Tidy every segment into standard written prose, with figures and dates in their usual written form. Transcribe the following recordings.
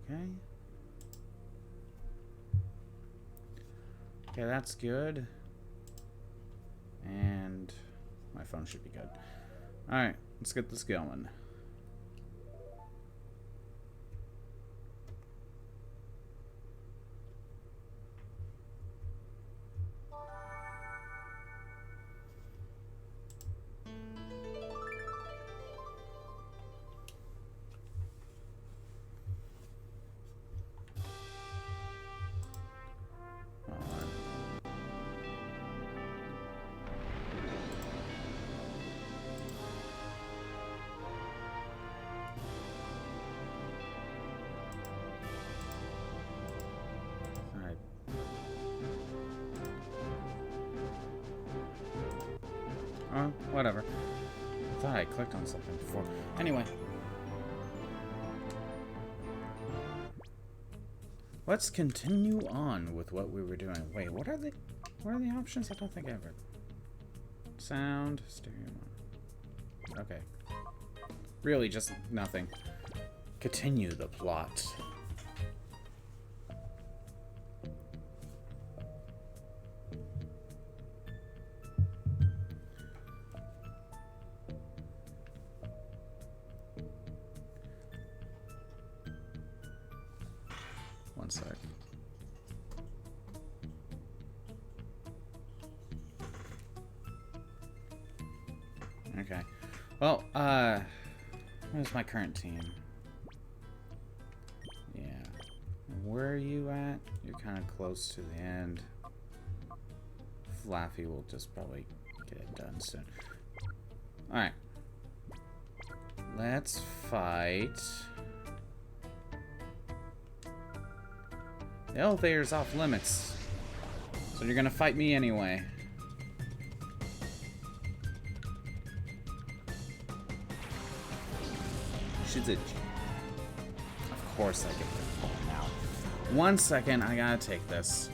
Okay. Okay, that's good. And my phone should be good. Alright, let's get this going. Whatever. I thought I clicked on something before. Anyway. Let's continue on with what we were doing. Wait, what are the options? I don't think I ever. Sound, stereo. Okay. Really just nothing. Continue the plot. One sec. Okay. Well, where's my current team? Yeah. Where are you at? You're kind of close to the end. Flaffy will just probably get it done soon. Alright. Let's fight. The elevator's off limits. So you're gonna fight me anyway. She's a G. Of course I get the ball now. 1 second, I gotta take this.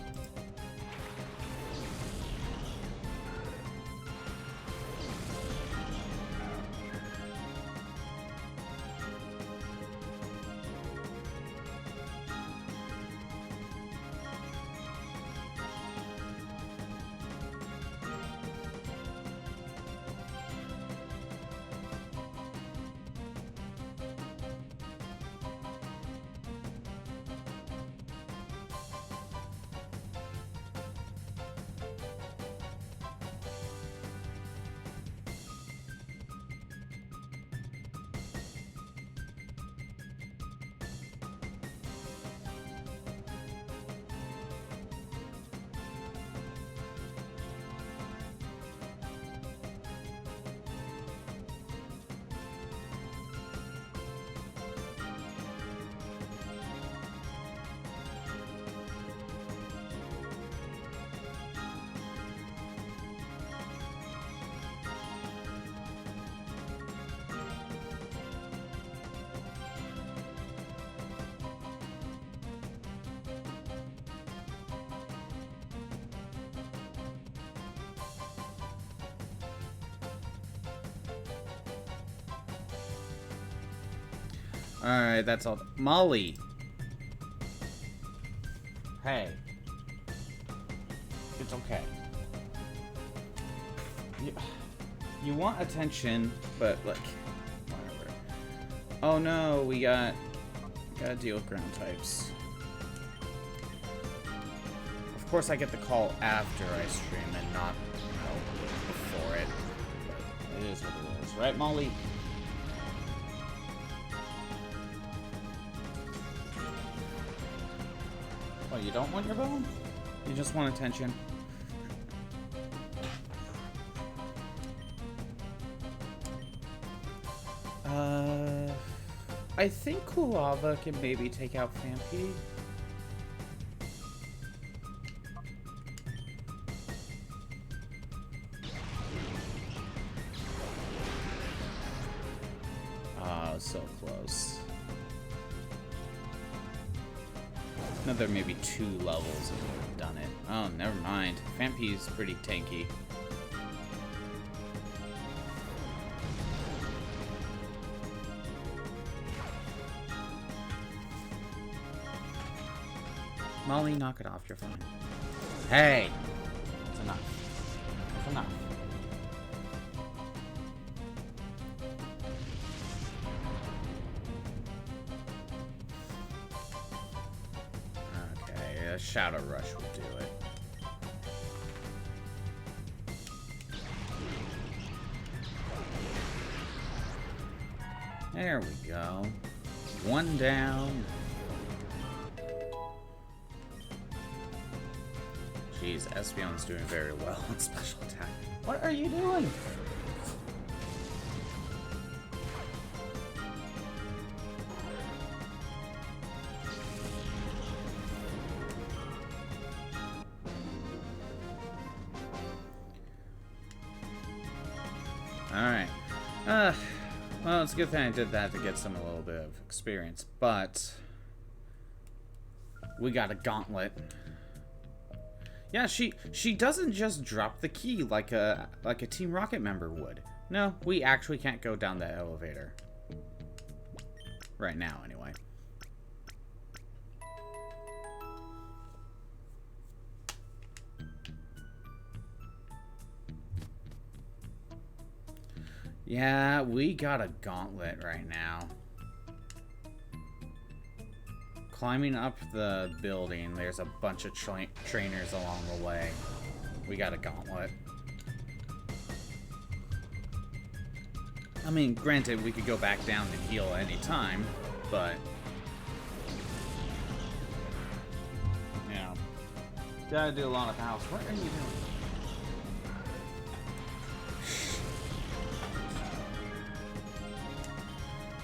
Alright, that's all. Molly! Hey. It's okay. You want attention, but look. Whatever. Oh no, we gotta deal with ground types. Of course I get the call after I stream and not, you know, before it. But it is what it is. Right, Molly? Oh, you don't want your bone? You just want attention? I think Kulava can maybe take out Fampy. Ah, so close. Another maybe 2 levels and we would have done it. Oh, never mind. Fampy's pretty tanky. Molly, knock it off. You're fine. Hey! That's enough. That's enough. Okay, a Shadow Rush will do it. There we go. One down. Jeez, Espeon's doing very well on special attack. What are you doing? Alright. Well, it's a good thing I did that to get some a little bit of experience, but we got a gauntlet. Yeah, she doesn't just drop the key like a Team Rocket member would. No, we actually can't go down that elevator. Right now, anyway. Yeah, we got a gauntlet right now. Climbing up the building, there's a bunch of trainers along the way. We got a gauntlet. I mean, granted, we could go back down and heal any time, but... you know, gotta do a lot of house. What are you doing?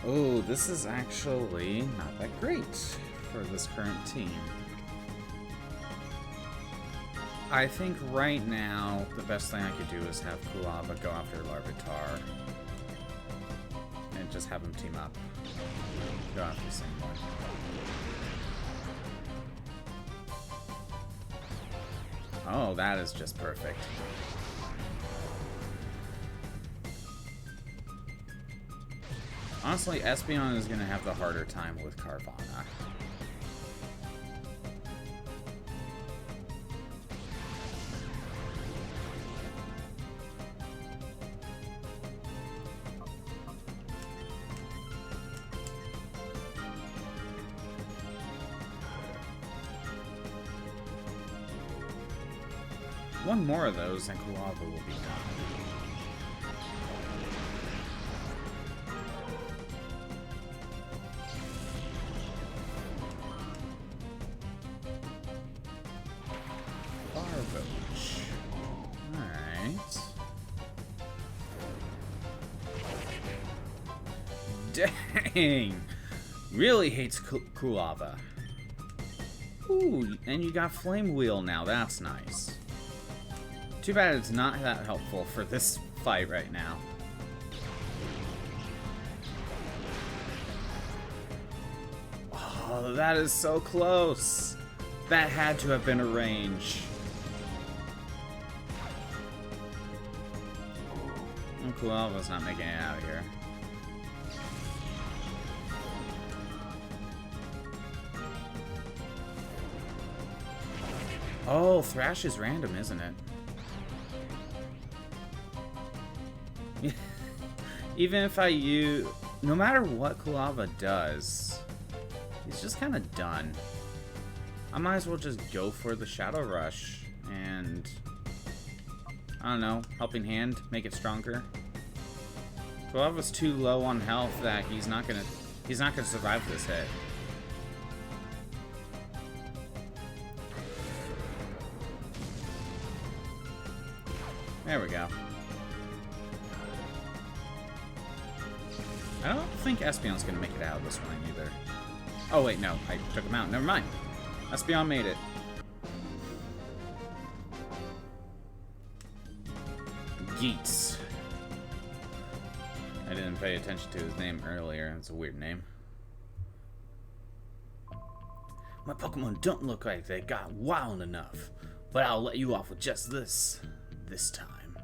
Oh, this is actually not that great for this current team. I think right now the best thing I could do is have Kulava go after Larvitar and just have them team up. Go after the same one. Oh, that is just perfect. Honestly, Espeon is going to have the harder time with Carvanha. One more of those and Kulava will be done. Dang! Really hates Kulava. Ooh, and you got Flame Wheel now. That's nice. Too bad it's not that helpful for this fight right now. Oh, that is so close. That had to have been a range. And Kulava's not making it out of here. Oh, Thrash is random, isn't it? Even if I use... no matter what Kulava does, he's just kind of done. I might as well just go for the Shadow Rush and... I don't know, Helping Hand, make it stronger. Kulava's too low on health that he's not gonna survive this hit. There we go. I don't think Espeon's gonna make it out of this one either. Oh wait, no, I took him out. Never mind. Espeon made it. Geets. I didn't pay attention to his name earlier. It's a weird name. My Pokemon don't look like they got wild enough, but I'll let you off with just this time.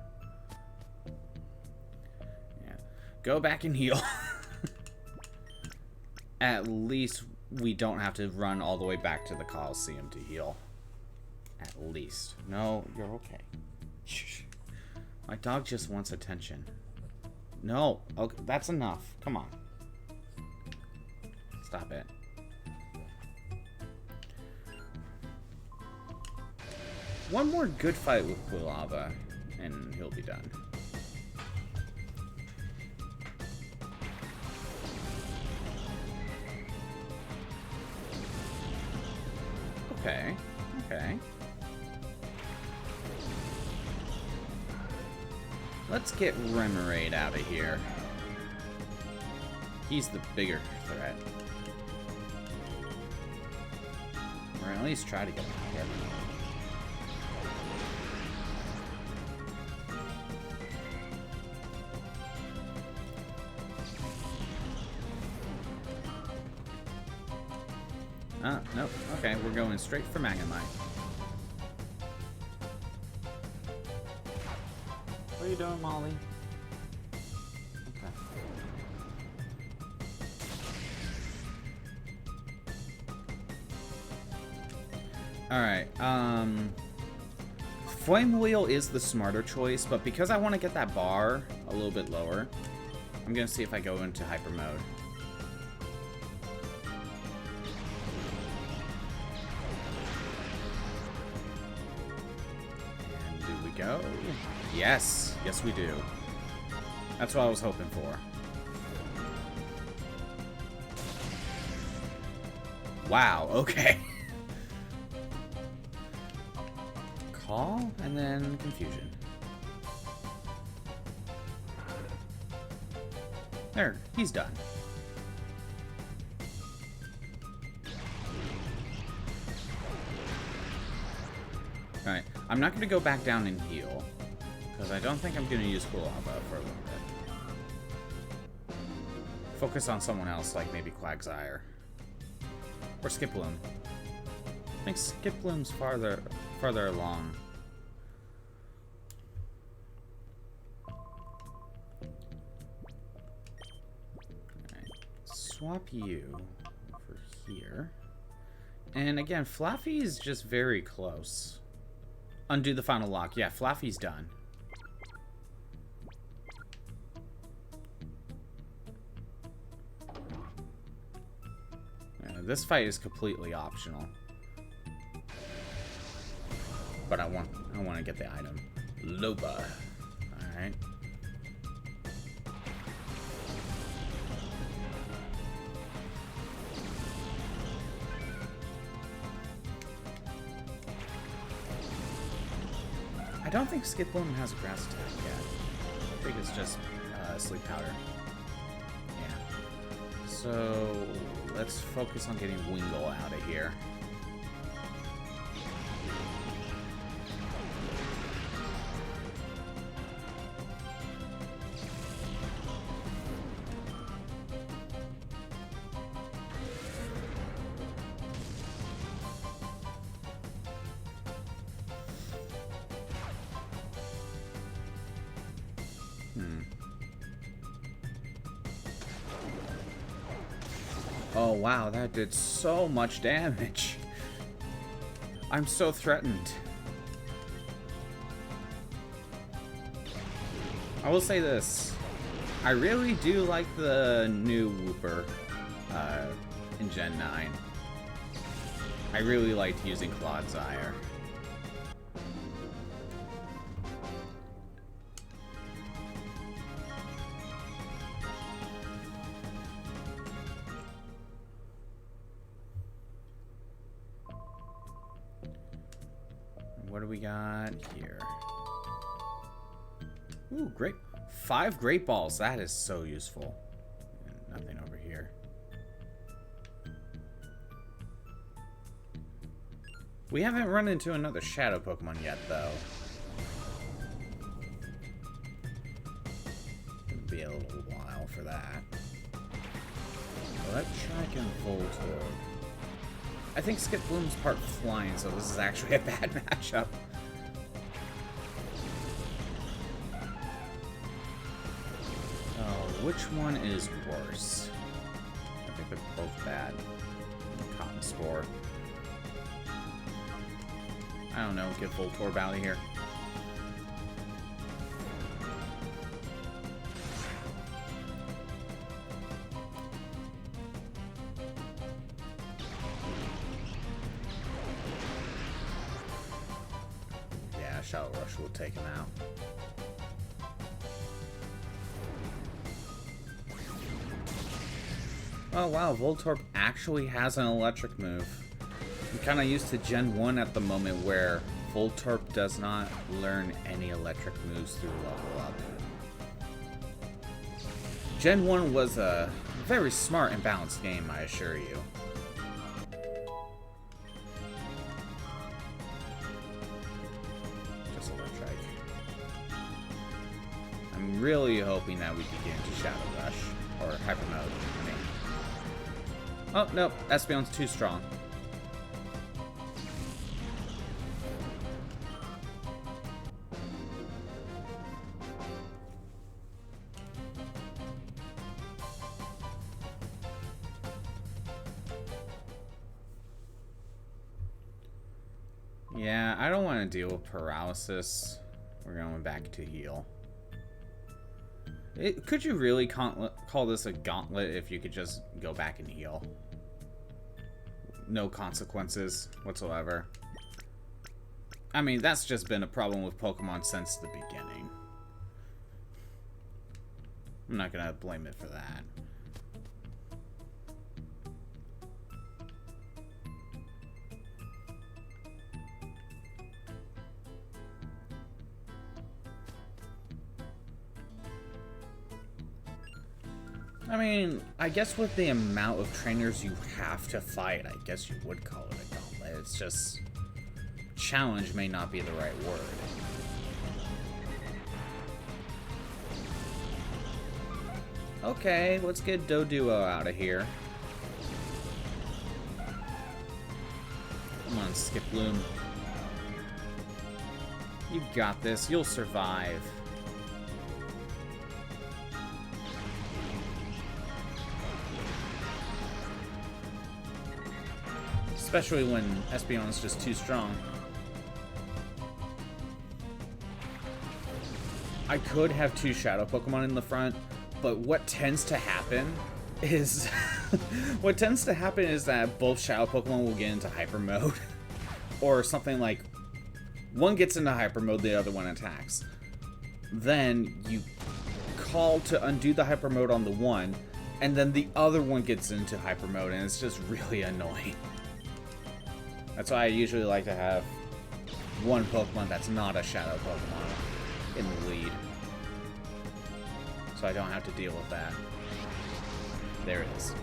Yeah. Go back and heal. At least we don't have to run all the way back to the Colosseum to heal. At least. No, you're okay. Shh. My dog just wants attention. No. Okay, that's enough. Come on. Stop it. One more good fight with Quilava, and he'll be done. Okay. Okay. Let's get Remoraid out of here. He's the bigger threat. Or at least try to get him here. Nope. Okay, we're going straight for Magnemite. What are you doing, Molly? Okay. Alright, Flame Wheel is the smarter choice, but because I want to get that bar a little bit lower, I'm going to see if I go into Hyper Mode. Go. Yes. Yes, we do. That's what I was hoping for. Wow. Okay. Call and then Confusion. There. He's done. Alright, I'm not going to go back down and heal, because I don't think I'm going to use Quilava for a little bit. Focus on someone else, like maybe Quagsire. Or Skiploom. I think Skiploom's farther along. Alright, swap you over here. And again, Fluffy is just very close. Undo the final lock. Yeah, Fluffy's done. This fight is completely optional. But I want to get the item. Loba. Alright. I don't think Skiploom has a grass attack yet. I think it's just sleep powder. Yeah. So let's focus on getting Wingull out of here. Oh wow, that did so much damage. I'm so threatened. I will say this. I really do like the new Wooper in Gen 9. I really liked using Clodsire. What do we got here? Ooh, great. 5 Great Balls. That is so useful. And nothing over here. We haven't run into another Shadow Pokemon yet, though. It'll be a little while for that. Electric and Voltorb. I think Skiploom's part flying, so this is actually a bad matchup. Oh, which one is worse? I think they're both bad. for. I don't know, get Voltorb out of here. Yeah, Shadow Rush will take him out. Oh wow, Voltorb actually has an electric move. I'm kind of used to Gen 1 at the moment where Voltorb does not learn any electric moves through level up. Gen 1 was a very smart and balanced game, I assure you. Just electric. I'm really hoping that we can get into Shadow Rush, or Hyper Mode, I mean. Oh, nope, Espeon's too strong. Yeah, I don't want to deal with paralysis. We're going back to heal. Could you really call this a gauntlet if you could just go back and heal? No consequences whatsoever. I mean, that's just been a problem with Pokemon since the beginning. I'm not gonna blame it for that. I mean, I guess with the amount of trainers you have to fight, I guess you would call it a gauntlet. It's just... challenge may not be the right word. Okay, let's get Doduo out of here. Come on, Skiploom. You got this. You'll survive. Especially when Espeon's just too strong. I could have two Shadow Pokemon in the front, but what tends to happen is... what tends to happen is that both Shadow Pokemon will get into Hyper Mode. Or something like... one gets into Hyper Mode, the other one attacks. Then you call to undo the Hyper Mode on the one, and then the other one gets into Hyper Mode, and it's just really annoying. That's why I usually like to have one Pokemon that's not a Shadow Pokemon in the lead. So I don't have to deal with that. There it is.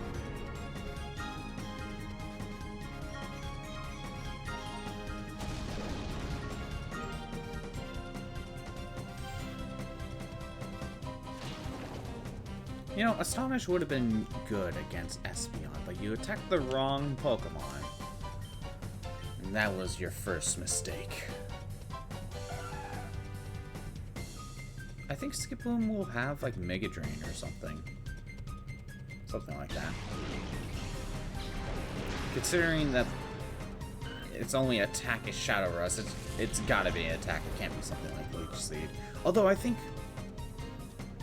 You know, Astonish would have been good against Espeon, but you attacked the wrong Pokemon. And that was your first mistake. I think Skiploom will have, like, Mega Drain or something. Something like that. Considering that its only attack is Shadow Rush, it's gotta be an attack. It can't be something like Leech Seed. Although I think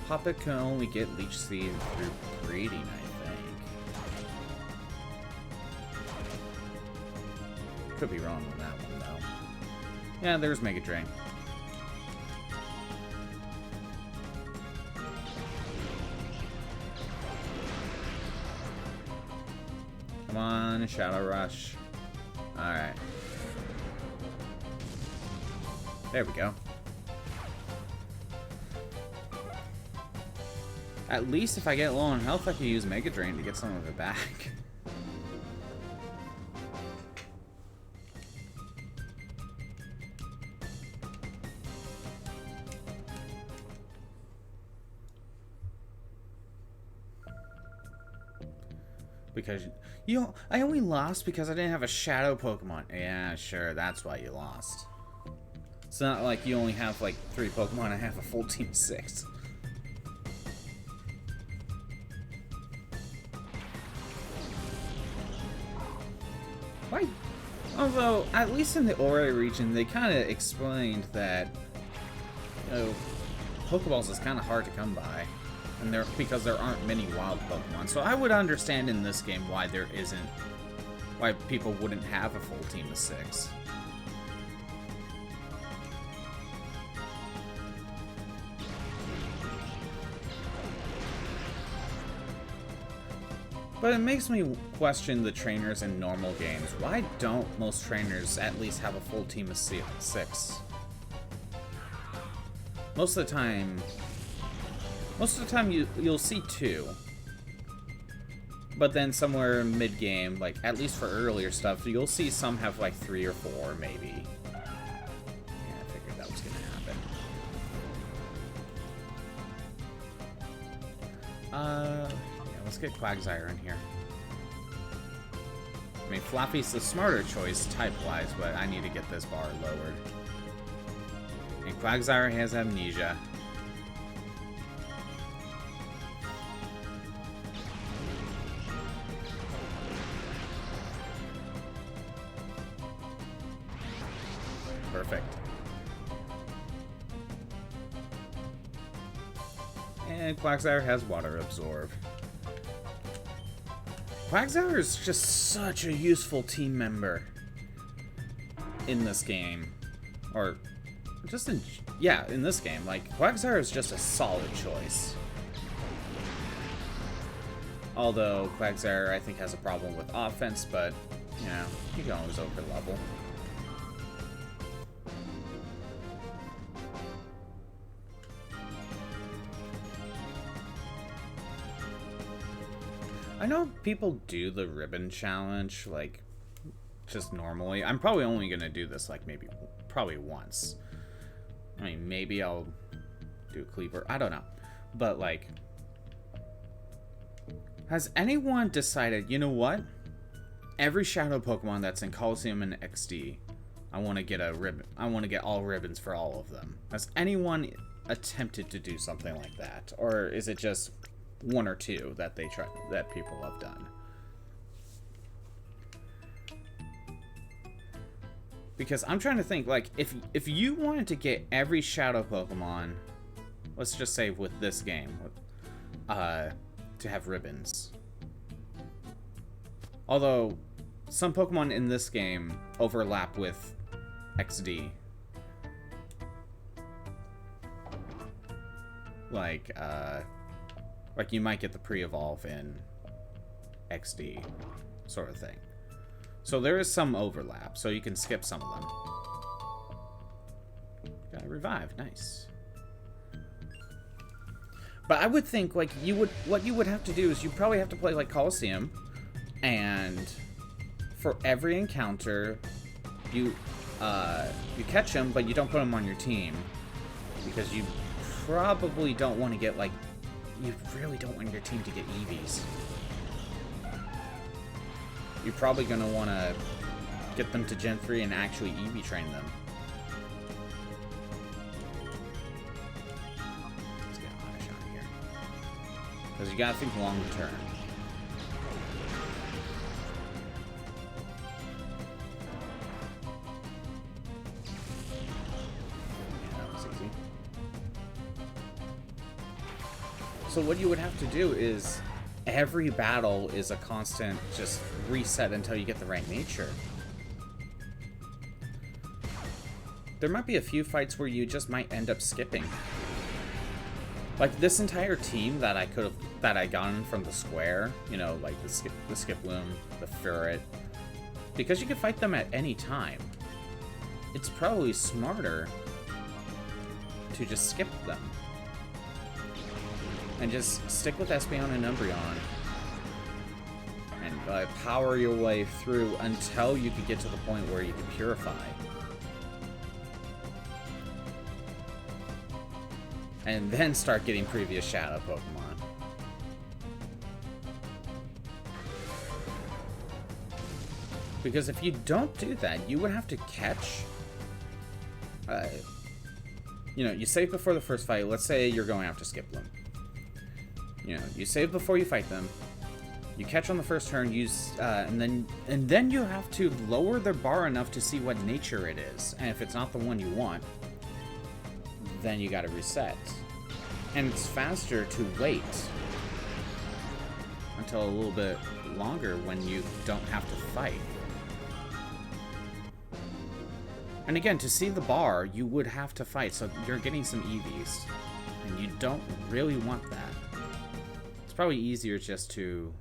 Hoppip can only get Leech Seed through breeding, I think. Could be wrong on that one, though. Yeah, there's Mega Drain. Come on, Shadow Rush. Alright. There we go. At least if I get low on health, I can use Mega Drain to get some of it back. Because, you know, I only lost because I didn't have a Shadow Pokemon. Yeah, sure, that's why you lost. It's not like you only have, like, 3 Pokemon and have a full team of 6. Why? Although, at least in the Ori region, they kind of explained that, you know, Pokeballs is kind of hard to come by, and because there aren't many wild Pokemon. So I would understand in this game why why people wouldn't have a full team of 6. But it makes me question the trainers in normal games. Why don't most trainers at least have a full team of 6? Most of the time you'll see 2. But then somewhere mid-game, like at least for earlier stuff, you'll see some have like 3 or 4 maybe. Yeah, I figured that was gonna happen. Let's get Quagsire in here. I mean, Flappy's the smarter choice type-wise, but I need to get this bar lowered. And Quagsire has amnesia. Perfect. And Quagsire has water absorb. Quagsire is just such a useful team member in this game. Or, just in this game. Like, Quagsire is just a solid choice. Although, Quagsire, I think, has a problem with offense, but, you know, you can always over-level. I know people do the ribbon challenge, like, just normally. I'm probably only gonna do this, like, probably once. I mean, maybe I'll do a Cleaver. I don't know. But, like, has anyone decided, you know what? Every Shadow Pokemon that's in Colosseum and XD, I want to get a ribbon. I want to get all ribbons for all of them. Has anyone attempted to do something like that? Or is it just 1 or 2 that people have done? Because I'm trying to think, like, if you wanted to get every Shadow Pokemon, let's just say with this game, to have ribbons. Although some Pokemon in this game overlap with XD. Like you might get the pre-evolve in XD, sort of thing. So there is some overlap, so you can skip some of them. Got a revive, nice. But I would think, like, what you would have to do is you probably have to play like Colosseum, and for every encounter, you catch them, but you don't put them on your team, because you probably don't want to get, like, you really don't want your team to get EVs. You're probably going to want to get them to Gen 3 and actually EV train them. Let's get Oddish out of here. Because you got to think long term. Yeah, that was easy. So what you would have to do is every battle is a constant just reset until you get the right nature. There might be a few fights where you just might end up skipping. Like this entire team that I gotten from the square, you know, like the Skiploom, the Ferret, because you can fight them at any time. It's probably smarter to just skip them. And just stick with Espeon and Umbreon. And power your way through until you can get to the point where you can Purify. And then start getting previous Shadow Pokemon. Because if you don't do that, you would have to catch... you know, you save before the first fight. Let's say you're going after Skiploom. You know, you save before you fight them. You catch on the first turn, use, and then you have to lower the bar enough to see what nature it is. And if it's not the one you want, then you gotta reset. And it's faster to wait until a little bit longer when you don't have to fight. And again, to see the bar, you would have to fight, so you're getting some EVs. And you don't really want that. It's probably easier just to...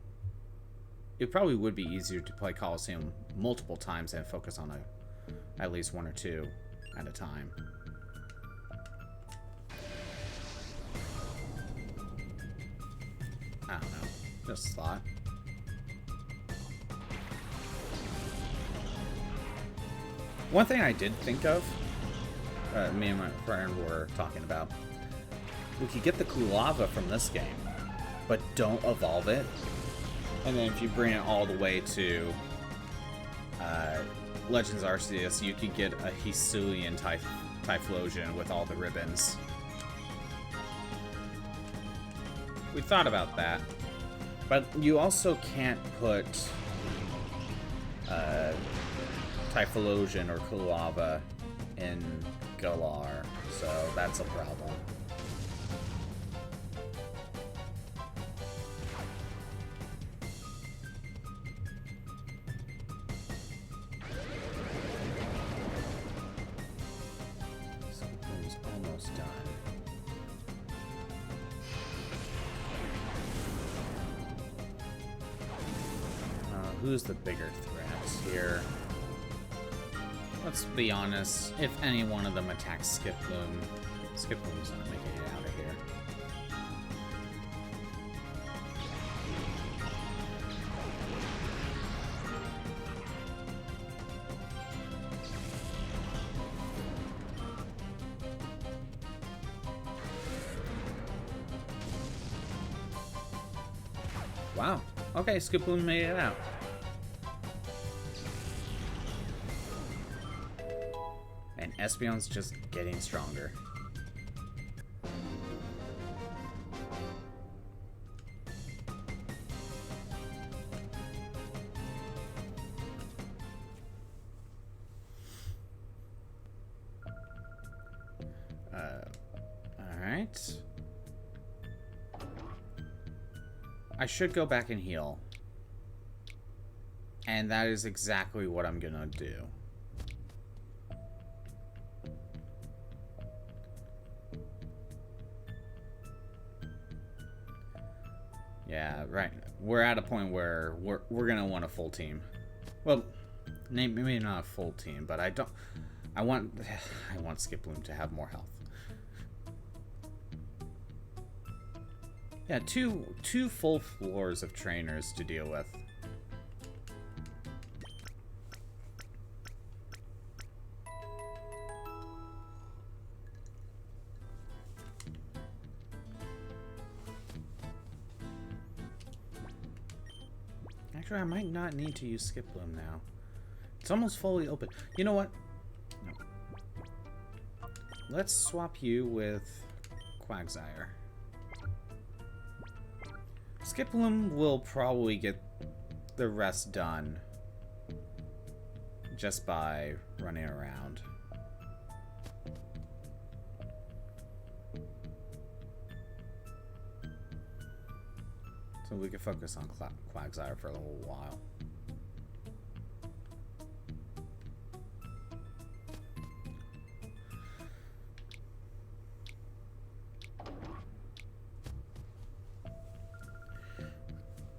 It probably would be easier to play Colosseum multiple times and focus on at least one or two at a time. I don't know. Just a thought. One thing I did think of, me and my friend were talking about, we could get the Kulava from this game, but don't evolve it. And then if you bring it all the way to Legends Arceus, you could get a Hisuian Typhlosion with all the ribbons. We thought about that. But you also can't put Typhlosion or Kulava in Galar, so that's a problem. Something's almost done. Who's the bigger threat here? Let's be honest, if any one of them attacks Skiploom, Skiploom's not making it out of here. Wow. Okay, Skiploom made it out. And Espeon's just getting stronger. Alright. I should go back and heal. And that is exactly what I'm gonna do. Yeah, right. We're at a point where we're gonna want a full team. Well, maybe not a full team, but I want Skiploom to have more health. Yeah, two full floors of trainers to deal with. Actually, I might not need to use Skiploom now. It's almost fully open. You know what? No. Let's swap you with Quagsire. Skiploom will probably get the rest done just by running around. So we can focus on Quagsire for a little while.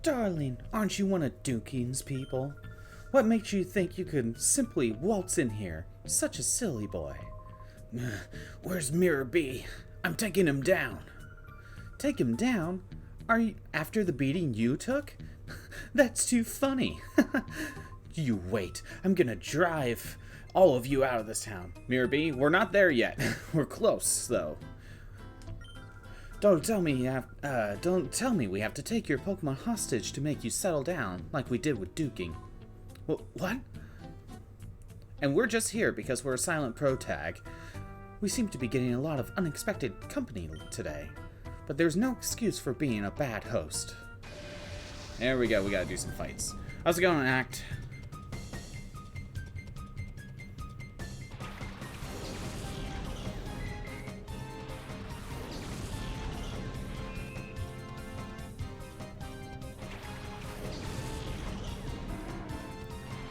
Darling, aren't you one of Duking's people? What makes you think you could simply waltz in here? Such a silly boy. Where's Mirror B? I'm taking him down. Take him down? Are you after the beating you took? That's too funny. You wait. I'm gonna drive all of you out of this town. Mirror B, we're not there yet. We're close, though. Don't tell me we have to take your Pokemon hostage to make you settle down, like we did with Duking. What? And we're just here because we're a silent pro tag. We seem to be getting a lot of unexpected company today, but there's no excuse for being a bad host. There we go. We gotta do some fights. How's it going, Act?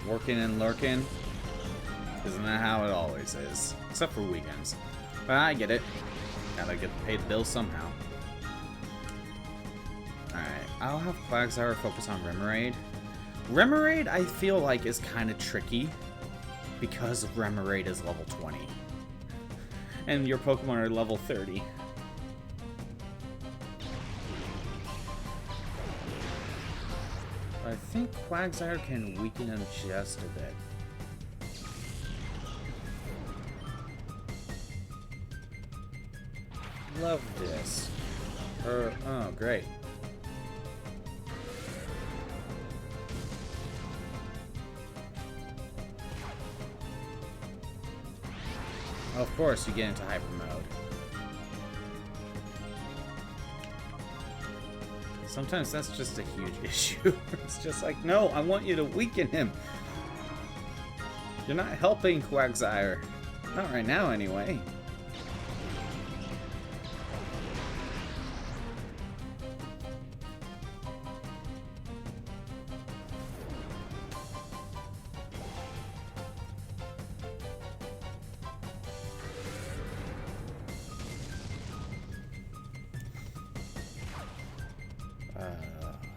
Working and lurking. Isn't that how it always is? Except for weekends. But I get it. Gotta get paid the bills somehow. Alright, I'll have Quagsire focus on Remoraid. Remoraid, I feel like, is kind of tricky. Because Remoraid is level 20. And your Pokemon are level 30. I think Quagsire can weaken him just a bit. Love this. Oh, great. Of course, you get into hyper mode. Sometimes that's just a huge issue. It's just like, no, I want you to weaken him. You're not helping Quagsire. Not right now, anyway.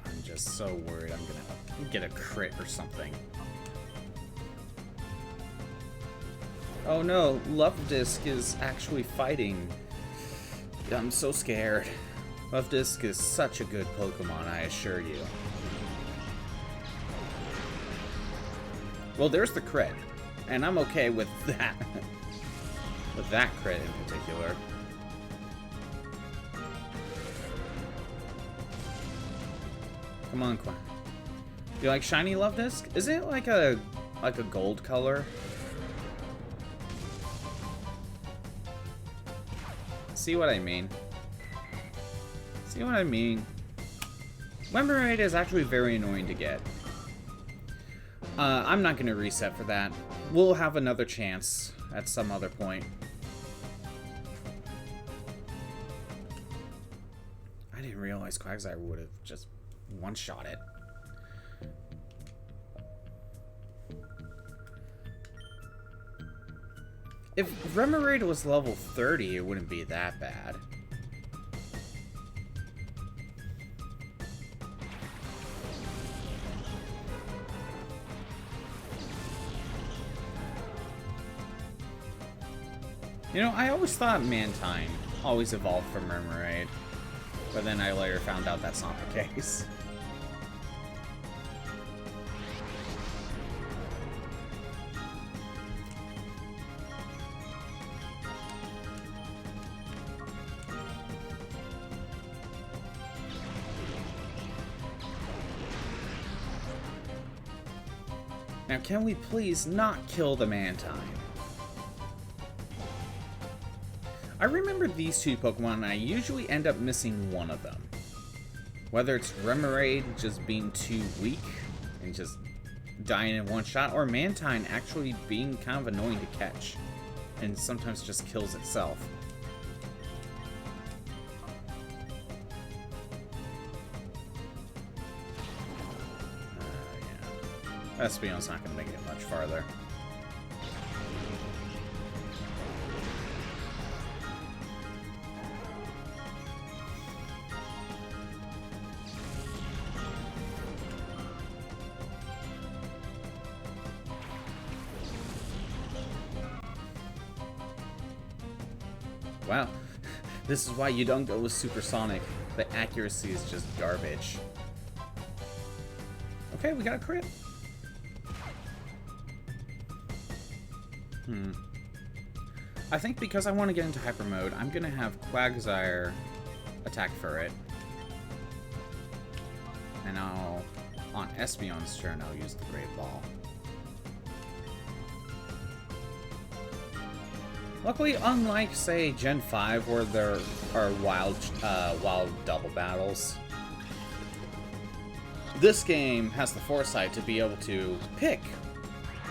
I'm just so worried I'm gonna get a crit or something. Oh no, Love Disc is actually fighting. I'm so scared. Love Disc is such a good Pokemon, I assure you. Well, there's the crit, and I'm okay with that. With that crit in particular. Come on, Quack. You like shiny Love Disc? Isn't it like a gold color? See what I mean? See what I mean? Remoraid is actually very annoying to get. I'm not gonna reset for that. We'll have another chance at some other point. I didn't realize Quagsire would have just one-shot it. If Remoraid was level 30, it wouldn't be that bad. You know, I always thought Mantine always evolved from Remoraid, but then I later found out that's not the case. Now, can we please not kill the Mantine? I remember these two Pokemon, and I usually end up missing one of them. Whether it's Remoraid just being too weak and just dying in one shot, or Mantine actually being kind of annoying to catch and sometimes just kills itself. Espeon's not going to make it much farther. Wow, this is why you don't go with Supersonic. The accuracy is just garbage. Okay, we got a crit. I think because I want to get into hyper mode, I'm going to have Quagsire attack for it. And I'll, on Espeon's turn, I'll use the Great Ball. Luckily, unlike, say, Gen 5, where there are wild double battles, this game has the foresight to be able to pick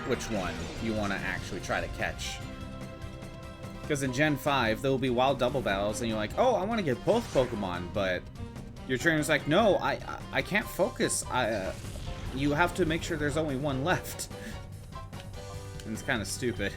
which one you want to actually try to catch. Because in Gen 5, there will be wild double battles, and you're like, oh, I want to get both Pokemon, but your trainer's like, no, I can't focus. You have to make sure there's only one left. And it's kind of stupid.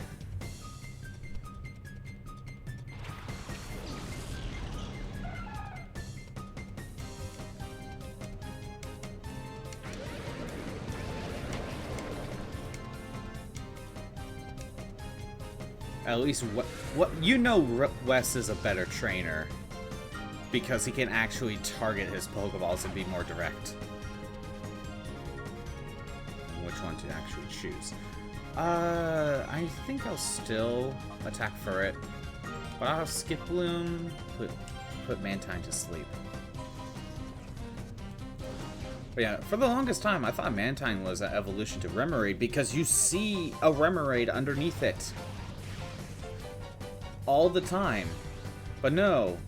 At least what you know, Wes is a better trainer because he can actually target his Pokeballs and be more direct. Which one to actually choose? I think I'll still attack for it, but I'll skip Bloom, put Mantine to sleep. But yeah, for the longest time, I thought Mantine was an evolution to Remoraid because you see a Remoraid underneath it all the time. But no,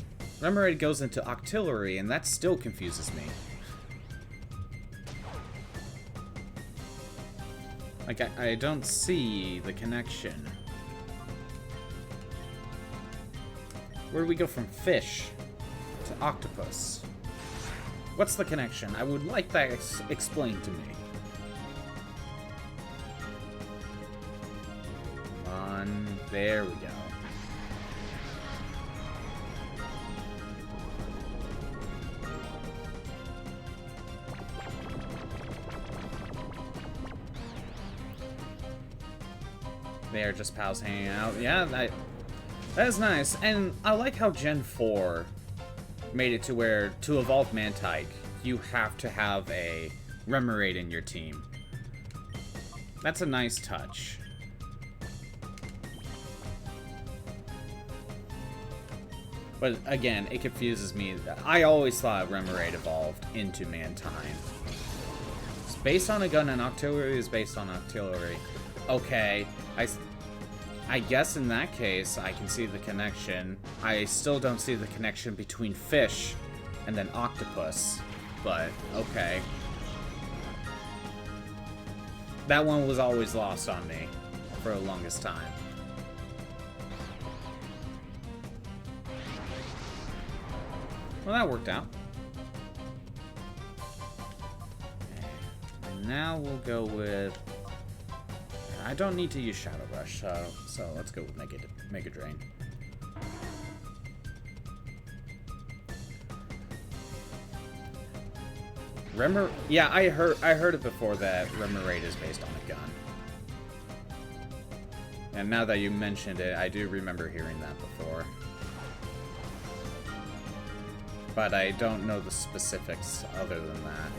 Remoraid goes into Octillery, and that still confuses me. Like, I don't see the connection. Where do we go from fish to octopus? What's the connection? I would like that explained to me. There we go. They are just pals hanging out. Yeah, that is nice. And I like how Gen 4 made it to where, to evolve Mantike, you have to have a Remoraid in your team. That's a nice touch. But again, it confuses me. I always thought Remoraid evolved into Mantine. It's based on a gun, and Octillery is based on Octillery. Okay, I guess in that case, I can see the connection. I still don't see the connection between fish and then octopus, but okay. That one was always lost on me for the longest time. Well, that worked out. And now we'll go with... I don't need to use Shadow Rush, so let's go with Mega Drain. Yeah, I heard it before that Remoraid is based on a gun. And now that you mentioned it, I do remember hearing that before. But I don't know the specifics other than that.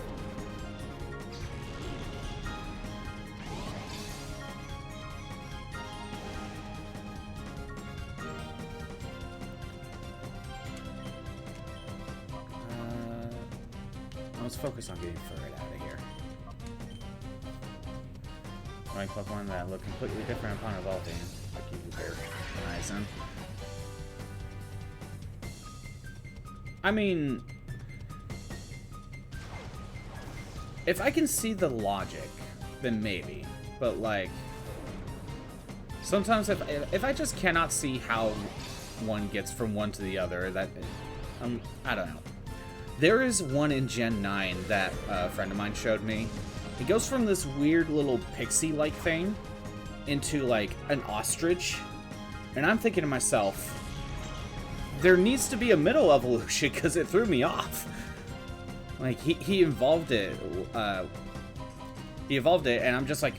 Let's focus on getting Furret out of here. Like Pokemon that look completely different upon evolving, like you bear Horizon. I mean, if I can see the logic, then maybe. But like, sometimes if I just cannot see how one gets from one to the other, that I don't know. There is one in Gen 9 that a friend of mine showed me. It goes from this weird little pixie-like thing into like an ostrich, and I'm thinking to myself, there needs to be a middle evolution because it threw me off. Like he evolved it, and I'm just like,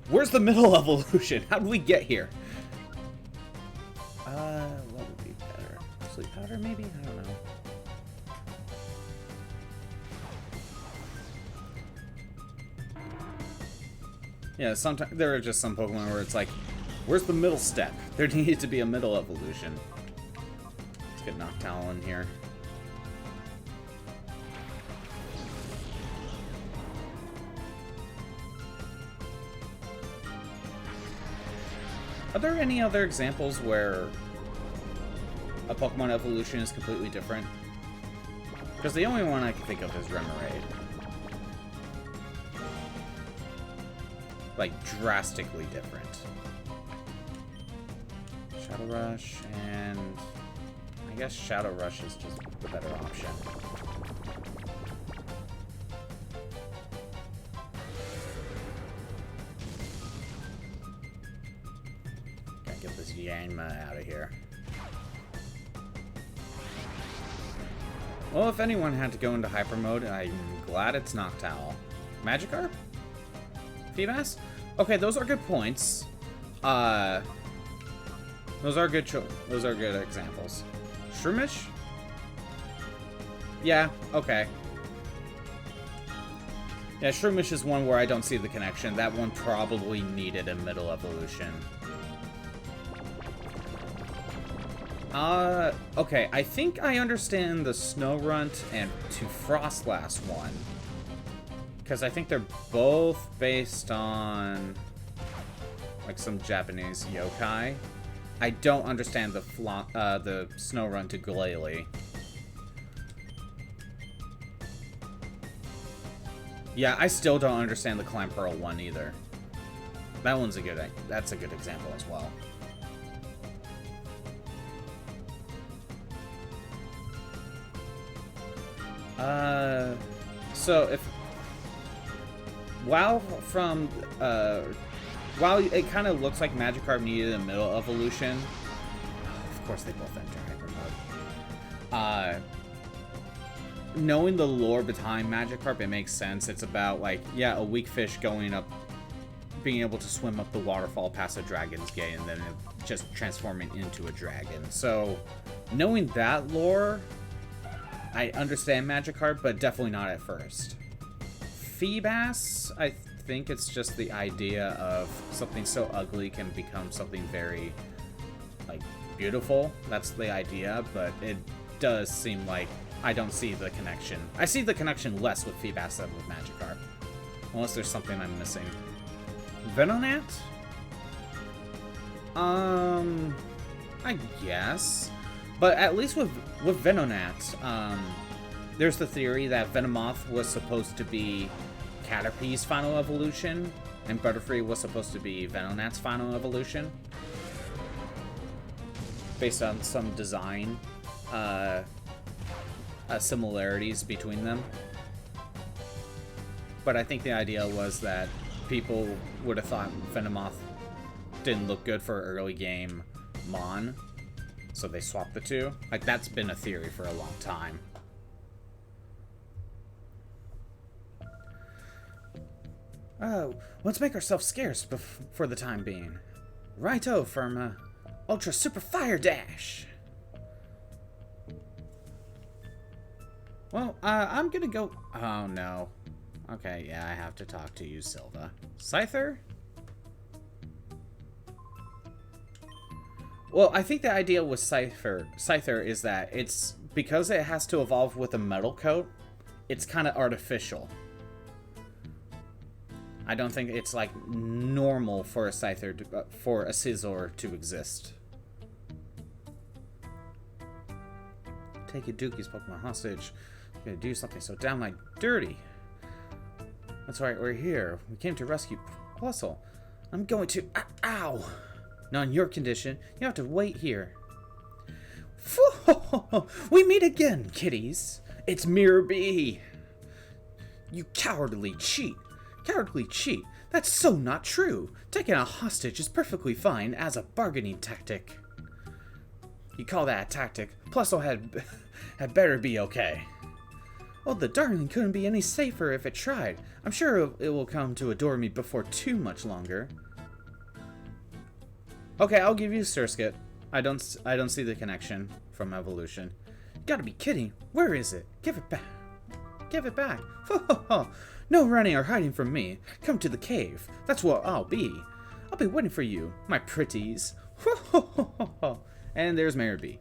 where's the middle evolution? How did we get here? What would be better? Sleep powder, maybe? I don't know. Yeah, sometimes there are just some Pokemon where it's like, where's the middle step? There needed to be a middle evolution. Let's get Noctowl in here. Are there any other examples where a Pokemon evolution is completely different? Because the only one I can think of is Remoraid. like, drastically different. Shadow Rush, and I guess Shadow Rush is just the better option. Gotta get this Yanma out of here. Well, if anyone had to go into hyper mode, I'm glad it's Noctowl. Magikarp? Feebas? Okay, those are good points. Those are good examples. Shroomish? Yeah, okay. Yeah, Shroomish is one where I don't see the connection. That one probably needed a middle evolution. Okay, I think I understand the Snorunt and to Frostlass one. Because I think they're both based on, like, some Japanese yokai. I don't understand the Snorunt to Glalie. Yeah, I still don't understand the Clamperl one either. That's a good example as well. So if while it kind of looks like Magikarp needed a middle evolution, of course they both enter hyper mode. Knowing the lore behind Magikarp, it makes sense. It's about, like, yeah, a weak fish going up, being able to swim up the waterfall past a dragon's gate, and then it just transforming into a dragon. So knowing that lore, I understand Magikarp, but definitely not at first. Feebas, I think it's just the idea of something so ugly can become something very, like, beautiful. That's the idea, but it does seem like I don't see the connection. I see the connection less with Feebas than with Magikarp. Unless there's something I'm missing. Venonat? I guess. But at least with Venonat, there's the theory that Venomoth was supposed to be Caterpie's final evolution, and Butterfree was supposed to be Venonat's final evolution. Based on some design similarities between them. But I think the idea was that people would have thought Venomoth didn't look good for early game Mon, so they swapped the two. Like, that's been a theory for a long time. Oh, let's make ourselves scarce for the time being. Righto, Firma. Ultra Super Fire Dash! Well, I'm gonna go... Oh, no. Okay, yeah, I have to talk to you, Silva. Scyther? Well, I think the idea with Scyther is that it's... Because it has to evolve with a metal coat, it's kind of artificial. I don't think it's, like, normal for a Scyther, for a Scizor to exist. Take a Dookie's Pokemon hostage. We're gonna do something so downright dirty. That's right, we're here. We came to rescue Plusle. I'm going to... Ow! Not in your condition. You have to wait here. We meet again, kiddies. It's Mirror B. You cowardly cheat. Cowardly cheat. That's so not true. Taking a hostage is perfectly fine as a bargaining tactic. You call that a tactic? Plusle had better be okay. Oh, the darling couldn't be any safer if it tried. I'm sure it will come to adore me before too much longer. Okay, I'll give you Surskit. I don't see the connection from evolution. You gotta be kidding. Where is it? Give it back. Give it back. No running or hiding from me. Come to the cave. That's where I'll be. I'll be waiting for you, my pretties. And there's Mirror B.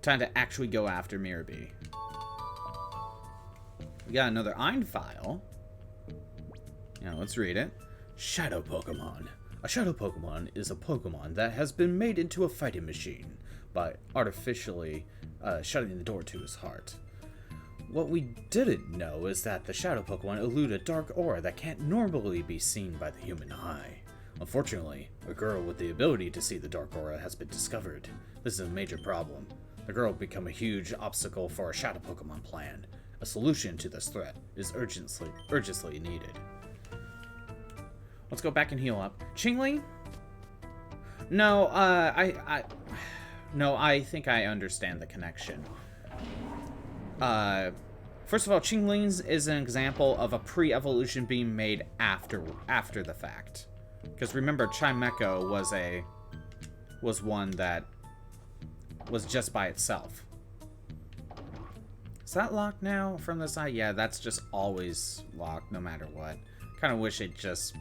Time to actually go after Mirror B. We got another Ein file. Now let's read it. Shadow Pokemon. A Shadow Pokemon is a Pokemon that has been made into a fighting machine by artificially shutting the door to his heart. what we didn't know is that the shadow Pokemon elude a dark aura that can't normally be seen by the human eye. Unfortunately, a girl with the ability to see the dark aura has been discovered. This is a major problem. The girl will become a huge obstacle for our shadow Pokemon plan. A solution to this threat is urgently needed. Let's go back and heal up. Chingling? No, I think I understand the connection. First of all, Chinglings is an example of a pre-evolution being made after the fact. Because remember, Chimecho was one that was just by itself. Is that locked now from the side? Yeah, that's just always locked no matter what. Kind of wish it just,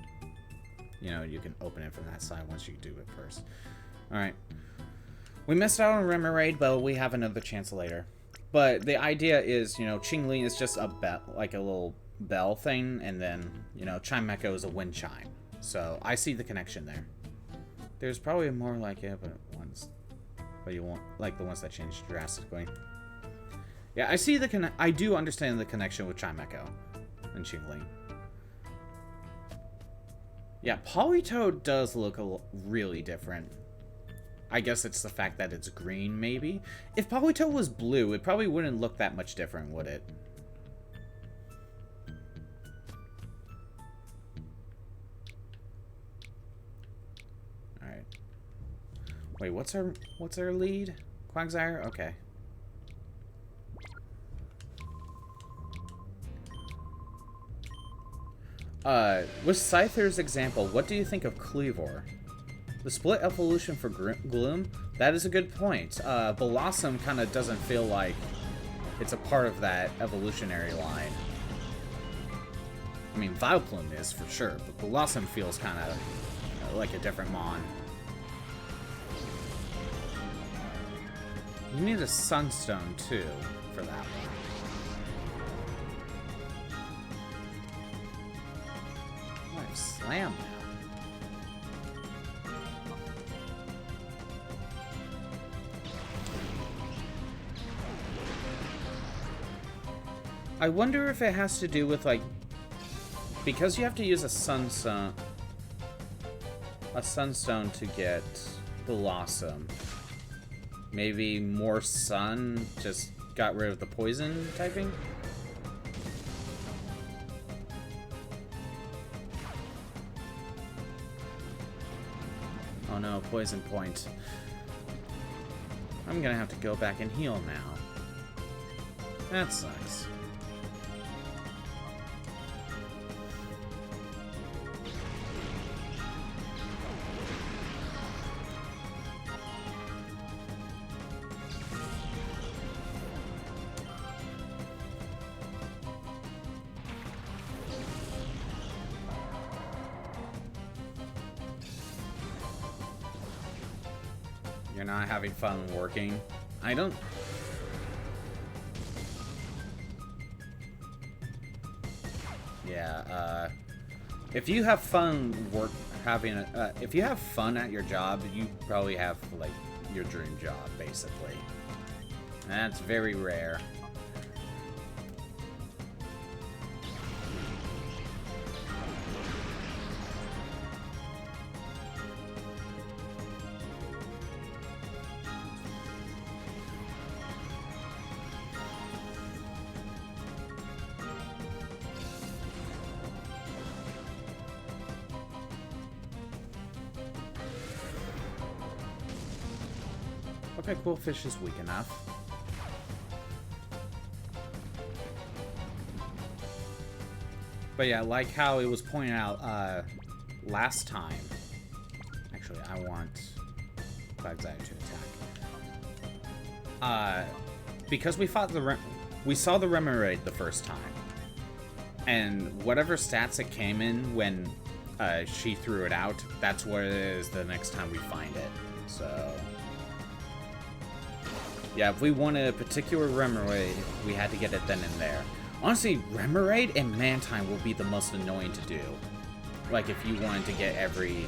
you know, you can open it from that side once you do it first. Alright. We missed out on Remoraid, but we have another chance later. But the idea is, you know, Chingling is just a bell, like a little bell thing, and then, you know, Chimecho is a wind chime. So I see the connection there. There's probably more like it, but you won't like the ones that changed drastically. Yeah, I see I do understand the connection with Chimecho and Chingling. Yeah, Politoed does look really different. I guess it's the fact that it's green, maybe. If Politoed was blue, it probably wouldn't look that much different, would it? Alright. Wait, what's our lead? Quagsire? Okay. With Scyther's example, what do you think of Cleavor? The split evolution for Gloom? That is a good point. Blossom kind of doesn't feel like it's a part of that evolutionary line. I mean, Vileplume is for sure, but Blossom feels kind of like a different Mon. You need a Sunstone too for that one. Nice slam now. I wonder if it has to do with, like, because you have to use a Sunstone to get Blossom. Maybe more Sun just got rid of the poison typing? Oh no, poison point. I'm gonna have to go back and heal now. That sucks. You're not having fun working? I don't... Yeah, if you have fun if you have fun at your job, you probably have, like, your dream job, basically. And that's very rare. Okay, Quillfish is weak enough. But yeah, like how it was pointed out last time. Actually, I want Quagsire to attack. Because we saw the Remoraid the first time, and whatever stats it came in when she threw it out, that's what it is the next time we find it. So. Yeah, if we wanted a particular Remoraid, we had to get it then and there. Honestly, Remoraid and Mantine will be the most annoying to do. Like, if you wanted to get every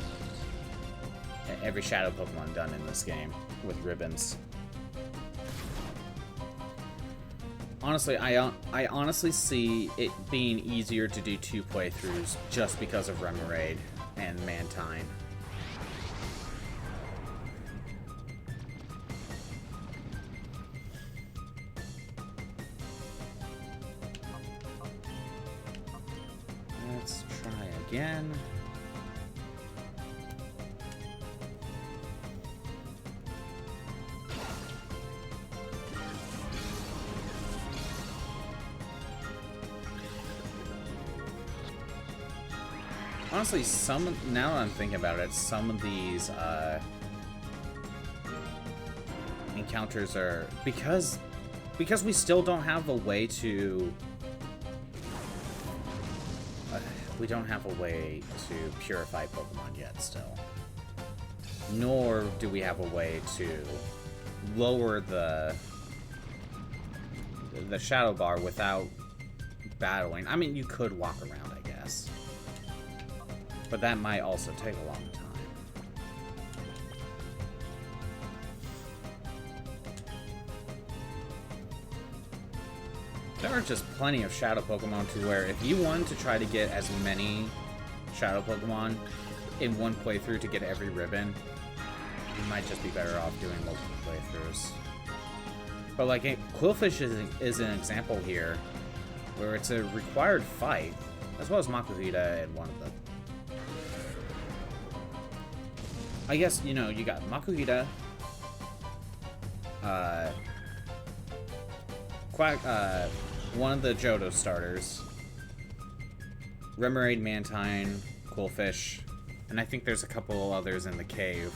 Shadow Pokemon done in this game with ribbons. Honestly, I honestly see it being easier to do 2 playthroughs just because of Remoraid and Mantine. Let's try again. Honestly, now that I'm thinking about it, some of these encounters are because we still don't have a way to purify Pokemon yet still. Nor do we have a way to lower the shadow bar without battling. I mean, you could walk around, I guess. But that might also take a long time. There are just plenty of Shadow Pokemon to where if you wanted to try to get as many Shadow Pokemon in one playthrough to get every ribbon, you might just be better off doing multiple playthroughs. But like, Quillfish is an example here where it's a required fight, as well as Makuhita and one of them. I guess, you know, you got Makuhita, one of the Johto starters, Remoraid, Mantine, Quillfish, and I think there's a couple others in the cave.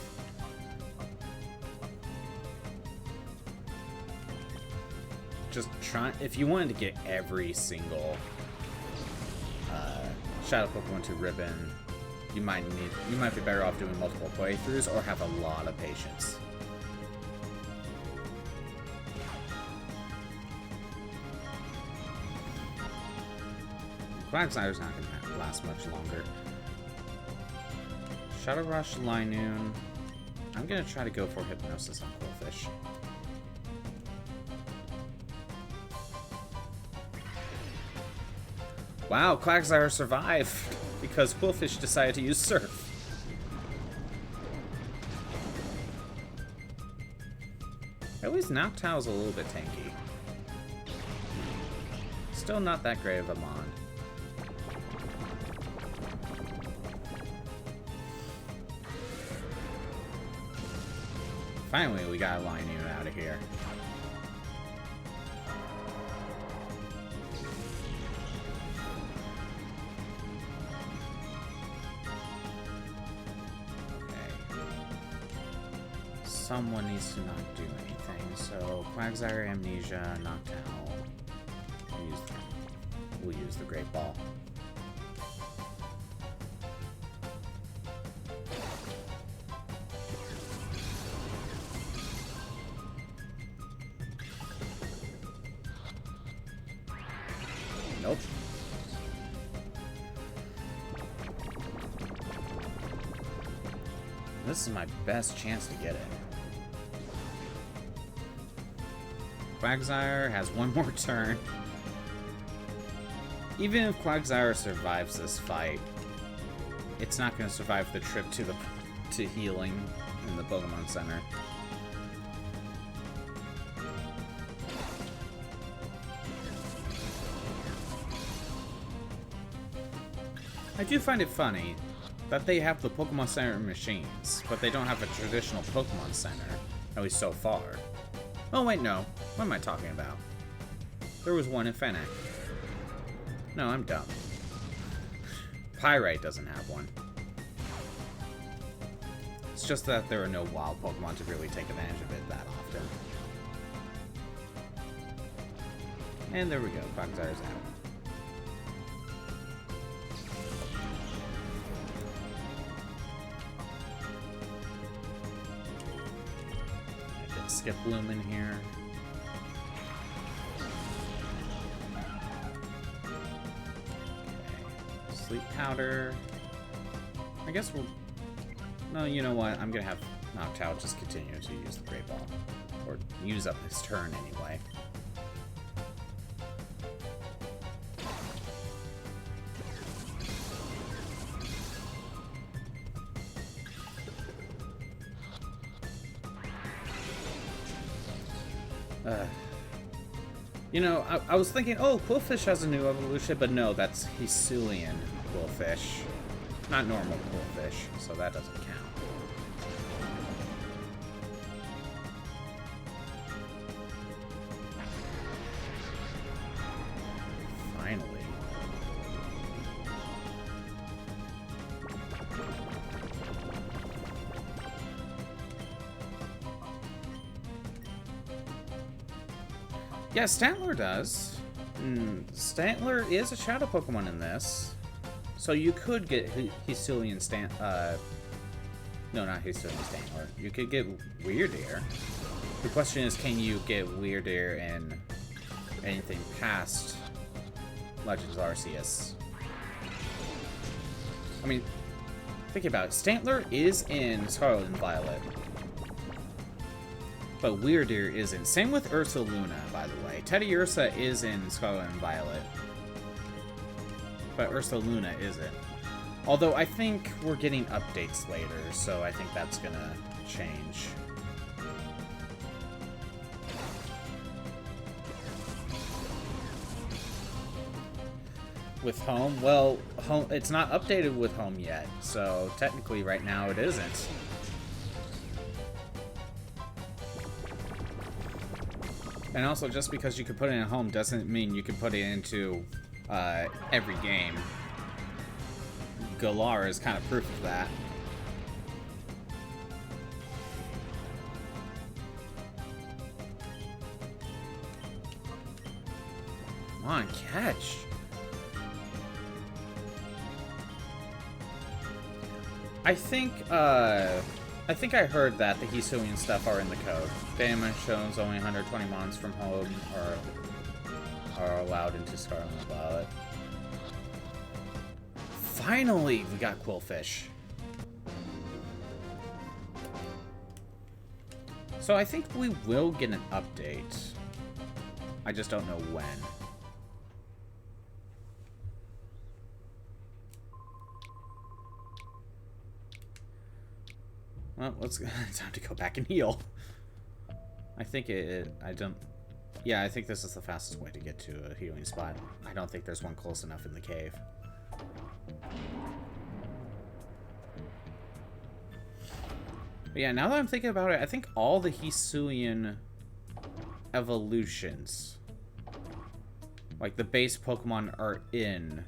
Just try, if you wanted to get every single Shadow Pokemon to ribbon, you might be better off doing multiple playthroughs or have a lot of patience. Quagsires not going to last much longer. Shadow Rush, Linoon. I'm going to try to go for Hypnosis on Quillfish. Wow, Quagsire survived because Quillfish decided to use Surf. At least Noctowl's a little bit tanky. Still not that great of a mon. Finally, we got Linoon out of here. Someone needs to not do anything, so Quagsire, Amnesia, Noctowl. We'll use the Great Ball. Nope. This is my best chance to get it. Quagsire has one more turn. Even if Quagsire survives this fight, it's not going to survive the trip to healing in the Pokemon Center. I do find it funny that they have the Pokemon Center machines, but they don't have a traditional Pokemon Center, at least so far. Oh wait, no. What am I talking about? There was one in Fennec. No, I'm dumb. Pyrite doesn't have one. It's just that there are no wild Pokemon to really take advantage of it that often. And there we go. Quagsire's out. Skip Bloom in here. Okay. Sleep Powder. I guess we'll... No, you know what? I'm gonna have Noctowl just continue to use the Great Ball. Or use up his turn anyway. You know, I was thinking, oh, Quillfish has a new evolution, but no, that's Hisuian Quillfish. Not normal Quillfish, so that doesn't count. Finally. Yeah, Stantler does. Stantler is a shadow Pokemon in this. So you could get Hisuian no, not Hisuian Stantler. You could get Weirdeer. The question is, can you get Weirdeer in anything past Legends Arceus? I mean, think about it. Stantler is in Scarlet and Violet. But Weirdeer isn't. Same with Ursaluna, by the way. Teddy Ursa is in Scarlet and Violet. But Ursaluna isn't. Although I think we're getting updates later, so I think that's gonna change. With Home? Well, Home, it's not updated with Home yet, so technically right now it isn't. And also, just because you can put it in Home doesn't mean you can put it into every game. Galar is kind of proof of that. Come on, catch. I think I heard that the Hisuian stuff are in the code. Damage shows only 120 mons from Home are allowed into Scarlet and Violet. Finally, we got Quillfish. So I think we will get an update. I just don't know when. Well, time to go back and heal. I think yeah, I think this is the fastest way to get to a healing spot. I don't think there's one close enough in the cave. But yeah, now that I'm thinking about it, I think all the Hisuian evolutions, like the base Pokemon, are in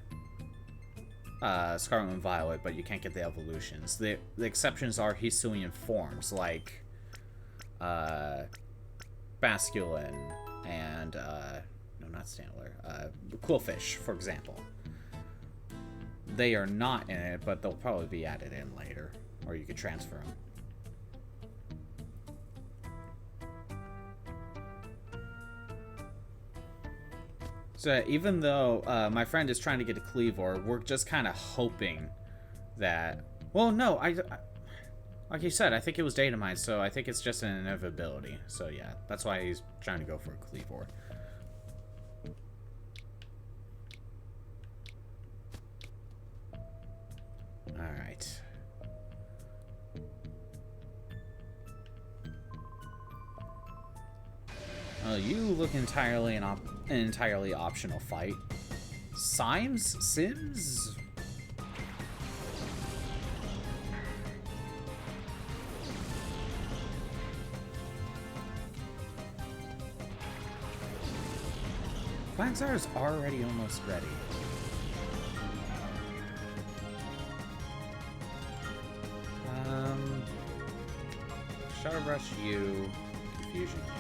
Scarlet and Violet, but you can't get the evolutions. The exceptions are Hisuian forms, like Basculin and no, not Stantler, Quillfish, for example. They are not in it, but they'll probably be added in later, or you could transfer them. So even though my friend is trying to get a Cleavor, we're just kind of hoping that... Well, no, like you said, I think it was data mined, so I think it's just an inevitability. So yeah, that's why he's trying to go for a Cleavor. Alright. You look entirely an entirely optional fight. Sims? Quagsire is already almost ready. Shadow Brush you, Confusion you.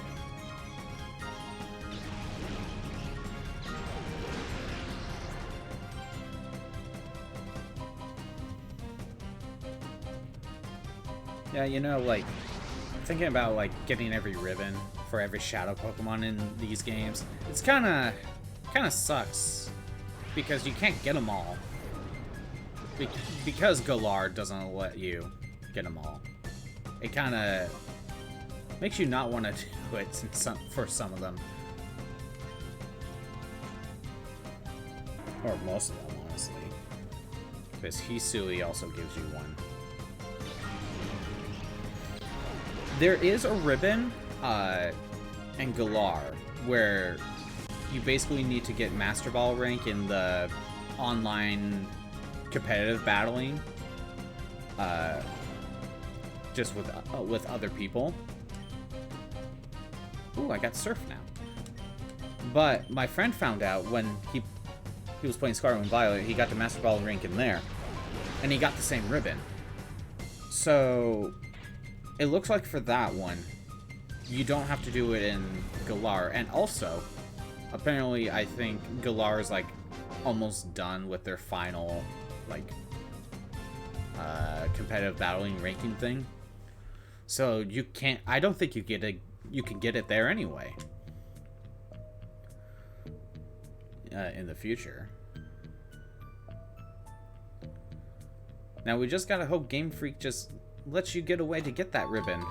Yeah, you know, like, thinking about, like, getting every ribbon for every Shadow Pokemon in these games, it's kinda sucks, because you can't get them all. Because Galar doesn't let you get them all. It kinda makes you not want to do it for some of them. Or most of them, honestly. Because Hisui also gives you one. There is a ribbon and Galar, where you basically need to get Master Ball rank in the online competitive battling, just with other people. Ooh, I got Surf now. But my friend found out when he was playing Scarlet and Violet, he got the Master Ball rank in there, and he got the same ribbon. So it looks like for that one, you don't have to do it in Galar. And also, apparently, I think Galar is like almost done with their final like competitive battling ranking thing. So you can't. I don't think you can get it there anyway. In the future. Now we just gotta hope Game Freak just lets you get a way to get that ribbon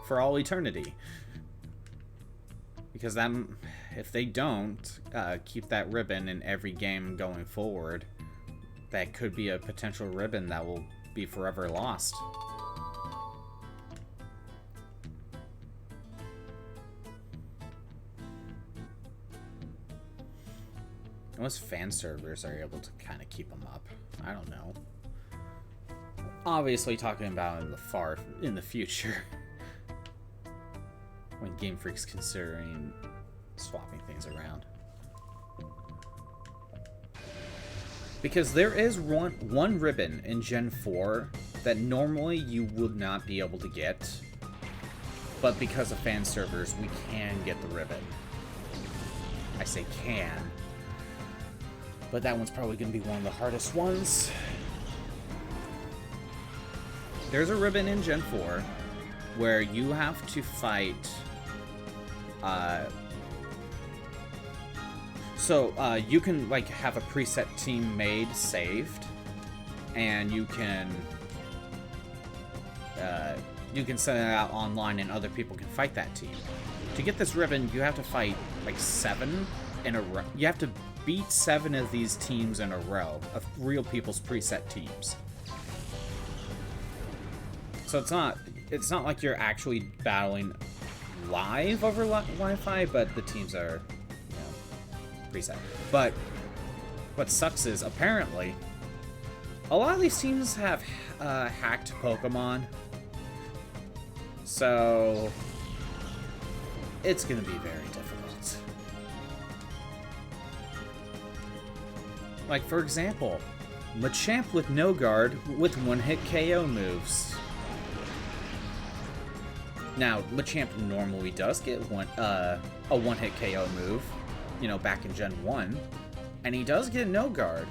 for all eternity. Because then, if they don't keep that ribbon in every game going forward, that could be a potential ribbon that will be forever lost. Unless fan servers are able to kind of keep them up. I don't know. Obviously talking about in the future. When Game Freak's considering swapping things around. Because there is one ribbon in Gen 4 that normally you would not be able to get. But because of fan servers, we can get the ribbon. I say can. But that one's probably going to be one of the hardest ones. There's a ribbon in Gen 4 where you have to fight... you can, like, have a preset team made saved. And you can send it out online and other people can fight that team. To get this ribbon, you have to fight, like, 7 in a row. You have to beat 7 of these teams in a row of real people's preset teams. So it's not like you're actually battling live over Wi-Fi, but the teams are, you know, preset. But what sucks is apparently a lot of these teams have hacked Pokemon, so it's gonna be very difficult. Like, for example, Machamp with no guard with one-hit KO moves. Now, Machamp normally does get a one-hit KO move, you know, back in Gen 1, and he does get no guard,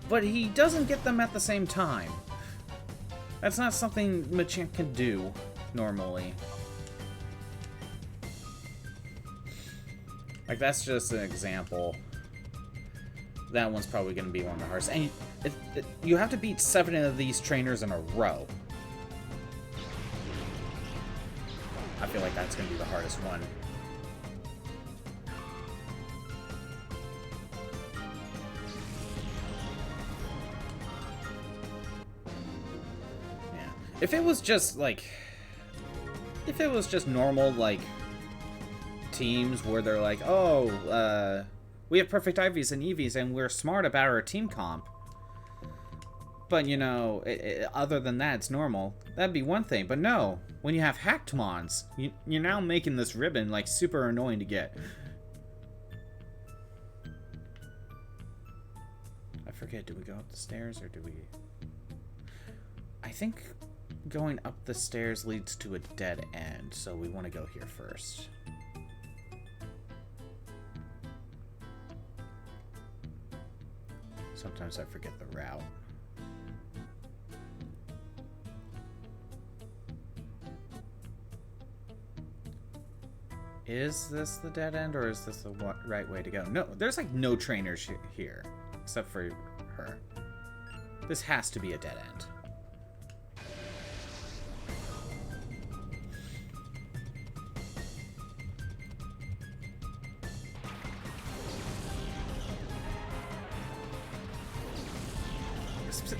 but he doesn't get them at the same time. That's not something Machamp can do normally. Like, that's just an example. That one's probably going to be one of the hardest. And you have to beat 7 of these trainers in a row. I feel like that's going to be the hardest one. Yeah. If it was just, like... If it was just normal, like, teams where they're like, oh, we have perfect IVs and EVs, and we're smart about our team comp. But, you know, other than that, it's normal. That'd be one thing. But no, when you have hacked mons, you're now making this ribbon, like, super annoying to get. I forget, do we go up the stairs, or do we... I think going up the stairs leads to a dead end, so we want to go here first. Sometimes I forget the route. Is this the dead end, or is this the right way to go? No, there's like no trainers here, except for her. This has to be a dead end.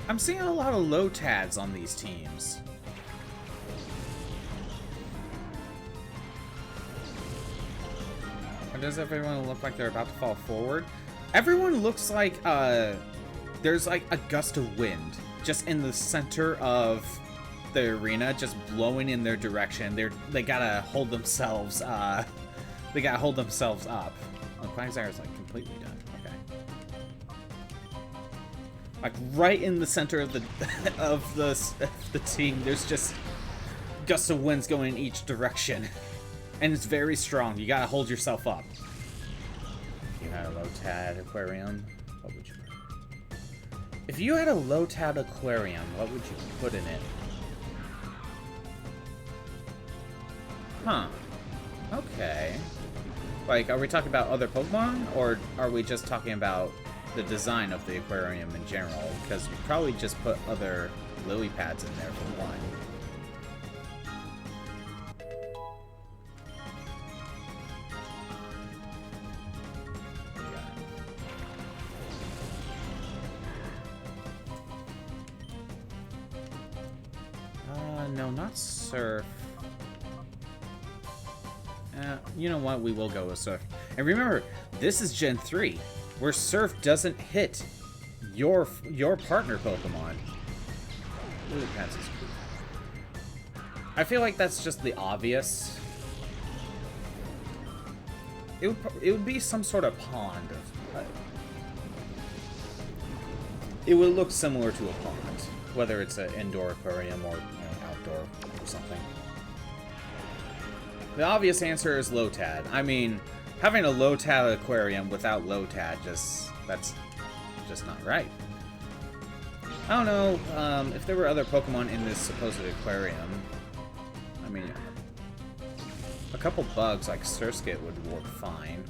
I'm seeing a lot of low tads on these teams. Or does everyone look like they're about to fall forward? Everyone looks like there's like a gust of wind just in the center of the arena, just blowing in their direction. They gotta hold themselves. They gotta hold themselves up. Oh, Quagsire like completely done. Okay. Like right in the center of the of the team, there's just gusts of winds going in each direction, and it's very strong. You gotta hold yourself up. If you had a low-tad aquarium, what would you put? If you had a low-tad aquarium, what would you put in it? Huh. Okay. Like, are we talking about other Pokemon, or are we just talking about the design of the aquarium in general? Because we probably just put other lily pads in there for one. No, not Surf. You know what? We will go with Surf. And remember, this is Gen 3, where Surf doesn't hit your partner Pokemon. Lily Pads is cool. I feel like that's just the obvious. It would be some sort of pond. It would look similar to a pond, whether it's an indoor aquarium or outdoor or something. The obvious answer is low-tad. I mean, having a low-tad aquarium without low-tad that's just not right. I don't know if there were other Pokemon in this supposed aquarium. I mean, a couple bugs like Surskit would work fine.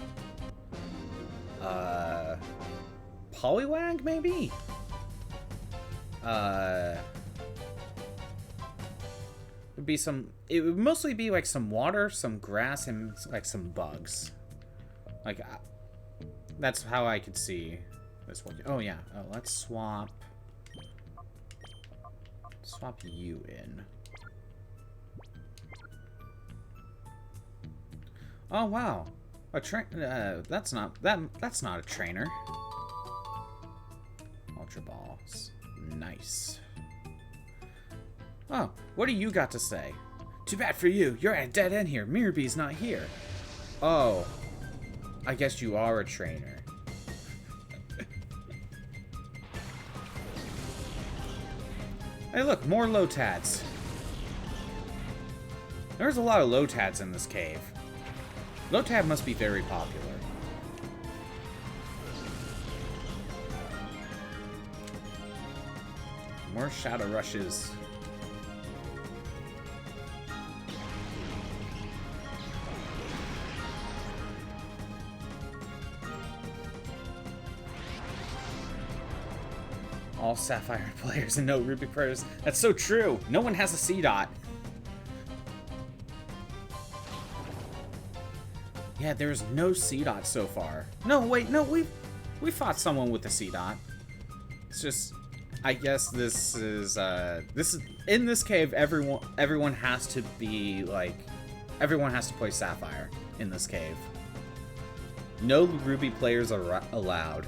Poliwag maybe? It would mostly be like some water, some grass, and like some bugs. Like, that's how I could see this one. Oh yeah, let's swap you in. Oh wow, that's not a trainer. Ultra Balls, nice. Oh, what do you got to say? Too bad for you. You're at a dead end here. Mirorbee's not here. Oh, I guess you are a trainer. Hey, look, more low-tads. There's a lot of low-tads in this cave. Low-tad must be very popular. More Shadow Rushes. All Sapphire players and no Ruby players. That's so true. No one has a C-Dot. Yeah, there's no C-Dot so far. No, wait, no, we fought someone with a C-Dot. It's just, I guess this is in this cave. Everyone has to be like, everyone has to play Sapphire in this cave. No Ruby players are allowed.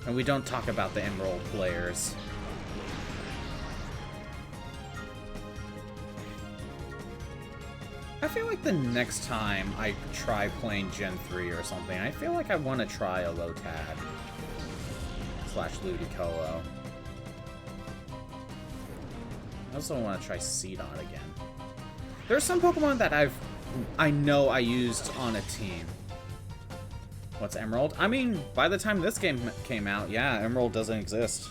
And we don't talk about the Emerald players. I feel like the next time I try playing Gen 3 or something, I feel like I want to try a low-tad / Ludicolo. I also want to try C-Dot again. There's some Pokemon that I know I used on a team. What's Emerald? I mean, by the time this game came out, yeah, Emerald doesn't exist.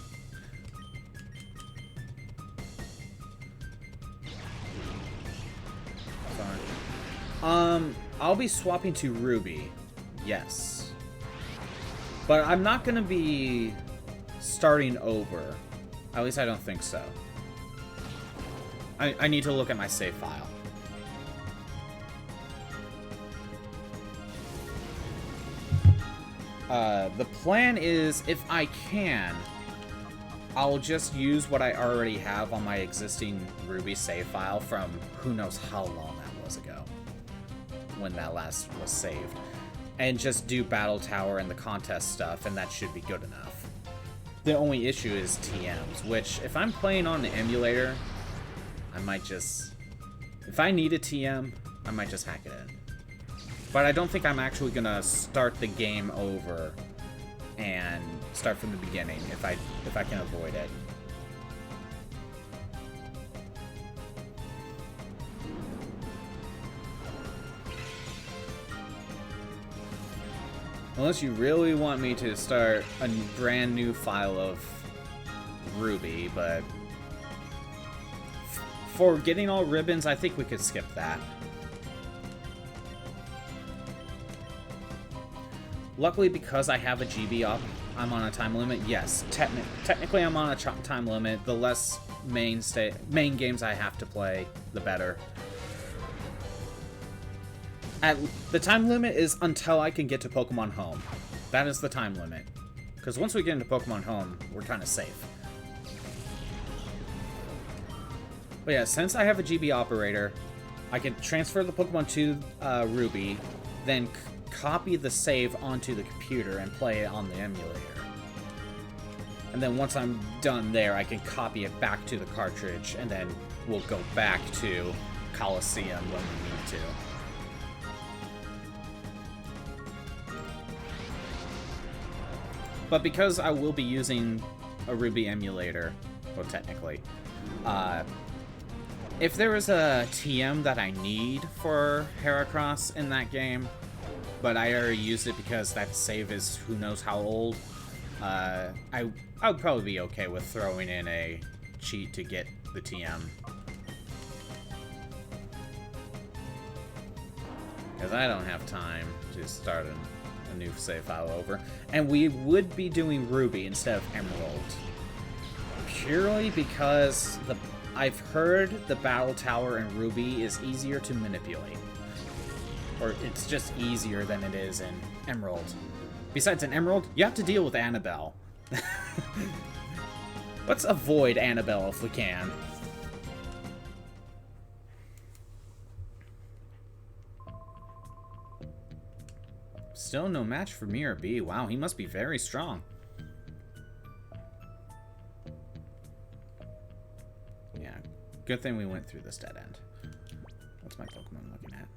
Sorry. I'll be swapping to Ruby. Yes. But I'm not gonna be starting over. At least I don't think so. I need to look at my save file. The plan is, if I can, I'll just use what I already have on my existing Ruby save file from who knows how long that was ago. when that last was saved. And just do Battle Tower and the contest stuff, and that should be good enough. The only issue is TMs, which, if I'm playing on the emulator, I might just... If I need a TM, I might just hack it in. But I don't think I'm actually gonna start the game over and start from the beginning if I can avoid it. Unless you really want me to start a brand new file of Ruby, but for getting all ribbons, I think we could skip that. Luckily, because I have a GB up, I'm on a time limit. Yes, technically I'm on a time limit. The less main games I have to play, the better. The time limit is until I can get to Pokemon Home. That is the time limit. Because once we get into Pokemon Home, we're kind of safe. But yeah, since I have a GB operator, I can transfer the Pokemon to Ruby, then copy the save onto the computer and play it on the emulator. And then once I'm done there, I can copy it back to the cartridge, and then we'll go back to Colosseum when we need to. But because I will be using a Ruby emulator, well, technically, if there is a TM that I need for Heracross in that game, but I already used it because that save is who knows how old, I would probably be okay with throwing in a cheat to get the TM. Because I don't have time to start a new save file over. And we would be doing Ruby instead of Emerald. Purely because I've heard the Battle Tower in Ruby is easier to manipulate. Or it's just easier than it is in Emerald. Besides, in Emerald, you have to deal with Annabelle. Let's avoid Annabelle if we can. Still no match for Mirror B. Wow, he must be very strong. Yeah, good thing we went through this dead end. What's my Pokemon looking at?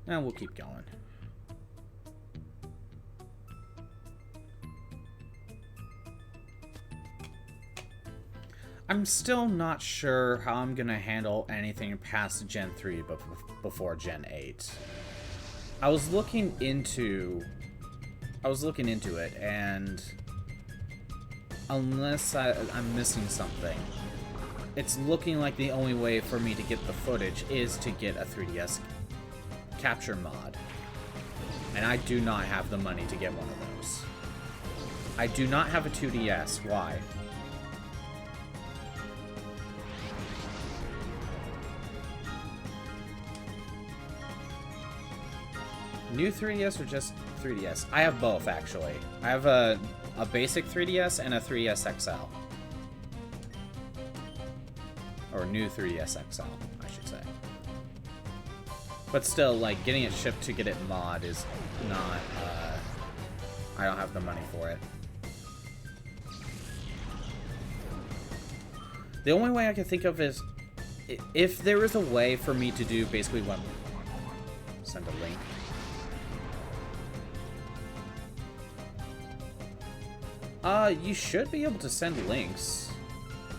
Now we'll keep going. I'm still not sure how I'm gonna handle anything past Gen 3 before Gen 8. I was looking into it, and unless I'm missing something, it's looking like the only way for me to get the footage is to get a 3DS capture mod. And I do not have the money to get one of those. I do not have a 2DS. Why? New 3DS or just 3DS? I have both, actually. I have a basic 3DS and a 3DS XL. Or new 3DS XL, I should say. But still, like, getting it shipped to get it mod is not, I don't have the money for it. The only way I can think of is, if there is a way for me to do basically what... Send a link. You should be able to send links.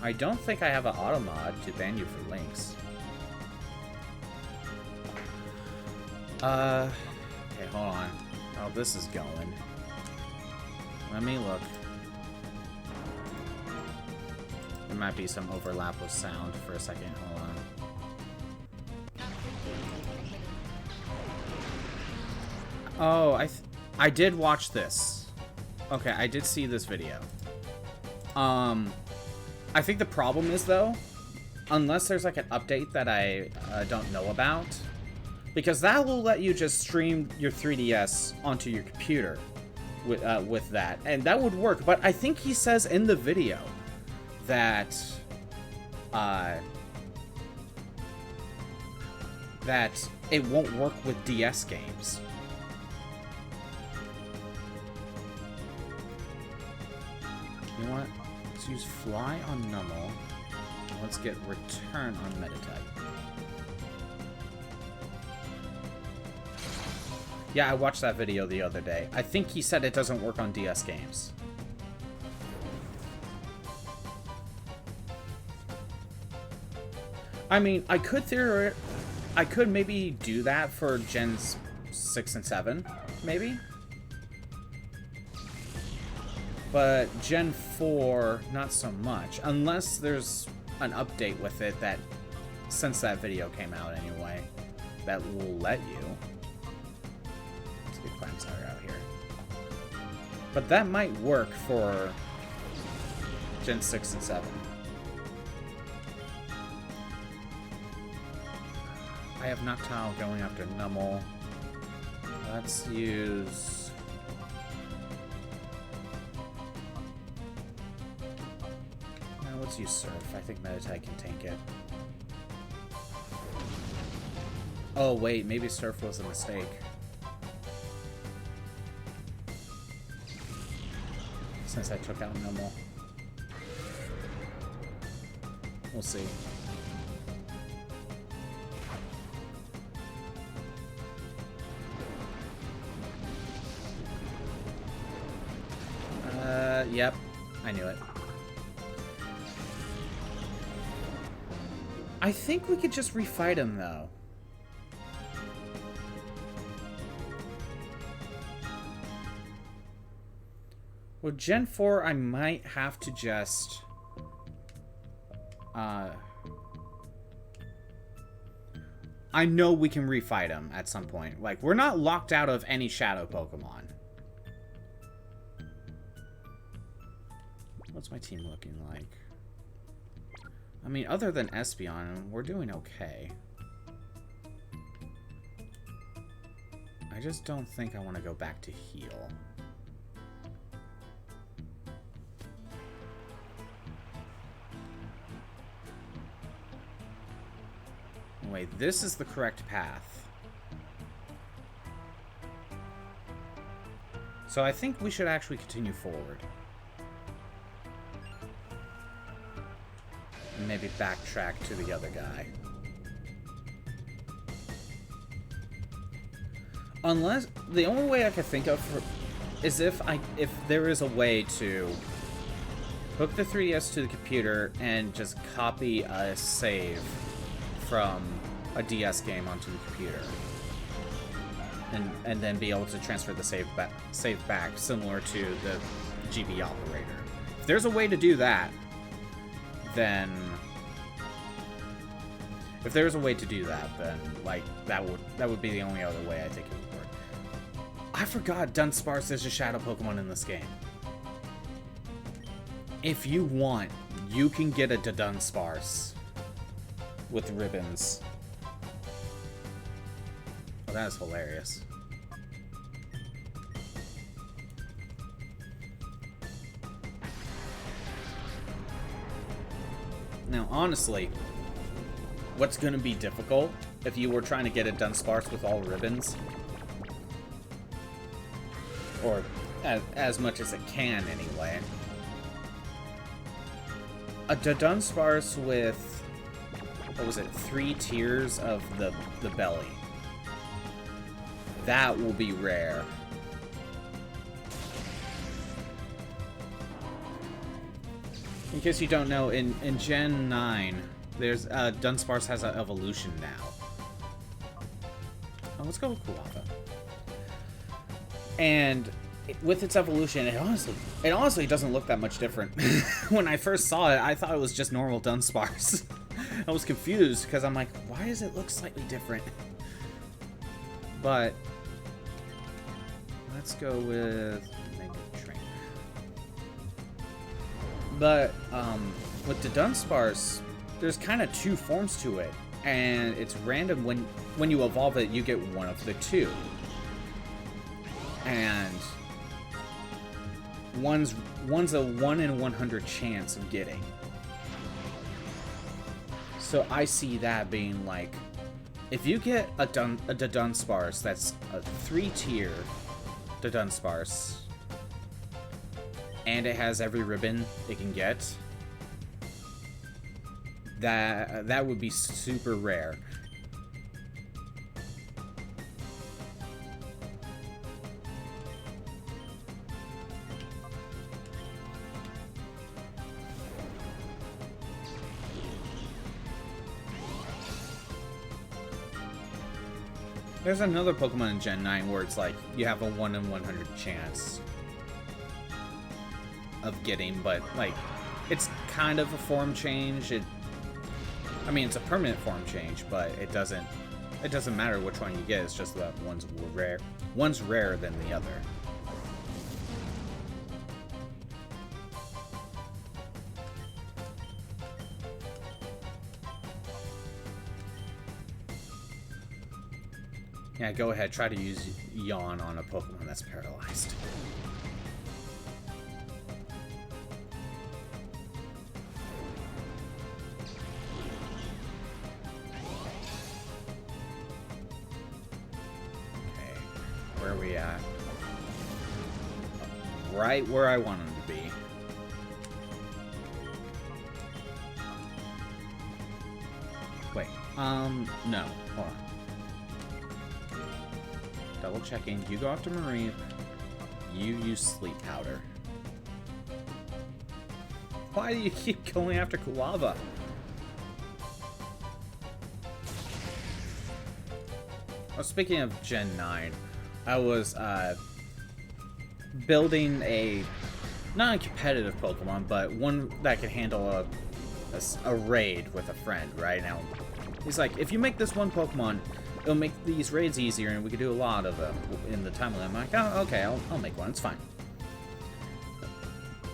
I don't think I have an auto mod to ban you for links. Okay, hold on. Oh, this is going. Let me look. There might be some overlap with sound for a second. Hold on. Oh, I did watch this. Okay, I did see this video. I think the problem is, though, unless there's like an update that I don't know about, because that will let you just stream your 3DS onto your computer with that, and that would work. But I think he says in the video that that it won't work with DS games. You know what? Let's use Fly on Nummel. Let's get Return on Meditite. Yeah, I watched that video the other day. I think he said it doesn't work on DS games. I mean, I could maybe do that for Gens 6 and 7, maybe? But Gen 4, not so much. Unless there's an update with it that, since that video came out anyway, that will let you. Let's get Clamsire out here. But that might work for Gen 6 and 7. I have Noctile going after Nummel. Let's use... No, let's use Surf. I think Meditite can tank it. Oh, wait. Maybe Surf was a mistake. Since I took out Nummel. We'll see. Yep. I knew it. I think we could just refight him, though. With Gen 4, I might have to just... I know we can refight him at some point. Like, we're not locked out of any Shadow Pokemon. What's my team looking like? I mean, other than Espeon, we're doing okay. I just don't think I want to go back to heal. Wait, this is the correct path. So I think we should actually continue forward. And maybe backtrack to the other guy. Unless, the only way I could think of is if there is a way to hook the 3DS to the computer and just copy a save from a DS game onto the computer. And then be able to transfer the save back, similar to the GB operator. If there's a way to do that, then like that would be the only other way I think it would work. I forgot Dunsparce is a shadow Pokemon in this game. If you want, you can get a Dunsparce with ribbons. Oh, that is hilarious. Now, honestly, what's going to be difficult if you were trying to get a Dunsparce with all ribbons? Or as much as it can, anyway. A Dunsparce with, what was it, 3 tiers of the belly. That will be rare. In case you don't know, in Gen 9, there's Dunsparce has an evolution now. Oh, let's go with Kuwaba. And with its evolution, it honestly doesn't look that much different. When I first saw it, I thought it was just normal Dunsparce. I was confused because I'm like, why does it look slightly different? But let's go with Mega Trainer. But with the Dunsparce, there's kind of 2 forms to it, and it's random. When you evolve it, you get one of the 2, and one's a 1 in 100 chance of getting. So I see that being like If you get a Dunsparce that's a 3-tier Dunsparce, and it has every ribbon it can get, that would be super rare. There's another Pokemon in Gen 9 where it's like you have a 1 in 100 chance of getting, but like it's kind of a form change. I mean, it's a permanent form change, but it doesn't matter which one you get. It's just that one's rarer than the other. Yeah, go ahead. Try to use Yawn on a Pokemon that's paralyzed. Okay, where are we at? Right where I want him to be. Wait, no. Hold on. Double checking. You go after Marie. You use Sleep Powder. Why do you keep going after Kulava? Well, speaking of Gen 9, I was building not a competitive Pokemon, but one that could handle a raid with a friend, right? Now, he's like, if you make this one Pokemon, it'll make these raids easier, and we could do a lot of them in the time limit. I'm like, oh, okay, I'll make one. It's fine.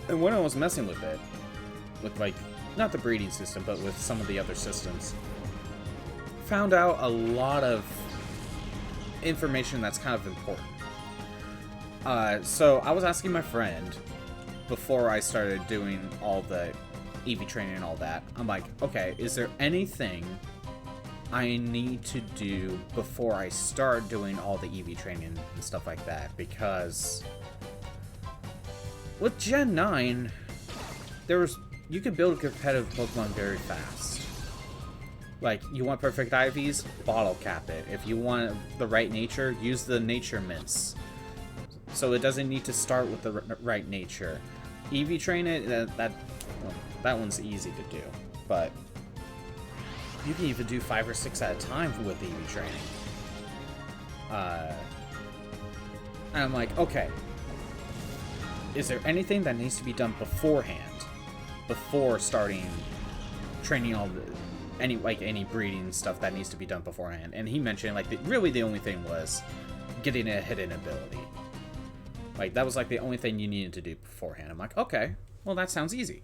And when I was messing with it, with, like, not the breeding system, but with some of the other systems, found out a lot of information that's kind of important. So I was asking my friend, before I started doing all the EV training and all that, I'm like, okay, is there anything I need to do before I start doing all the EV training and stuff like that? Because with Gen 9, you can build a competitive Pokemon very fast. Like, you want perfect IVs? Bottle cap it. If you want the right nature, use the nature mints. So it doesn't need to start with the right nature. EV train it, that one's easy to do. But you can even do 5 or 6 at a time with EV training. And I'm like, okay, is there anything that needs to be done beforehand, before starting training any breeding stuff that needs to be done beforehand? And he mentioned, like, really the only thing was getting a hidden ability. Like, that was like the only thing you needed to do beforehand. I'm like, okay, well, that sounds easy.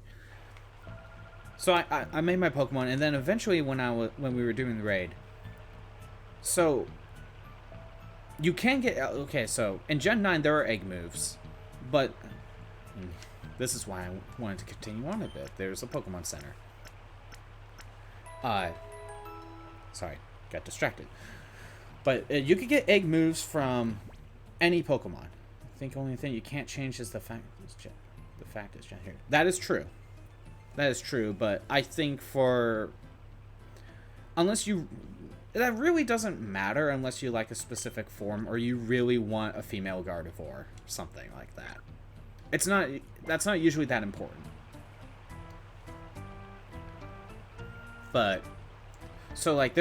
So I made my Pokemon, and then eventually when we were doing the raid, so you can get, okay, so in Gen 9 there are egg moves, but this is why I wanted to continue on a bit. There's a Pokemon Center. Sorry, got distracted. But you could get egg moves from any Pokemon. I think only thing you can't change is the fact is Gen here. That is true. That is true, but I think that really doesn't matter unless you like a specific form or you really want a female Gardevoir, something like that. That's not usually that important. But so like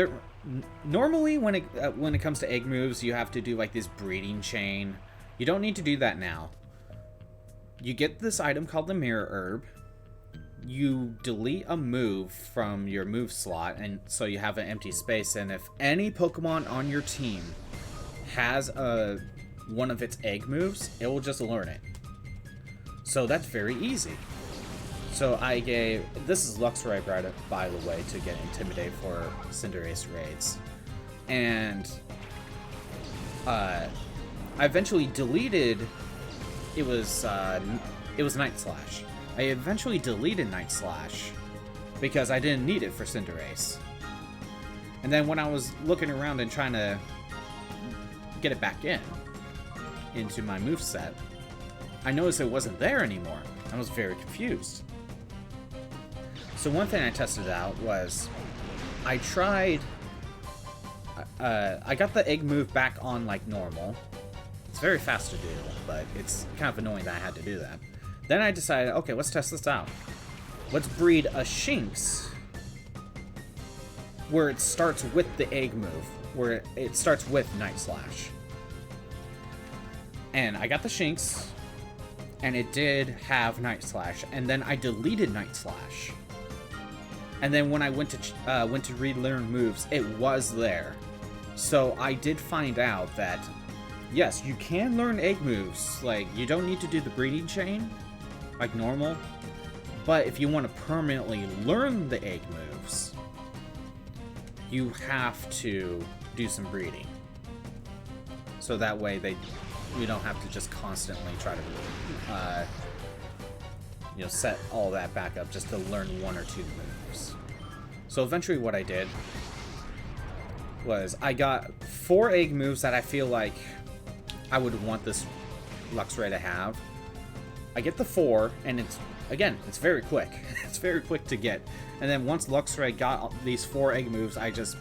normally when it comes to egg moves, you have to do like this breeding chain. You don't need to do that now. You get this item called the Mirror Herb. You delete a move from your move slot, and so you have an empty space, and if any Pokemon on your team has one of its egg moves, it will just learn it. So that's very easy. So this is Luxray, by the way, to get Intimidate for Cinderace raids. And I eventually deleted, it was Night Slash. I eventually deleted Night Slash because I didn't need it for Cinderace. And then when I was looking around and trying to get it back into my moveset, I noticed it wasn't there anymore. I was very confused. So one thing I tested out was I tried... I got the egg move back on like normal. It's very fast to do, but it's kind of annoying that I had to do that. Then I decided, okay, let's test this out. Let's breed a Shinx where it starts with the egg move, where it starts with Night Slash. And I got the Shinx, and it did have Night Slash, and then I deleted Night Slash. And then when I went to relearn moves, it was there. So I did find out that, yes, you can learn egg moves. Like, you don't need to do the breeding chain, like normal. But if you want to permanently learn the egg moves, you have to do some breeding. So that way you don't have to just constantly try to, set all that back up just to learn one or two moves. So eventually what I did was I got 4 egg moves that I feel like I would want this Luxray to have. I get the 4, and it's very quick. It's very quick to get. And then once Luxray got these 4 egg moves, I just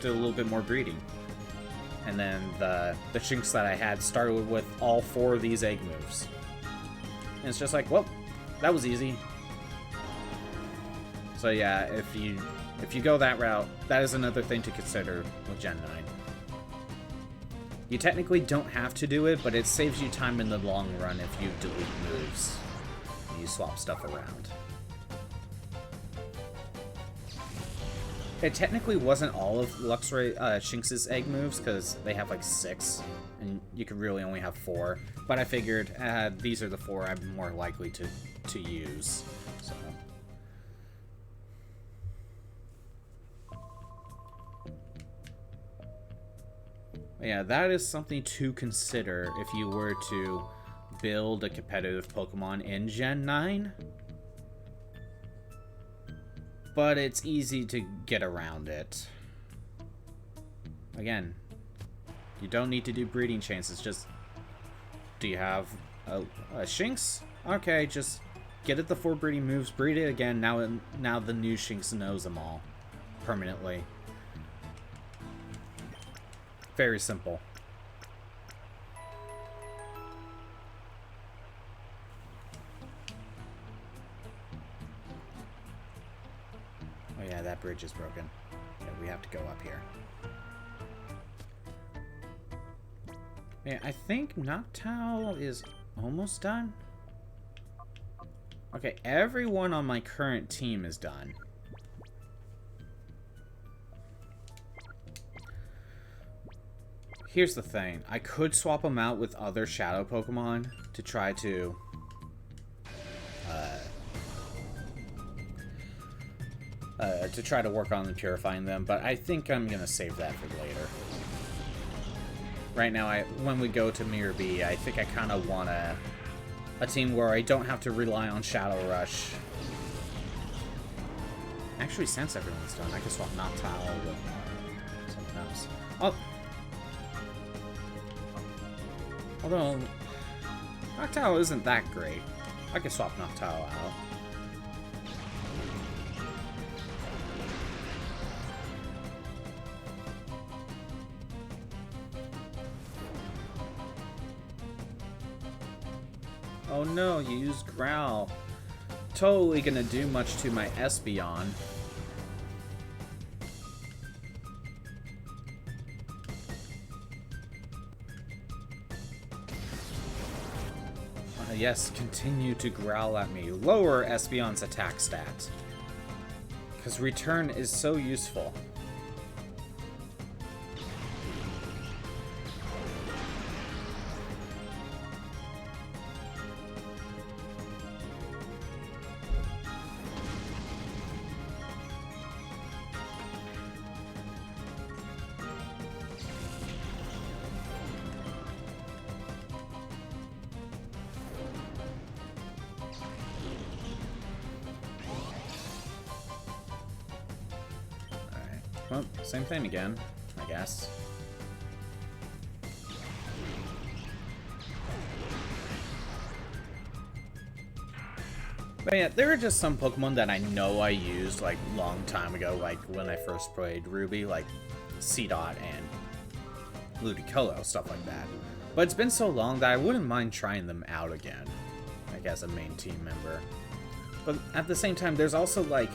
did a little bit more breeding. And then the Shinx that I had started with all 4 of these egg moves. And it's just like, well, that was easy. So yeah, if you go that route, that is another thing to consider with Gen 9. You technically don't have to do it, but it saves you time in the long run if you delete moves. You swap stuff around. It technically wasn't all of Luxray Shinx's egg moves, because they have like 6, and you could really only have 4. But I figured these are the 4 I'm more likely to use. So. Yeah, that is something to consider if you were to build a competitive Pokemon in Gen 9. But it's easy to get around it. Again, you don't need to do breeding chains. It's just, do you have a Shinx? Okay, just get it the 4 breeding moves, breed it again. Now the new Shinx knows them all permanently. Very simple. Oh yeah, that bridge is broken. Yeah, we have to go up here. Yeah, I think Noctowl is almost done. Okay, everyone on my current team is done. Here's the thing. I could swap them out with other Shadow Pokemon to try to work on purifying them, but I think I'm gonna save that for later. Right now, when we go to Mirror B, I think I kind of want a team where I don't have to rely on Shadow Rush. Actually, since everyone's done, I can swap Noctowl with someone else. Although, Noctowl isn't that great. I can swap Noctowl out. Oh no, you used Growl. Totally gonna do much to my Espeon. Yes, continue to growl at me. Lower Espeon's attack stat. Because return is so useful. Well, same thing again, I guess. But yeah, there are just some Pokemon that I know I used, like, long time ago, like, when I first played Ruby, like Seedot and Ludicolo, stuff like that. But it's been so long that I wouldn't mind trying them out again, like, as a main team member. But at the same time, there's also, like,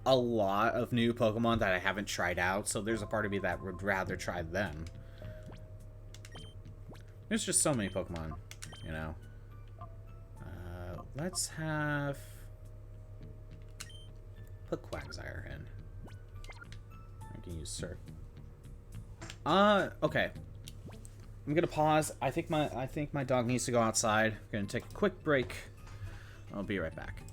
a lot of new Pokemon that I haven't tried out, so there's a part of me that would rather try them. There's just so many Pokemon, you know. Let's have... put Quagsire in. I can use Surf. Okay. I'm gonna pause. I think my dog needs to go outside. I'm gonna take a quick break. I'll be right back.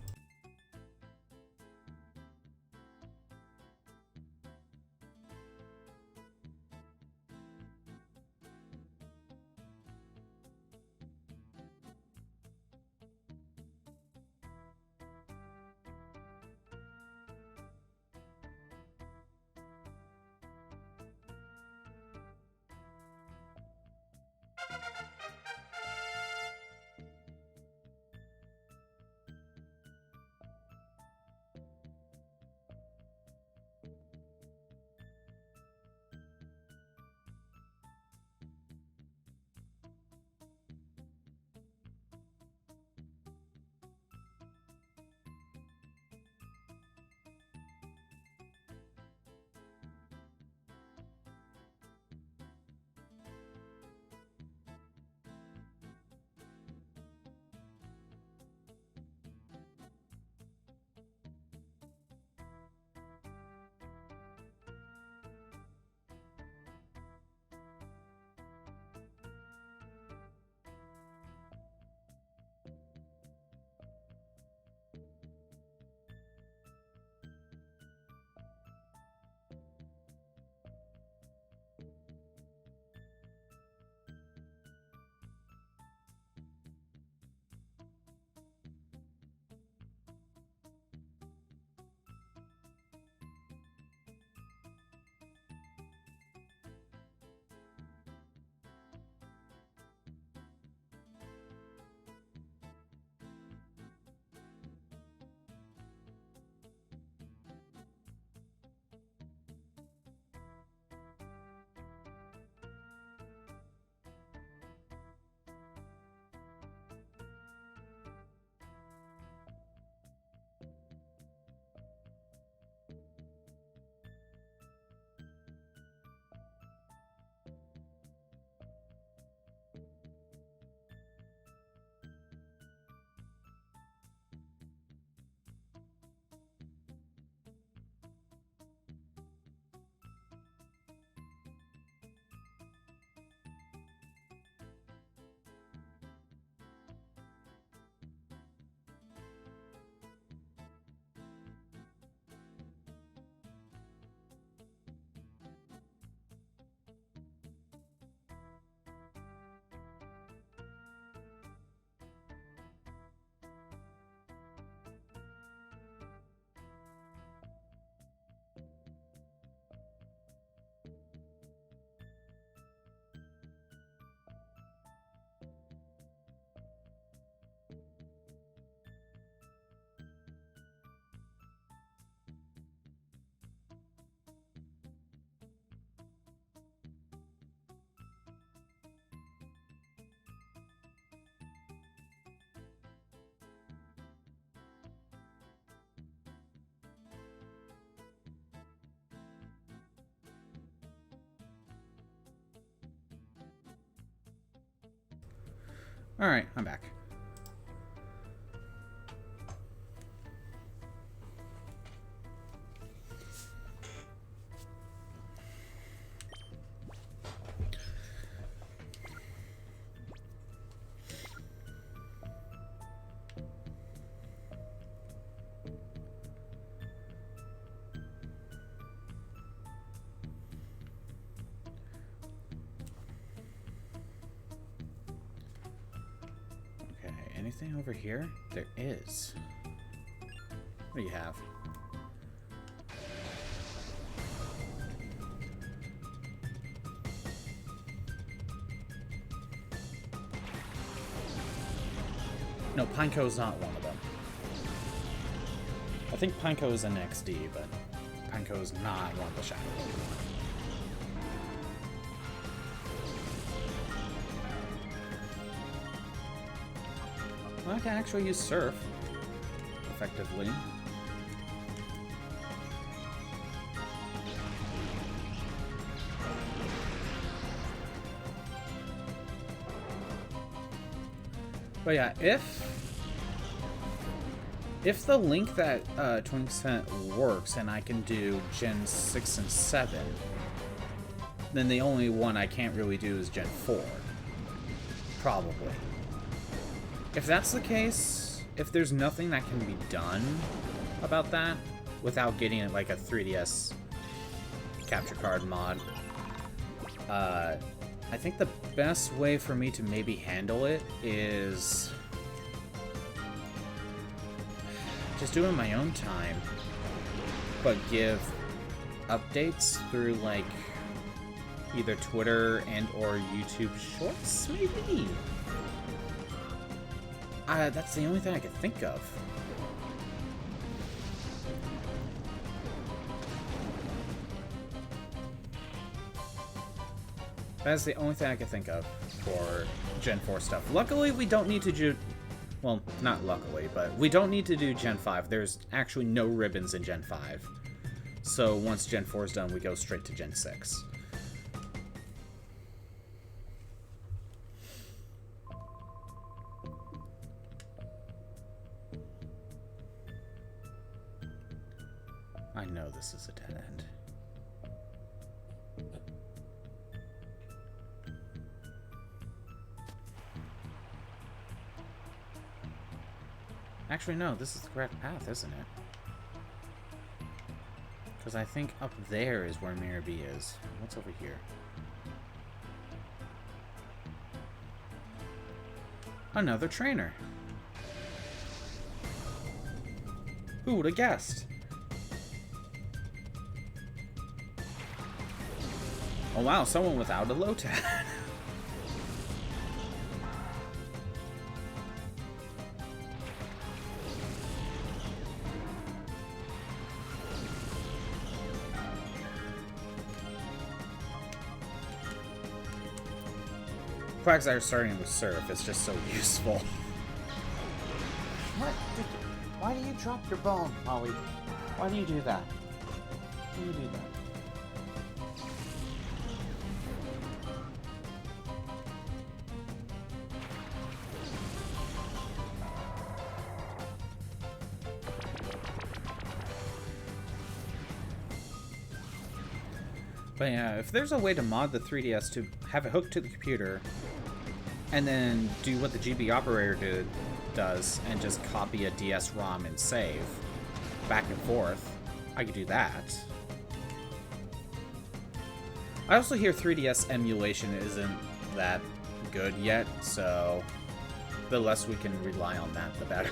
Alright, I'm back. Anything over here? There is. What do you have? No, Pineco's not one of them. I think Pineco is an XD, but Pineco is not one of the Shadow Pokemon. Well, I can actually use Surf effectively. But yeah, if the link that 20% works and I can do Gen 6 and 7, then the only one I can't really do is Gen 4. Probably. If that's the case, if there's nothing that can be done about that without getting it like a 3DS capture card mod, I think the best way for me to maybe handle it is just do it in my own time, but give updates through like either Twitter and or YouTube Shorts, maybe? That's the only thing I can think of. That's the only thing I can think of for Gen 4 stuff. Luckily, we don't need to do... Well, not luckily, but we don't need to do Gen 5. There's actually no ribbons in Gen 5. So once Gen 4 is done, we go straight to Gen 6. I know this is a dead end. Actually, no, this is the correct path, isn't it? Because I think up there is where Mirabee is. What's over here? Another trainer. Who would have guessed? Oh wow, someone without a Lotad. Quagsire starting with Surf is just so useful. What? Why do you drop your bone, Molly? Why do you do that? Why do you do that? But yeah, if there's a way to mod the 3DS to have it hooked to the computer, and then do what the GB operator does, and just copy a DS-ROM and save, back and forth, I could do that. I also hear 3DS emulation isn't that good yet, so the less we can rely on that, the better.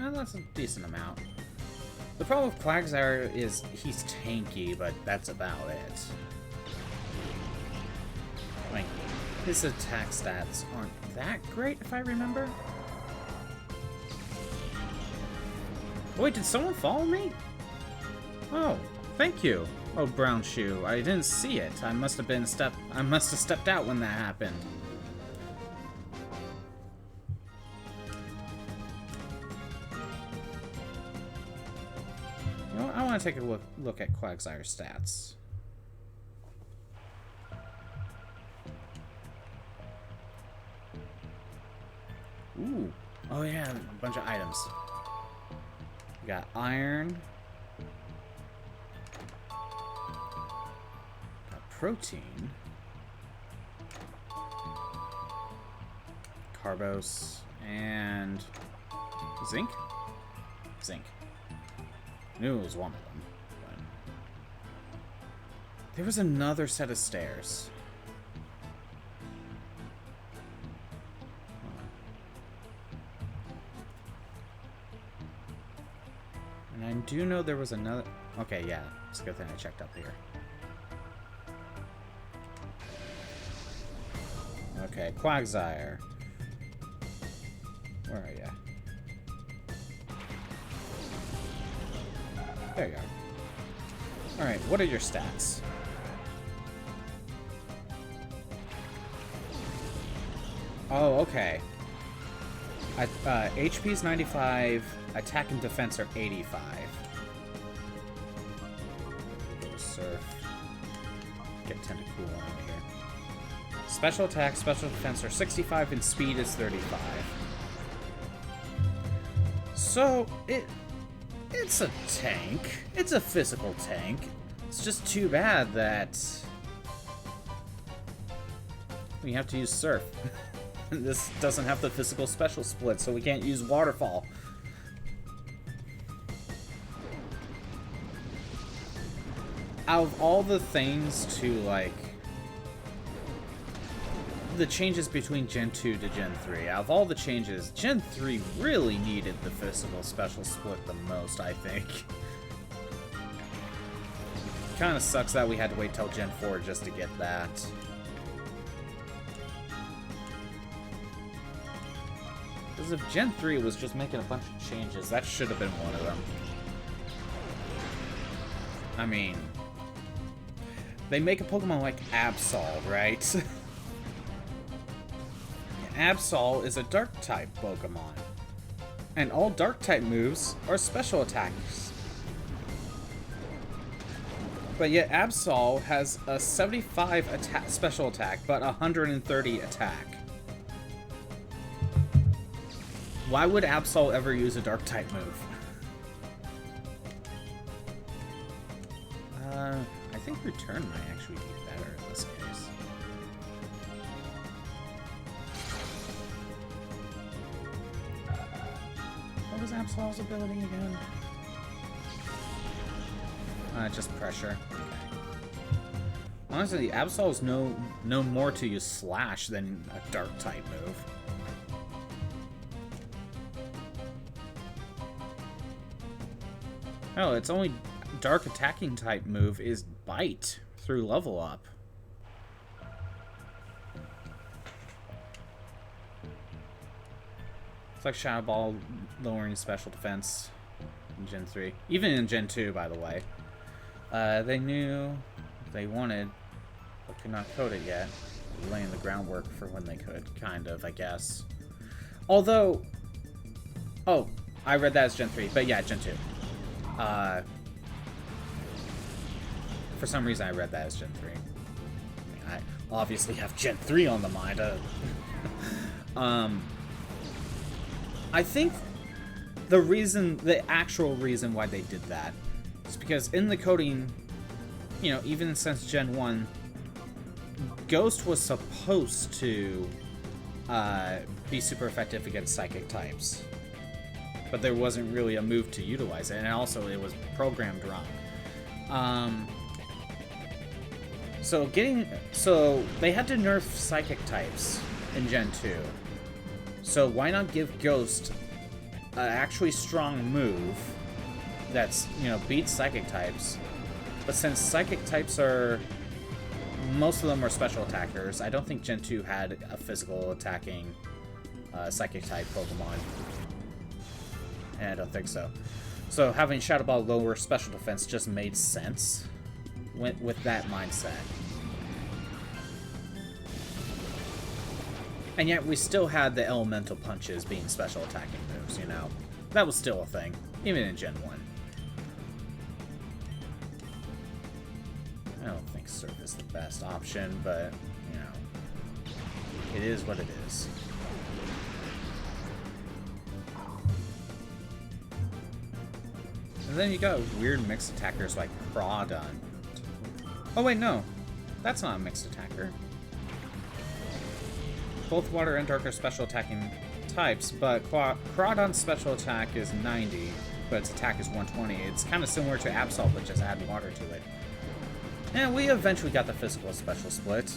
Well, that's a decent amount. The problem with Quagsire is he's tanky, but that's about it. Like, his attack stats aren't that great, if I remember. Wait, did someone follow me? Oh, thank you. Oh, Brown Shoe. I didn't see it. I must have stepped out when that happened. I want to take a look at Quagsire's stats. Ooh. Oh yeah, a bunch of items. We got iron. Got protein. Carbos. And zinc? Zinc. I knew it was one of them. But... There was another set of stairs. And I do know there was another... Okay, yeah. It's a good thing I checked up here. Okay, Quagsire. Where are you? There you are. Alright, what are your stats? Oh, okay. HP's 95, attack and defense are 85. Go surf. Get Tentacool out of here. Special attack, special defense are 65, and speed is 35. So, it's a tank. It's a physical tank. It's just too bad that we have to use Surf. This doesn't have the physical special split, so we can't use Waterfall. Out of all the things to, like... the changes between Gen 2 to Gen 3, out of all the changes, Gen 3 really needed the physical special split the most, I think. Kind of sucks that we had to wait till Gen 4 just to get that. Because if Gen 3 was just making a bunch of changes, that should have been one of them. I mean, they make a Pokemon like Absol, right? Absol is a Dark-type Pokemon. And all Dark-type moves are special attacks. But yet Absol has a 75 special attack, but 130 attack. Why would Absol ever use a Dark-type move? I think Return might actually be better in this case. What was Absol's ability again? Just pressure. Okay. Honestly, Absol is no more to use Slash than a Dark-type move. Oh, its only dark attacking type move is Bite through level up. It's like Shadow Ball lowering special defense in Gen 3. Even in Gen 2, by the way. They knew they wanted, but could not code it yet. Laying the groundwork for when they could, kind of, I guess. Although... Oh, I read that as Gen 3, but yeah, Gen 2. For some reason I read that as Gen 3. I mean, I obviously have Gen 3 on the mind. I think the actual reason why they did that is because in the coding, you know, even since Gen 1, Ghost was supposed to be super effective against psychic types. But there wasn't really a move to utilize it, and also it was programmed wrong. So they had to nerf psychic types in Gen 2. So why not give Ghost an actually strong move that's, you know, beats psychic types? But since psychic types are, most of them are special attackers, I don't think Gen 2 had a physical attacking psychic type Pokemon. And I don't think so. So having Shadow Ball lower special defense just made sense with that mindset. And yet we still had the elemental punches being special attacking moves, you know. That was still a thing, even in Gen 1. I don't think Surf is the best option, but, you know, it is what it is. And then you got weird mixed attackers like Crawdon. Oh wait, no. That's not a mixed attacker. Both water and dark are special attacking types, but Crawdon's special attack is 90, but its attack is 120. It's kind of similar to Absol, but just add water to it. And we eventually got the physical special split.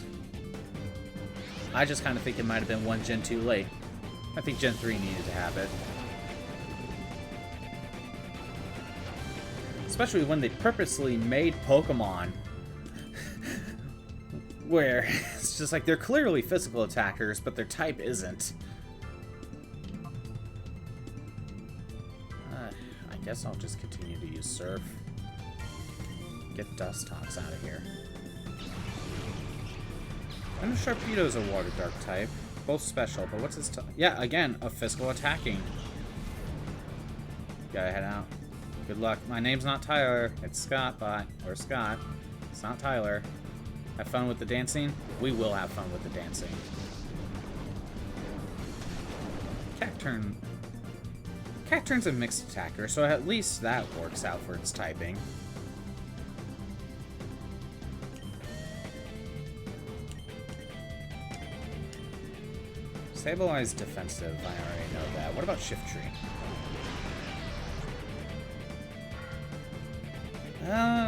I just kind of think it might have been one Gen 2 late. I think Gen 3 needed to have it. Especially when they purposely made Pokemon where it's just like they're clearly physical attackers, but their type isn't. I guess I'll just continue to use Surf. Get Dustox out of here. I know Sharpedo's a Water Dark type. Both special, but what's his type? Yeah, again, a physical attacking. Gotta head out. Good luck. My name's not Tyler. It's Scott, or Scott. It's not Tyler. Have fun with the dancing? We will have fun with the dancing. Cacturn's a mixed attacker, so at least that works out for its typing. Sableye defensive, I already know that. What about Shiftry?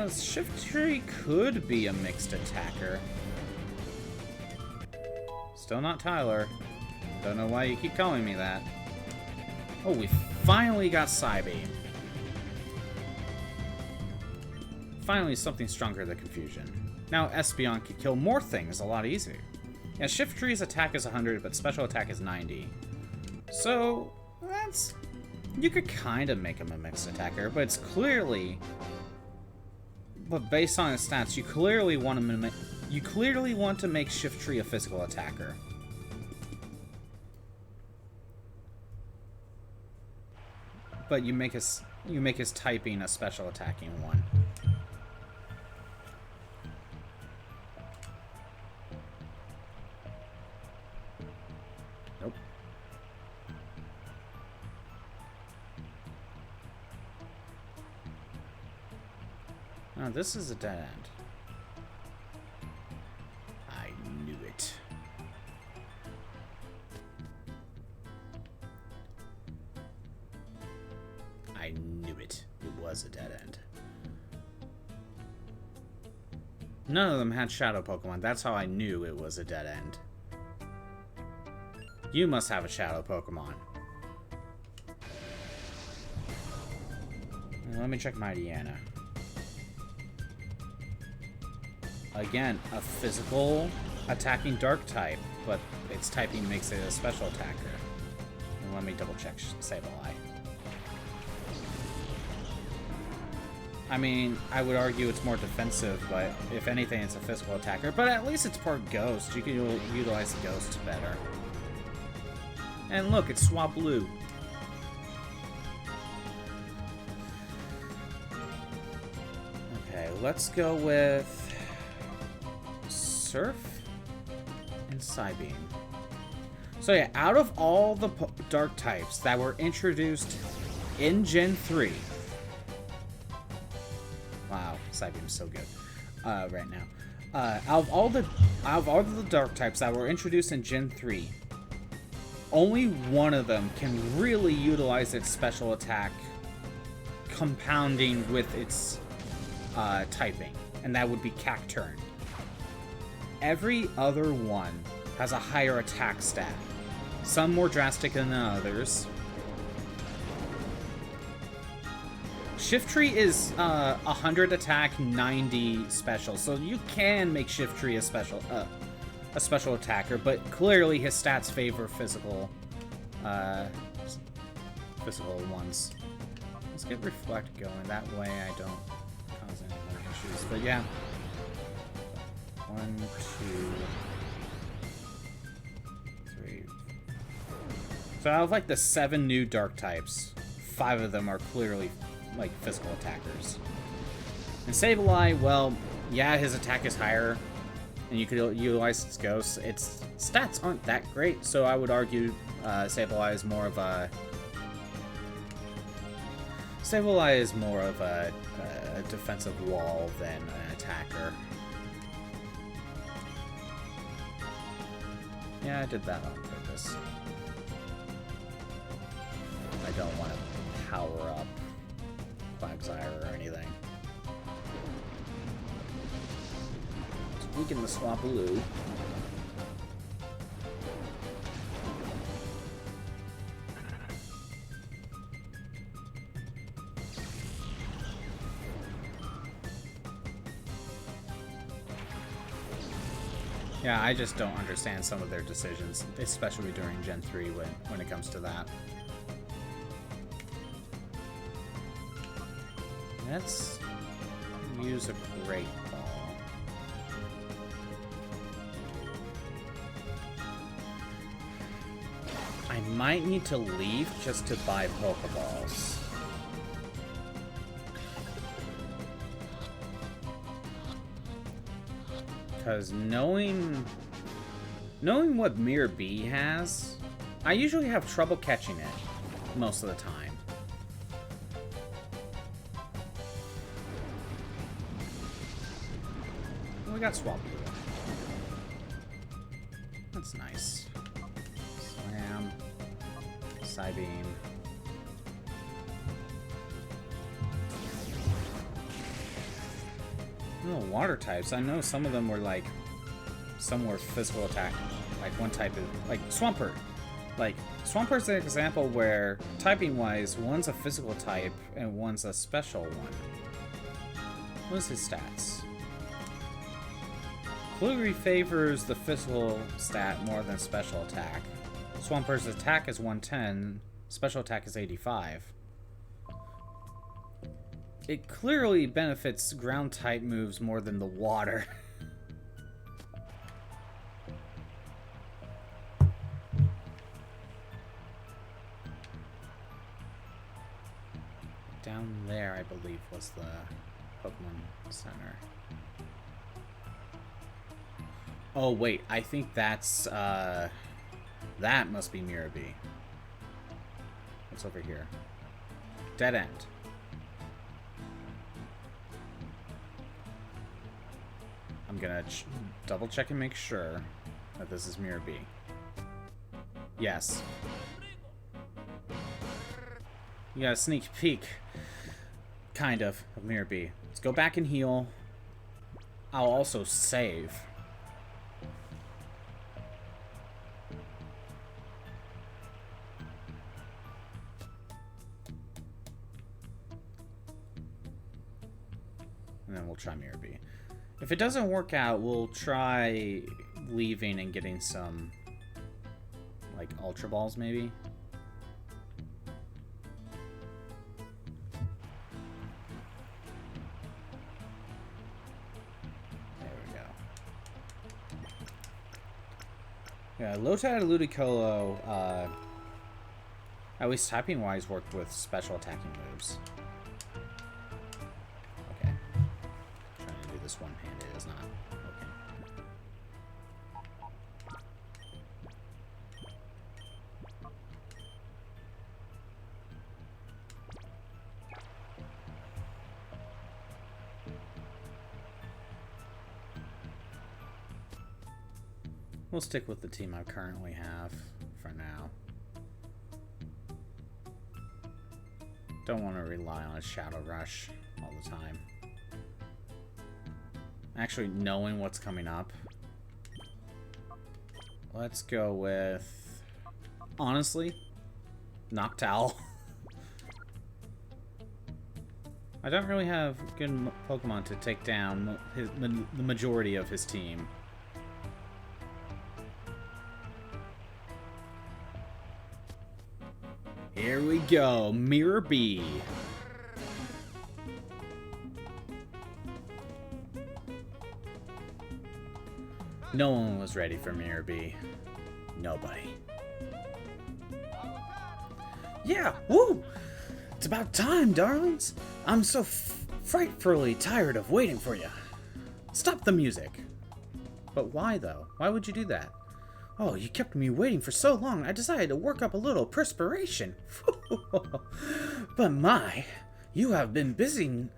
Shiftry could be a mixed attacker. Still not Tyler. Don't know why you keep calling me that. Oh, we finally got Psybeam. Finally something stronger than Confusion. Now Espeon can kill more things a lot easier. Yeah, Shiftry's attack is 100, but special attack is 90. So, that's... You could kind of make him a mixed attacker, but it's clearly... But based on his stats, you clearly want to make Shiftry a physical attacker. But you make his typing a special attacking one. Nope. Oh, this is a dead end. I knew it. I knew it. It was a dead end. None of them had shadow Pokemon. That's how I knew it was a dead end. You must have a shadow Pokemon. Let me check my Deanna. Again, a physical attacking dark type, but its typing makes it a special attacker. And let me double check Sableye. I mean, I would argue it's more defensive, but if anything, it's a physical attacker. But at least it's part Ghost. You can utilize the Ghost better. And look, it's Swablu. Okay, let's go with Surf and Psybeam. So yeah, out of all the dark types that were introduced in Gen 3, wow, Psybeam's so good right now. Out of all the dark types that were introduced in Gen 3, only one of them can really utilize its special attack compounding with its typing, and that would be Cacturn. Every other one has a higher attack stat, some more drastic than others. Shiftry is 100 attack, 90 special, so you can make Shiftry a special attacker, but clearly his stats favor physical ones. Let's get Reflect going, that way I don't cause any more issues, but yeah. 1, 2, 3. So out of like the 7 new dark types, 5 of them are clearly like physical attackers. And Sableye, well, yeah, his attack is higher, and you could utilize its Ghost. Its stats aren't that great, so I would argue Sableye is more of a defensive wall than an attacker. Yeah, I did that on purpose. I don't want to power up Quagsire or anything. Let's weaken the Swablu. Yeah, I just don't understand some of their decisions, especially during Gen 3 when it comes to that. Let's use a Great Ball. I might need to leave just to buy Pokeballs. Because knowing what Mirror B has, I usually have trouble catching it most of the time. We got Swablu. That's nice. Slam. Psybeam. Oh, water types. I know some of them were like, some were physical attack. Like one type is, like Swampert. Like, Swampert's an example where, typing-wise, one's a physical type and one's a special one. What's his stats? Klugri favors the physical stat more than special attack. Swampert's attack is 110, special attack is 85. It clearly benefits ground-type moves more than the water. Down there, I believe, was the Pokemon Center. Oh, wait, I think that's, that must be Mirror B. What's over here? Dead End. I'm gonna double check and make sure that this is Mirror B. Yes. You got a sneak peek, kind of Mirror B. Let's go back and heal. I'll also save. And then we'll try Mirror B. If it doesn't work out, we'll try leaving and getting some, like, Ultra Balls, maybe. There we go. Yeah, Lotad Ludicolo, at least typing-wise, worked with special attacking moves. This one-handed is not. Okay. We'll stick with the team I currently have for now. Don't want to rely on a Shadow Rush all the time. Actually, knowing what's coming up. Let's go with, honestly, Noctowl. I don't really have good Pokemon to take down the majority of his team. Here we go, Mirror B. No one was ready for Mirror B. Nobody. Yeah, woo! It's about time, darlings. I'm so frightfully tired of waiting for you. Stop the music. But why, though? Why would you do that? Oh, you kept me waiting for so long, I decided to work up a little perspiration. But my, you have been busy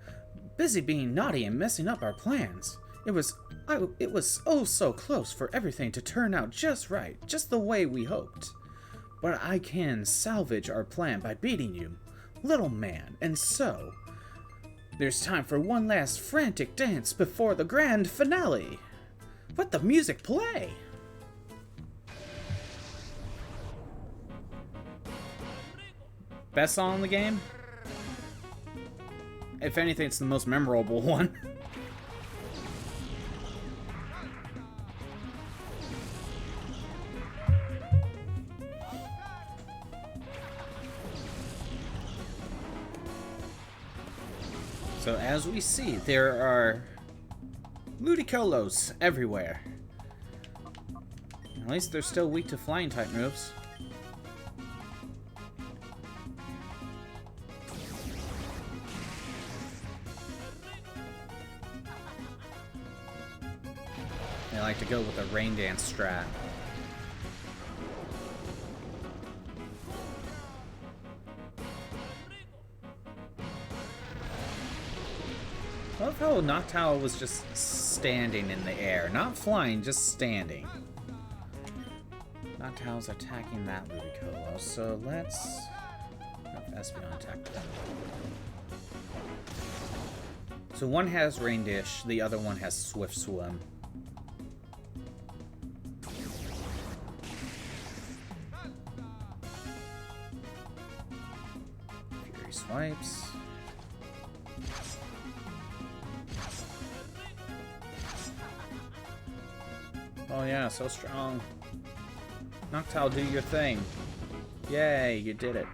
being naughty and messing up our plans. It was oh so close for everything to turn out just right, just the way we hoped. But I can salvage our plan by beating you, little man, and so There's time for one last frantic dance before the grand finale. Let the music play! Best song in the game? If anything, it's the most memorable one. So as we see, there are Ludicolo everywhere. At least they're still weak to flying type moves. They like to go with a rain dance strat. I love how Noctowl was just standing in the air. Not flying, just standing. Noctowl's attacking that Ludicolo, so let's have Espeon attack them. So one has Rain Dish, the other one has Swift Swim. Fury Swipes. Oh yeah, so strong. Noctowl, do your thing. Yay, you did it.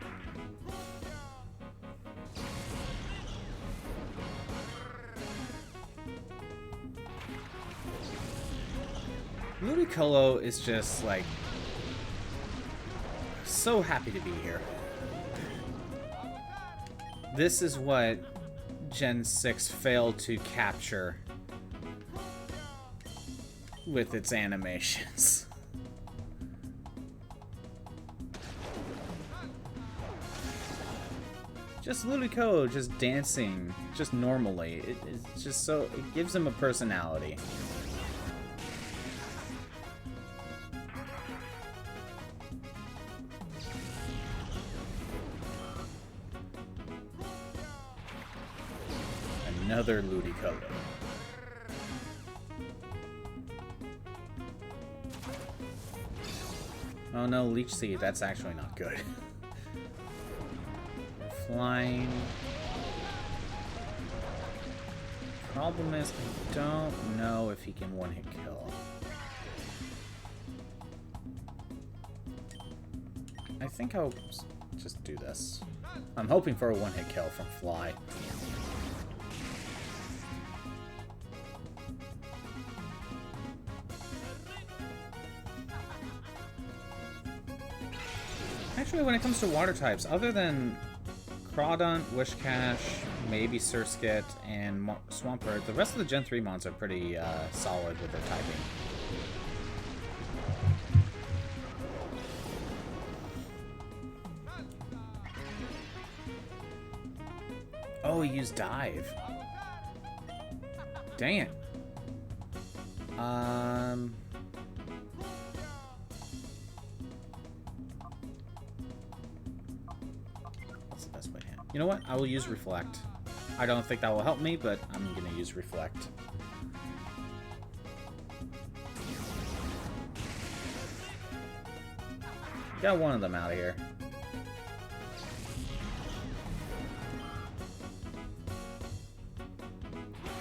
Ludicolo is just like so happy to be here. This is what Gen 6 failed to capture with its animations. Just Ludicolo just dancing just normally. It's just so, it gives him a personality. Another Ludicolo. Oh no, Leech Seed, that's actually not good. Flying. Problem is, I don't know if he can one-hit kill. I think I'll just do this. I'm hoping for a one-hit kill from Fly. Actually, when it comes to water types, other than Crawdaunt, Wishcash, maybe Surskit, and Swampert, the rest of the Gen 3 mons are pretty solid with their typing. Oh, he used Dive. Dang it. You know what? I will use Reflect. I don't think that will help me, but I'm going to use Reflect. Got one of them out of here.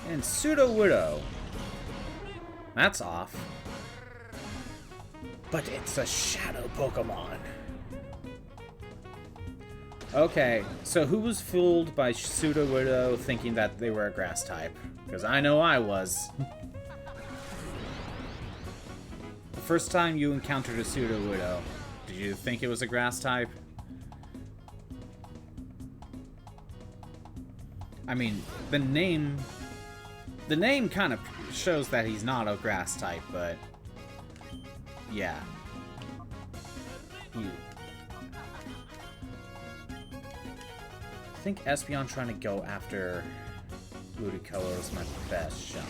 And Pseudo-Widow. That's off. But it's a shadow Pokemon. Okay, so who was fooled by Pseudo-Widow thinking that they were a grass type? Because I know I was. The first time you encountered a Pseudo-Widow, did you think it was a grass type? I mean, the name kind of shows that he's not a grass type, but yeah. I think Espeon trying to go after Ludicolo is my best shot.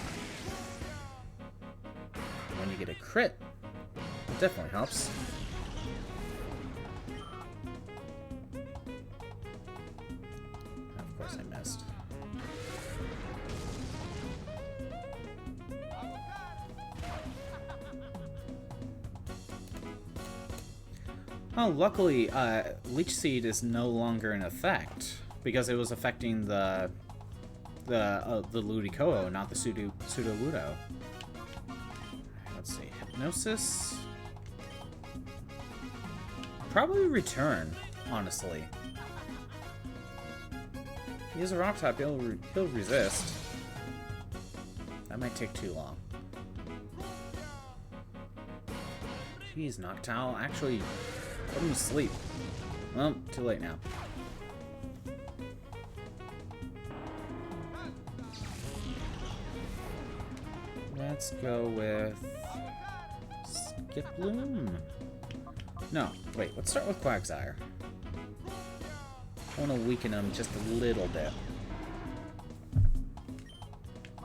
When you get a crit, it definitely helps. Of course I missed. Oh, luckily, Leech Seed is no longer in effect because it was affecting the Ludicolo, not the Pseudo-Ludo. Let's see, Hypnosis. Probably Return, honestly. He is a rock type, he'll resist. That might take too long. Jeez, Noctowl, actually, put him to sleep. Well, too late now. Let's go with Skiploom. No, wait, let's start with Quagsire. I want to weaken him just a little bit.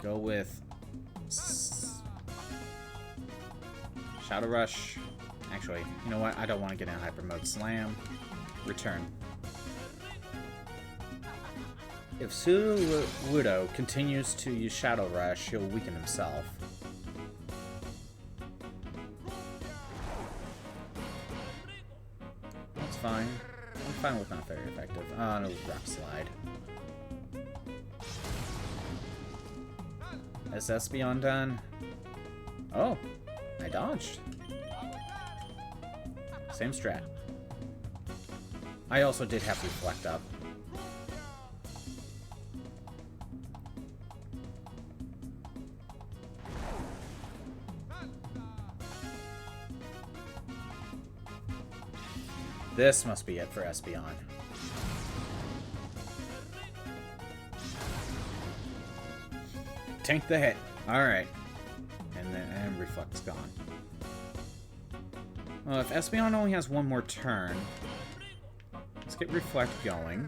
Go with Shadow Rush. Actually, you know what? I don't want to get in Hyper Mode. Slam. Return. If Pseudo-Ludo continues to use Shadow Rush, he'll weaken himself. That's fine. I'm fine with not very effective. Oh, no, Rock Slide. Is Espeon done? Oh, I dodged. Same strat. I also did have Reflect up. This must be it for Espeon. Tank the hit. Alright. And Reflect's gone. Well, if Espeon only has one more turn, let's get Reflect going.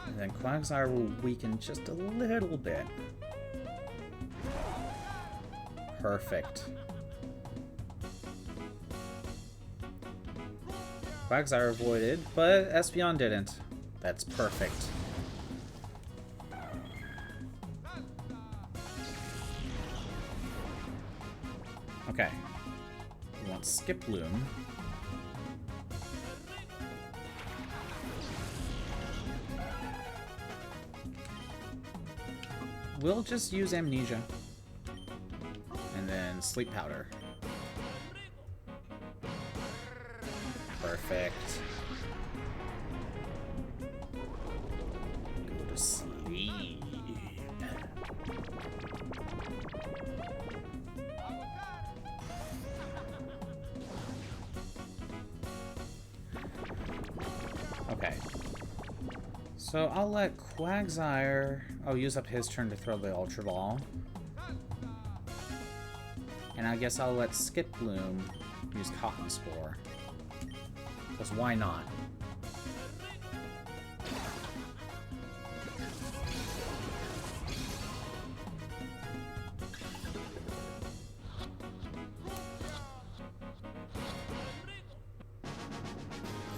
And then Quagsire will weaken just a little bit. Perfect. Quagsire avoided, but Espeon didn't. That's perfect. Okay. We want Skiploom. We'll just use Amnesia. And then Sleep Powder. Perfect. Go to sleep. Okay. So I'll let Quagsire... Oh, use up his turn to throw the Ultra Ball. And I guess I'll let Skiploom use Cotton Spore. Because why not?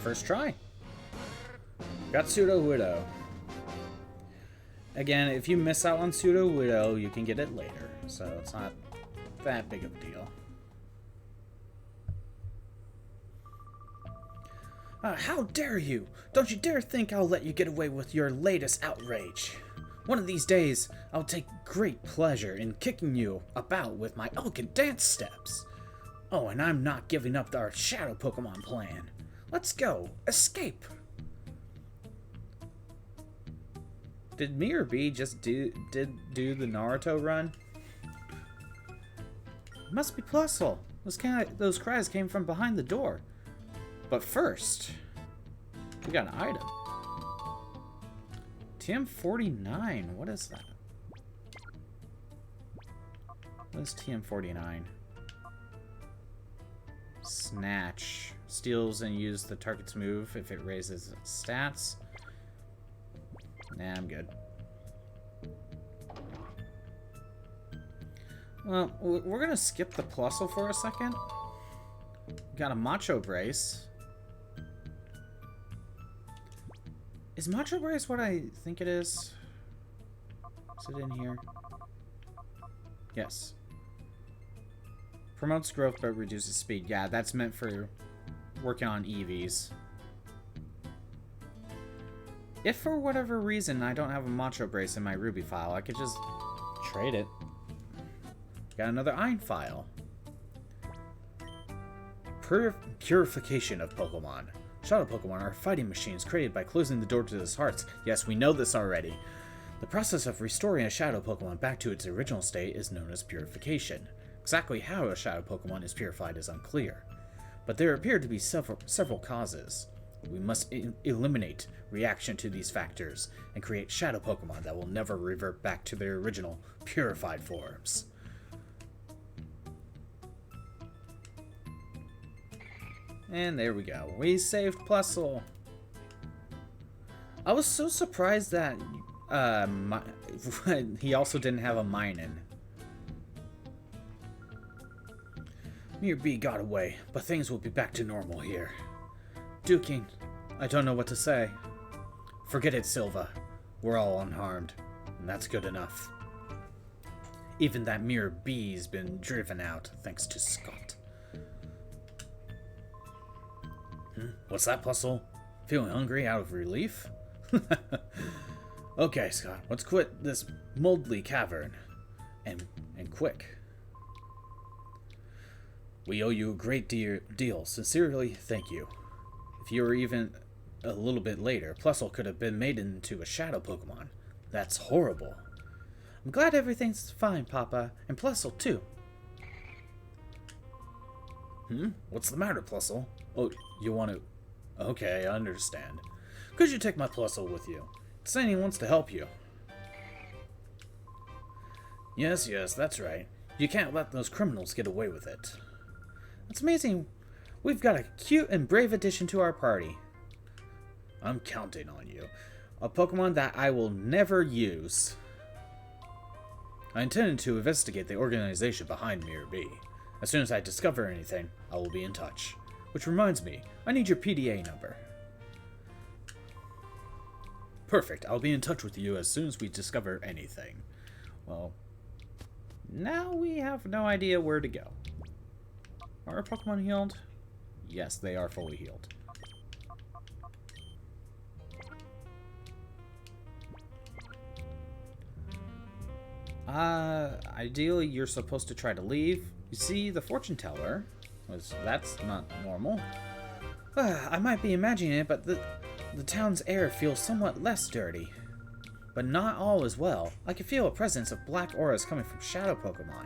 First try. Got Pseudo-Ludo. Again, if you miss out on Pseudo-Ludo, you can get it later. So it's not that big of a deal. How dare you! Don't you dare think I'll let you get away with your latest outrage. One of these days, I'll take great pleasure in kicking you about with my elegant dance steps. Oh, and I'm not giving up our Shadow Pokemon plan. Let's go! Escape! Did me or B just do the Naruto run? It must be Plusle. Those cries came from behind the door. But first, we got an item. TM49. What is that? What is TM49? Snatch. Steals and use the target's move if it raises its stats. Nah, I'm good. Well, we're gonna skip the Plusle for a second. Got a Macho Brace. Is Macho Brace what I think it is? Is it in here? Yes. Promotes growth but reduces speed. Yeah, that's meant for working on EVs. If for whatever reason I don't have a Macho Brace in my Ruby file, I could just trade it. Got another Iron file. Purification of Pokemon. Shadow Pokemon are fighting machines created by closing the door to its hearts. Yes, we know this already. The process of restoring a Shadow Pokemon back to its original state is known as purification. Exactly how a Shadow Pokemon is purified is unclear, but there appear to be several causes. We must eliminate reaction to these factors and create Shadow Pokemon that will never revert back to their original purified forms. And there we go. We saved Plusle. I was so surprised that he also didn't have a Minun. Mir B got away, but things will be back to normal here. Duking, I don't know what to say. Forget it, Silva. We're all unharmed, and that's good enough. Even that Mir B's been driven out, thanks to Scott. What's that, Plusle? Feeling hungry out of relief? Okay, Scott, let's quit this moldly cavern. And quick. We owe you a great deal. Sincerely, thank you. If you were even a little bit later, Plusle could have been made into a Shadow Pokemon. That's horrible. I'm glad everything's fine, Papa. And Plusle, too. What's the matter, Plusle? Oh, you want to... Okay, I understand. Could you take my Plusle with you? It's saying he wants to help you. Yes, that's right. You can't let those criminals get away with it. That's amazing. We've got a cute and brave addition to our party. I'm counting on you. A Pokemon that I will never use. I intended to investigate the organization behind Mir B. As soon as I discover anything, I will be in touch. Which reminds me, I need your PDA number. Perfect, I'll be in touch with you as soon as we discover anything. Well, now we have no idea where to go. Are our Pokemon healed? Yes, they are fully healed. Ideally you're supposed to try to leave. You see, the fortune teller that's not normal. I might be imagining it, but the town's air feels somewhat less dirty. But not all is well. I can feel a presence of black auras coming from Shadow Pokemon.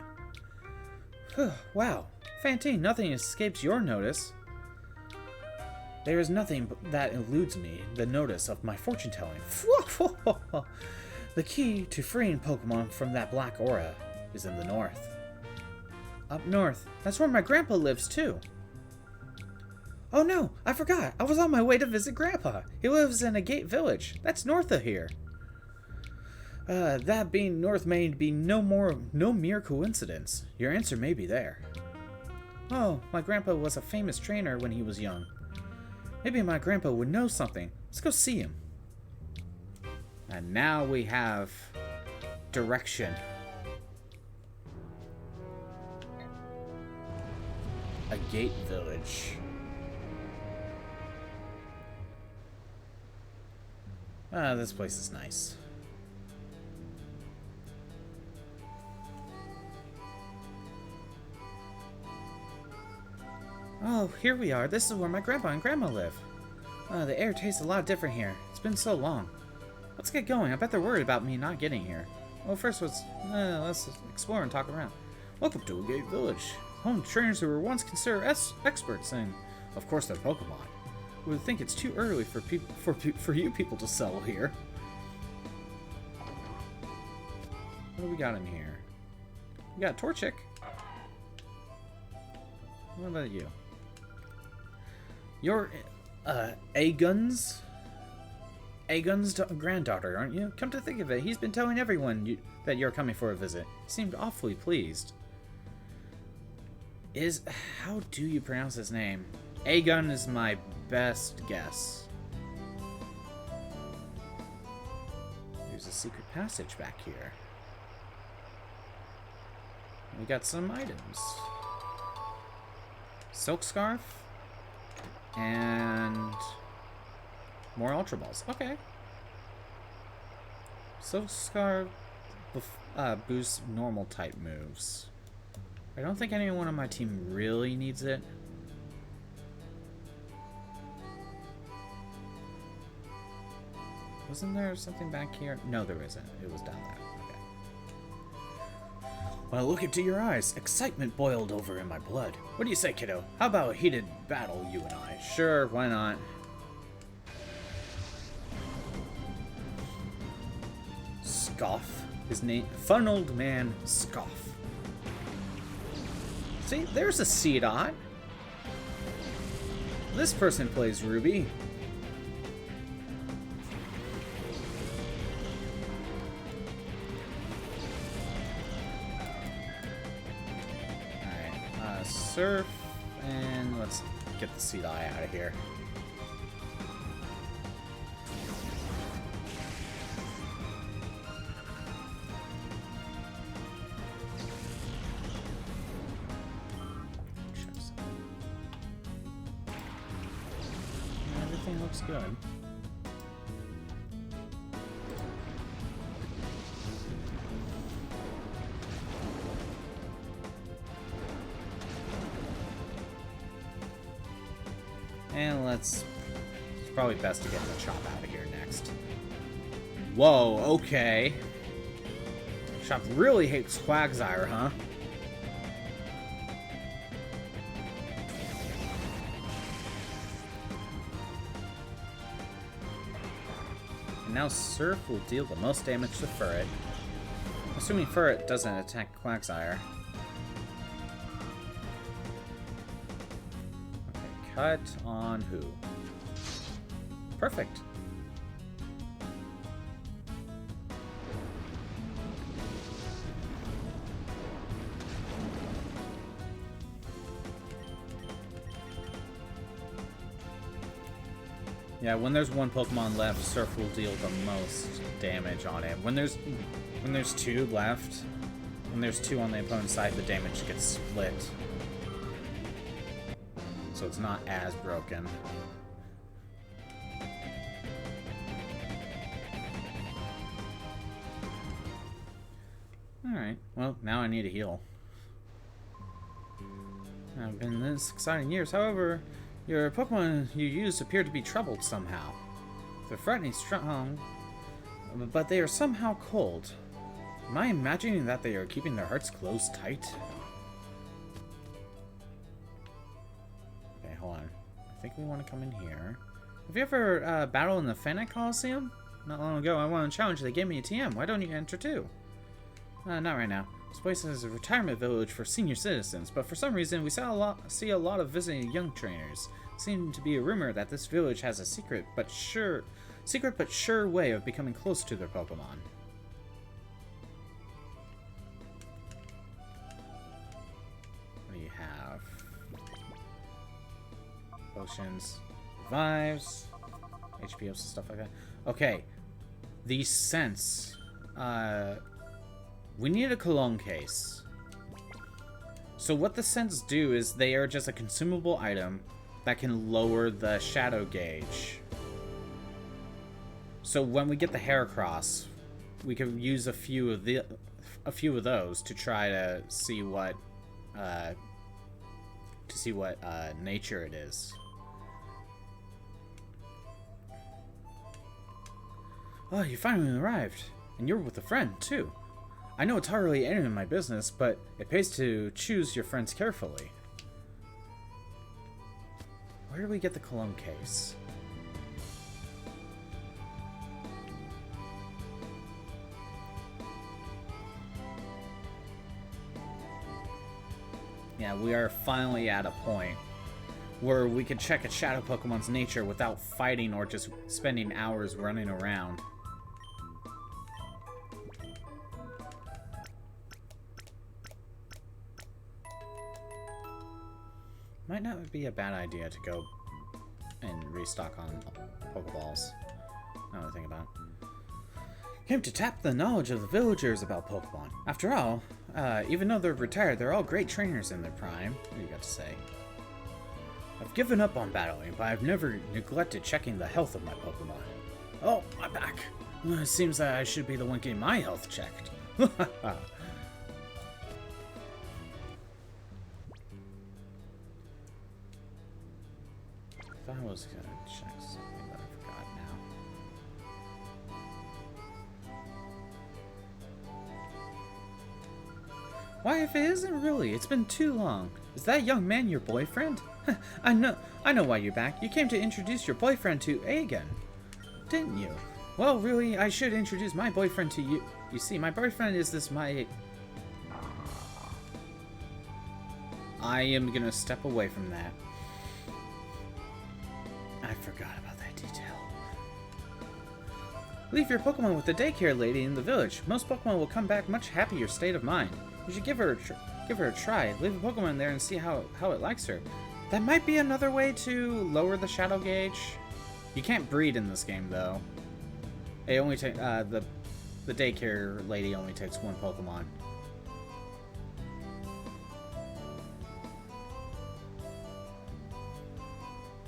Wow. Fantine, nothing escapes your notice. There is nothing that eludes me, the notice of my fortune telling. The key to freeing Pokemon from that black aura is in the north. Up north. That's where my grandpa lives, too. Oh no, I forgot. I was on my way to visit Grandpa. He lives in a gate village. That's north of here. That being north may be no mere coincidence. Your answer may be there. Oh, my grandpa was a famous trainer when he was young. Maybe my grandpa would know something. Let's go see him. And now we have direction. A gate village. This place is nice. Oh, here we are. This is where my grandpa and grandma live. The air tastes a lot different here. It's been so long. Let's get going. I bet they're worried about me not getting here. Well, first let's explore and talk around. Welcome to a gate village. Home to trainers who were once considered experts in, of course, their Pokemon. We would think it's too early for you people to settle here. What do we got in here? We got Torchic. What about you? You're Aegon's granddaughter, aren't you? Come to think of it, he's been telling everyone that you're coming for a visit. He seemed awfully pleased. How do you pronounce his name? Aegon is my best guess. There's a secret passage back here. We got some items. Silk Scarf. And more Ultra Balls. Okay. Silk Scarf boosts normal type moves. I don't think anyone on my team really needs it. Wasn't there something back here? No, there isn't. It was down there. Okay. Well, look into your eyes. Excitement boiled over in my blood. What do you say, kiddo? How about a heated battle, you and I? Sure, why not? Scoff. His name, Funneled Man Scoff. See, there's a C-Dot. This person plays Ruby. Alright, Surf, and let's get the C-Dot out of here. Looks good. And it's probably best to get the Chop out of here next. Whoa, okay. Chop really hates Quagsire, huh? Now Surf will deal the most damage to Furret. Assuming Furret doesn't attack Quagsire. Okay, cut on who? Perfect. Yeah, when there's one Pokemon left, Surf will deal the most damage on it. When there's two left, when there's two on the opponent's side, the damage gets split. So it's not as broken. Alright, well, now I need a heal. I've been this exciting years, however, your Pokemon you used appear to be troubled somehow. They're frightening strong, but they are somehow cold. Am I imagining that they are keeping their hearts closed tight? Okay, hold on. I think we want to come in here. Have you ever battled in the Colosseum? Not long ago, I won a challenge. They gave me a TM. Why don't you enter too? Not right now. This place is a retirement village for senior citizens, but for some reason we see a lot of visiting young trainers. Seems to be a rumor that this village has a secret but sure way of becoming close to their Pokemon. What do you have? Potions, revives, HP ups and stuff like that. Okay, these scents. We need a cologne case. So what the scents do is they are just a consumable item that can lower the shadow gauge. So when we get the Heracross, we can use a few of those to try to see what nature it is. Oh, you finally arrived, and you're with a friend too. I know it's hardly any of my business, but it pays to choose your friends carefully. Where do we get the cologne case? Yeah, we are finally at a point where we can check a Shadow Pokemon's nature without fighting or just spending hours running around. Might not be a bad idea to go and restock on Pokeballs. Now that I think about it. Came to tap the knowledge of the villagers about Pokemon. After all, even though they're retired, they're all great trainers in their prime. What do you got to say? I've given up on battling, but I've never neglected checking the health of my Pokemon. Oh, I'm back. It seems that I should be the one getting my health checked. I was gonna check something, but I forgot now. Why, if it isn't really, it's been too long. Is that young man your boyfriend? I know why you're back. You came to introduce your boyfriend to Aegon, didn't you? Well, really, I should introduce my boyfriend to you. You see, my boyfriend is this my... I am gonna step away from that. I forgot about that detail. Leave your Pokemon with the daycare lady in the village. Most Pokemon will come back much happier state of mind. You should give her a try. Leave a Pokemon there and see how it likes her. That might be another way to lower the shadow gauge. You can't breed in this game though. It only takes the daycare lady only takes one Pokemon.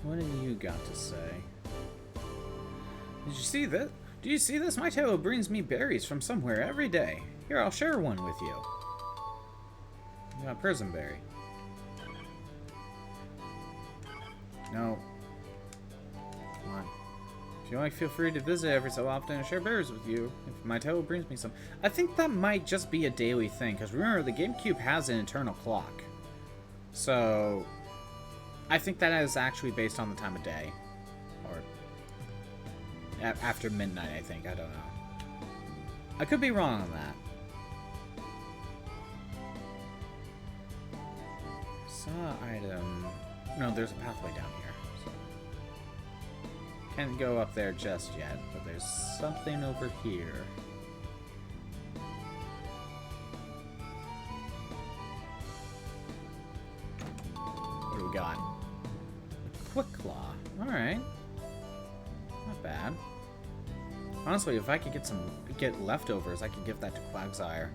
What do you got to say? Did you see this? Do you see this? My tailor brings me berries from somewhere every day. Here, I'll share one with you. You got a prison berry. No. Come on. If you like, feel free to visit every so often and share berries with you. If my tailor brings me some. I think that might just be a daily thing, because remember, the GameCube has an internal clock. So... I think that is actually based on the time of day. Or after midnight, I think. I don't know. I could be wrong on that. Saw item... No, there's a pathway down here. So. Can't go up there just yet, but there's something over here. What do we got? Quick Claw. Alright. Not bad. Honestly, if I could get leftovers, I could give that to Quagsire.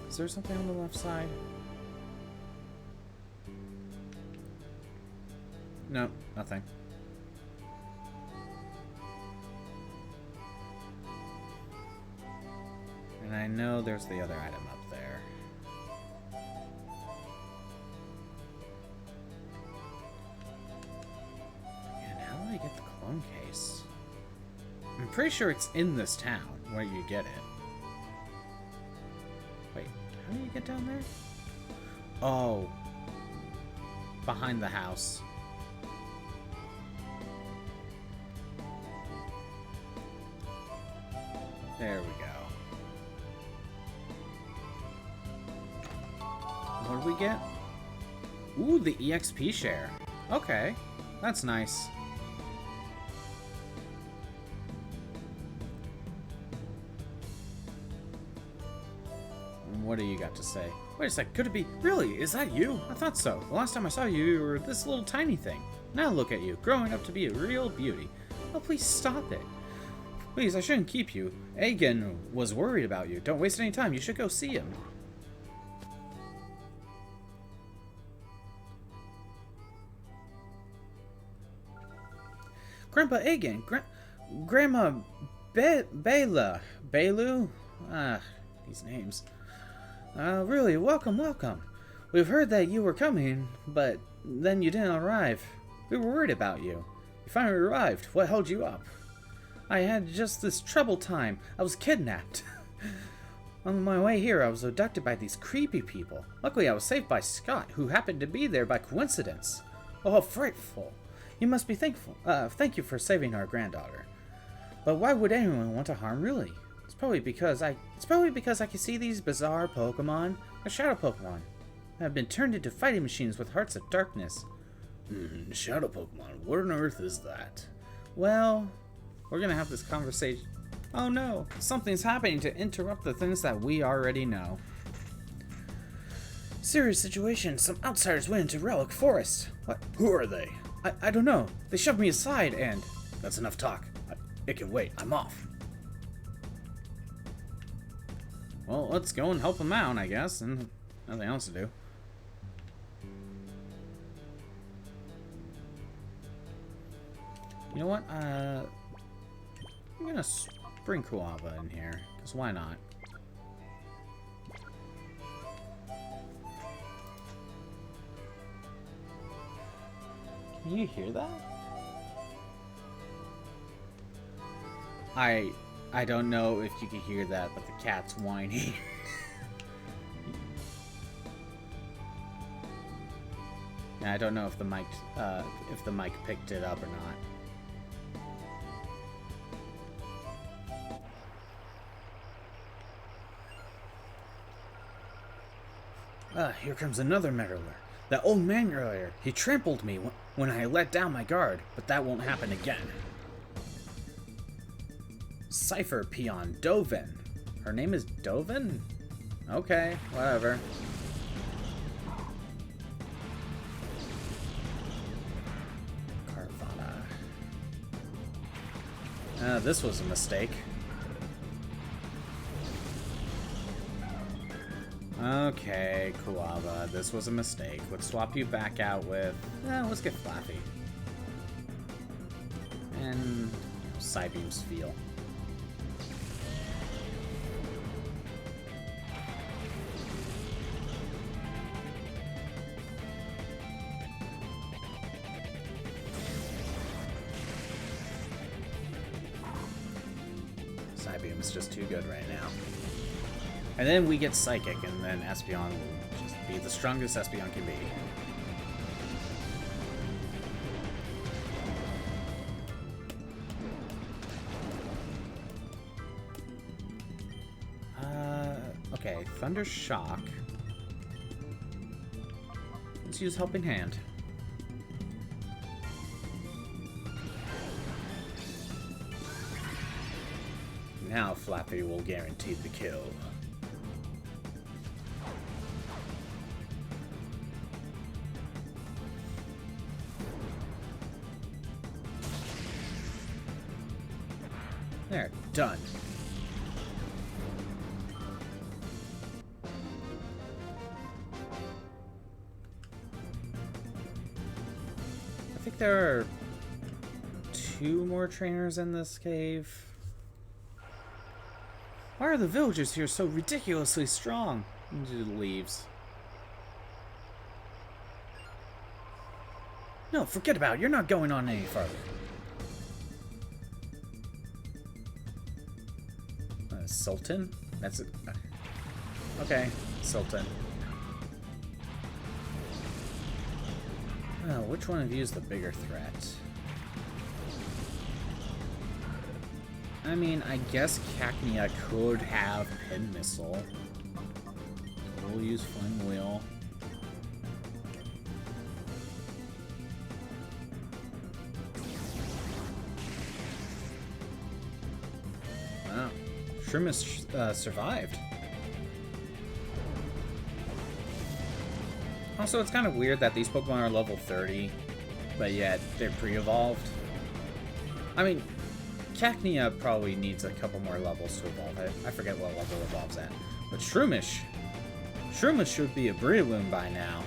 Is there something on the left side? No, nothing. And I know there's the other item up there. I get the clone case? I'm pretty sure it's in this town where you get it. Wait, how do you get down there? Oh. Behind the house. There we go. What do we get? Ooh, the EXP share. Okay, that's nice. What do you got to say? Wait a sec, could it be? Really? Is that you? I thought so. The last time I saw you, you were this little tiny thing. Now look at you, growing up to be a real beauty. Oh, please stop it. Please, I shouldn't keep you. Aegon was worried about you. Don't waste any time. You should go see him. Grandpa Aegon, Grandma Bailu? Ah, these names. Really, welcome. We've heard that you were coming, but then you didn't arrive. We were worried about you. You finally arrived. What held you up? I had just this troubled time. I was kidnapped. On my way here, I was abducted by these creepy people. Luckily, I was saved by Scott, who happened to be there by coincidence. Oh, how frightful. You must be thankful. Thank you for saving our granddaughter. But why would anyone want to harm Ruli? It's probably because I can see these bizarre Pokemon, a shadow Pokemon, that have been turned into fighting machines with hearts of darkness. Shadow Pokemon? What on earth is that? Well, we're gonna have this conversation. Oh no, something's happening to interrupt the things that we already know. Serious situation. Some outsiders went into Relic Forest. What? Who are they? I don't know. They shoved me aside and... That's enough talk. It can wait. I'm off. Well, let's go and help them out, I guess, and nothing else to do. You know what? I'm gonna bring Kuava in here, because why not? Can you hear that? I don't know if you can hear that, but the cat's whining. And I don't know if the mic picked it up or not. Here comes another meddler. That old man earlier, he trampled me when I let down my guard, but that won't happen again. Cypher Peon Dovin. Her name is Dovin? Okay, whatever. Carvana. This was a mistake. Okay, Kuava, this was a mistake. Let's swap you back out with... let's get Flappy. And... Psybeam's feel. Psybeam's just too good right now. And then we get Psychic, and then Espeon will just be the strongest Espeon can be. Okay, Thunder Shock. Let's use Helping Hand. Now Flappy will guarantee the kill. There, done. I think there are 2 more trainers in this cave. Why are the villagers here so ridiculously strong? And he leaves. No, forget about it. You're not going on any farther. Sultan? That's it. Okay, Sultan. Oh, which one of you is the bigger threat? I mean, I guess Cacnea could have Pin Missile. We'll use Flame Wheel. Wow. Shroomis survived. Also, it's kind of weird that these Pokemon are level 30, but yet they're pre-evolved. I mean, Cacnea probably needs a couple more levels to evolve it. I forget what level it evolves at. But Shroomish should be a Breloom by now.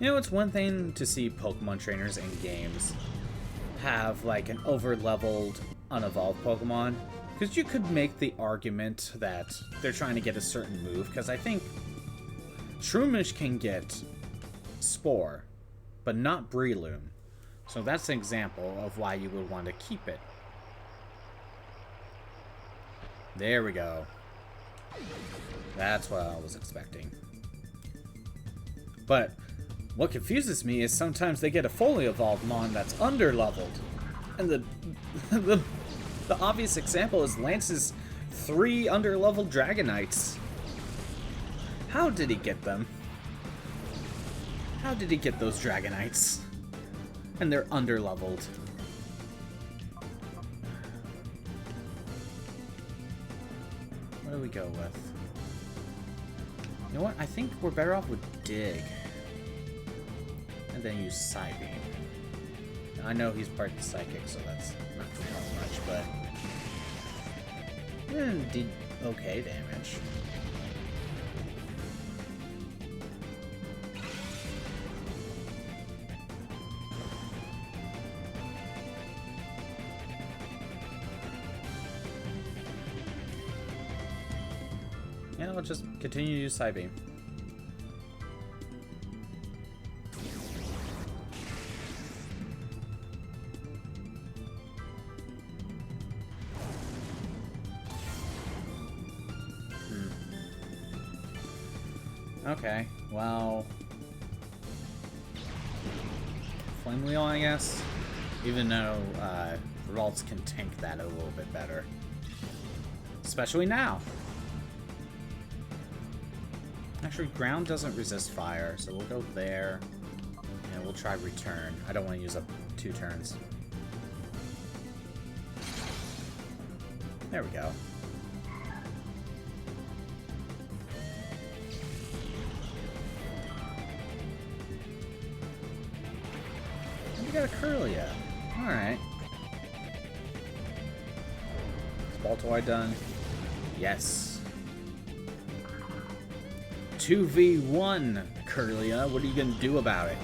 You know, it's one thing to see Pokemon trainers in games have, like, an over-leveled, unevolved Pokemon. Because you could make the argument that they're trying to get a certain move. Because I think Shroomish can get Spore, but not Breloom. So that's an example of why you would want to keep it. There we go. That's what I was expecting. But what confuses me is sometimes they get a fully evolved Mon that's under-leveled. And the obvious example is Lance's 3 under-leveled Dragonites. How did he get them? How did he get those Dragonites? And they're under-leveled. What do we go with? You know what? I think we're better off with Dig. And then use Psybeam. I know he's part of the Psychic, so that's not too much, but... Did okay damage. Yeah, I'll just continue to use Side Beam. Okay, well... Flame Wheel, I guess? Even though, Ralts can tank that a little bit better. Especially now! Actually, ground doesn't resist fire, so we'll go there. And we'll try return. I don't want to use up 2 turns. There we go. We got a Curlia. Alright. Is Baltoy done? Yes. 2v1, Curlia. What are you gonna do about it?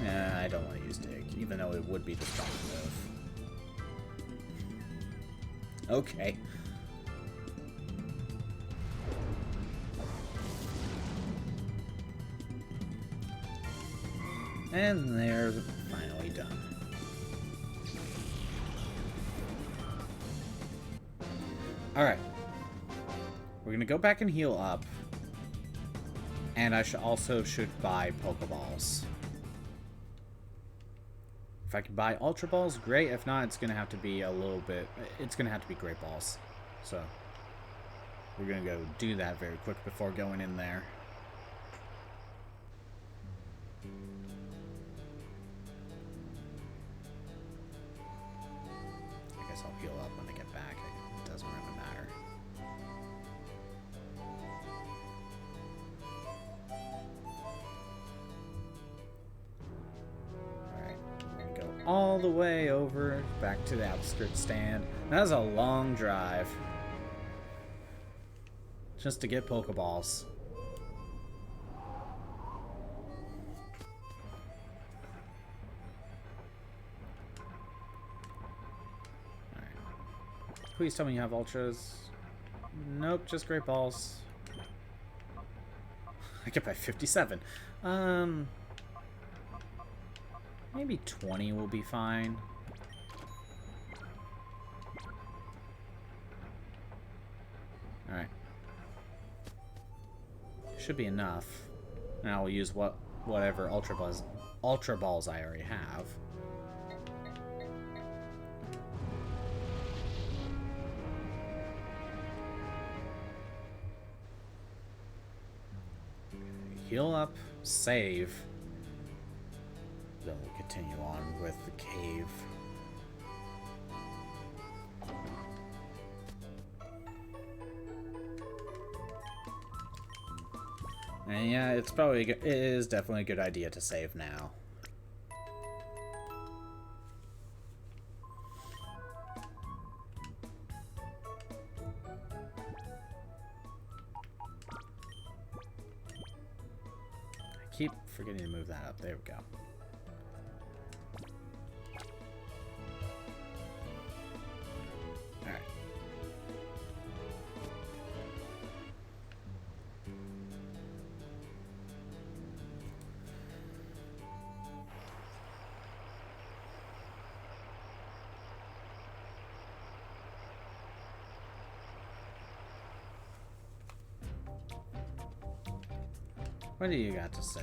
I don't want to use Dig, even though it would be the strong move. Okay. And they're finally done. Alright. We're gonna go back and heal up. And I also should buy Pokeballs. If I can buy Ultra Balls, great. If not, it's gonna have to be a little bit... It's gonna have to be Great Balls. So, we're gonna go do that very quick before going in there. I guess I'll heal up when I get back. It doesn't really matter. All the way over back to the outskirts stand. That was a long drive just to get Pokeballs. Alright. Please tell me you have Ultras. Nope, just Great Balls. I get by 57. Maybe 20 will be fine. Alright. Should be enough. Now I'll use whatever Ultra Balls I already have. Heal up, save. Then we'll continue on with the cave. And yeah, it is definitely a good idea to save now. I keep forgetting to move that up. There we go. What do you got to say?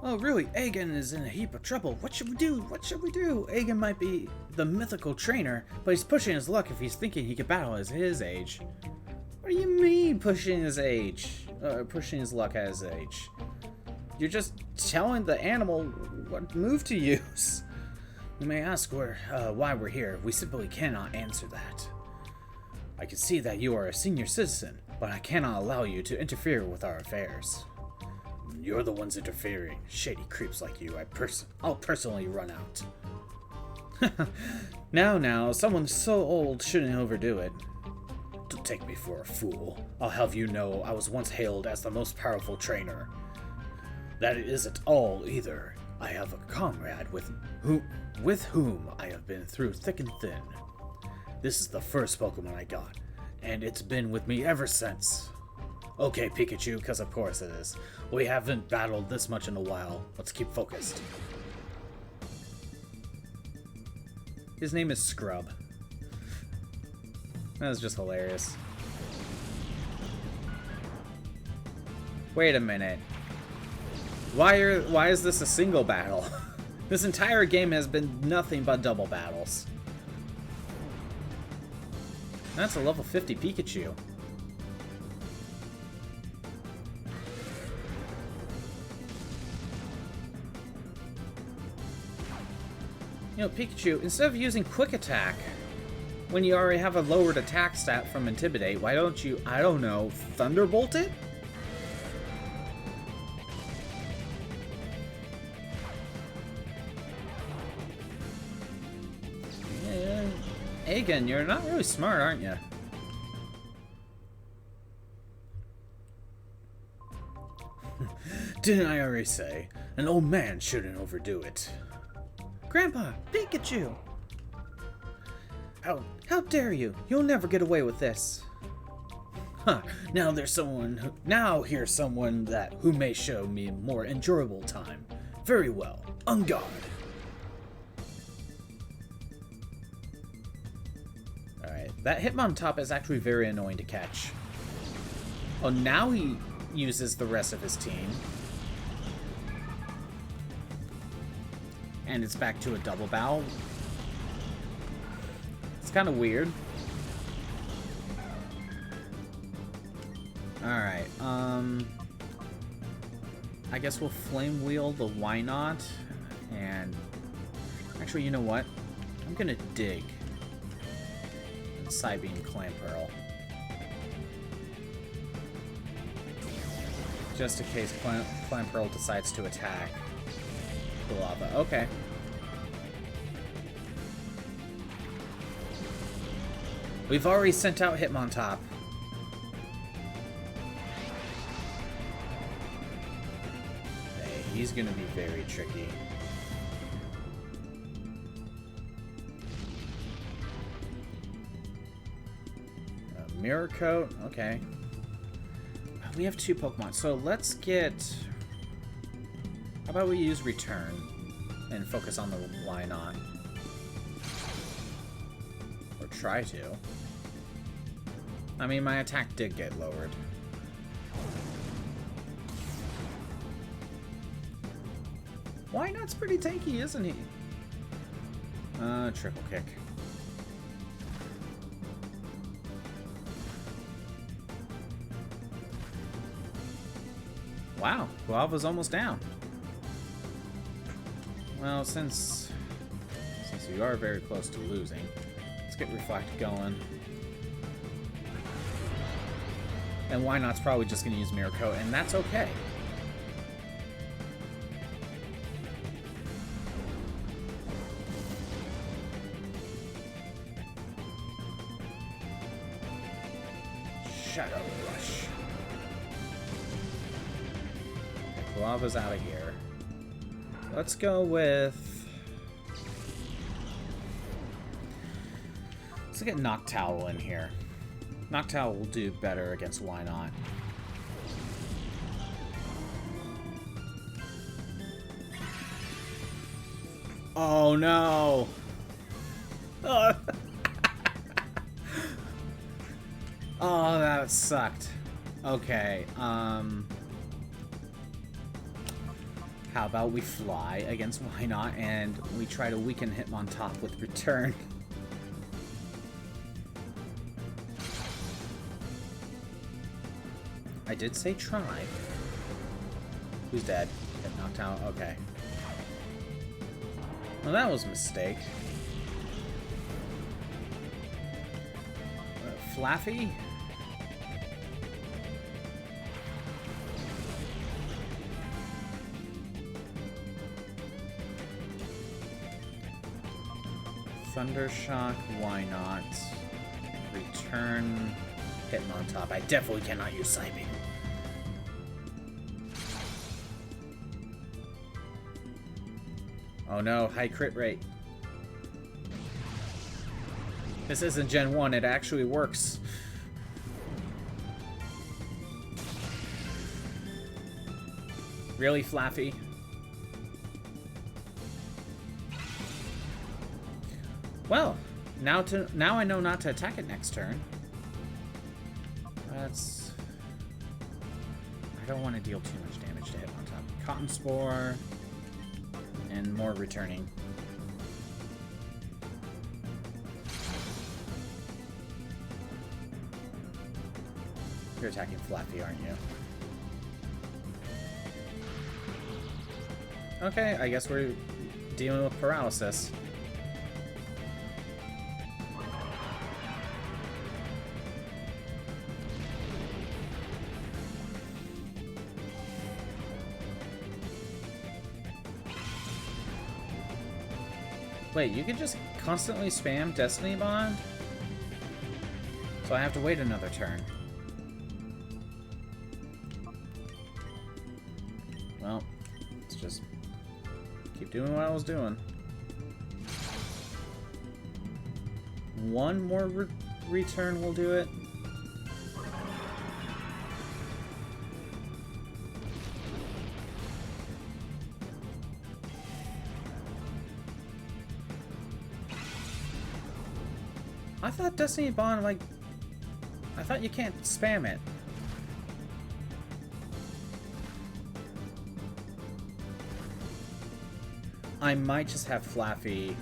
Oh, really? Aegon is in a heap of trouble. What should we do? What should we do? Aegon might be the mythical trainer, but he's pushing his luck if he's thinking he could battle at his age. What do you mean, pushing his age? Pushing his luck at his age? You're just telling the animal what move to use. You may ask why we're here. We simply cannot answer that. I can see that you are a senior citizen, but I cannot allow you to interfere with our affairs. You're the ones interfering. Shady creeps like you, I'll personally run out. Now, someone so old shouldn't overdo it. Don't take me for a fool. I'll have you know I was once hailed as the most powerful trainer. That isn't all, either. I have a comrade with whom I have been through thick and thin. This is the first Pokemon I got, and it's been with me ever since. Okay, Pikachu, because of course it is. We haven't battled this much in a while. Let's keep focused. His name is Scrub. That was just hilarious. Wait a minute. Why is this a single battle? This entire game has been nothing but double battles. That's a level 50 Pikachu. You know, Pikachu, instead of using Quick Attack, when you already have a lowered attack stat from Intimidate, why don't you, I don't know, Thunderbolt it? Yeah, Agen, you're not really smart, aren't you? Didn't I already say, an old man shouldn't overdo it? Grandpa, Pikachu! How dare you? You'll never get away with this. Huh, now here's someone who may show me a more endurable time. Very well, on guard. Alright, that Hitmontop is actually very annoying to catch. Oh, now he uses the rest of his team. And it's back to a double bow. It's kind of weird. Alright, I guess we'll Flame Wheel the Why Not. And actually, you know what? I'm gonna dig. Psybeam Clamperl. Just in case Clamperl decides to attack the lava. Okay. We've already sent out Hitmontop. Okay, he's gonna be very tricky. Mirror Coat, okay. We have 2 Pokemon, so let's get... How about we use Return and focus on the Why Not? Or try to. I mean, my attack did get lowered. Why Not's pretty tanky, isn't he? Triple Kick. Wow, Guava's almost down. Well, since we are very close to losing, let's get Reflect going. And Why Not's probably just going to use Mirror Coat, and that's okay. Shadow Rush. Lava's out of here. Let's go with... Let's get Noctowl in here. Noctowl will do better against Why Not. Oh no! Oh, oh that sucked. Okay, how about we fly against Why Not and we try to weaken Hitmontop with Return? I did say try. Who's dead? Get knocked out? Okay. Well, that was a mistake. Flaffy? Thunder Shock, why not? Return Hitmontop. I definitely cannot use Psybeam. Oh no, high crit rate. This isn't Gen 1, it actually works. Really, Flaffy? Well, now I know not to attack it next turn. That's... I don't want to deal too much damage to Hitmontop. Cotton Spore and more returning. You're attacking Flappy, aren't you? Okay, I guess we're dealing with paralysis. Wait, you can just constantly spam Destiny Bond? So I have to wait another turn. Well, let's just keep doing what I was doing. One more return will do it. I thought Destiny Bond, like... I thought you can't spam it. I might just have Flaffy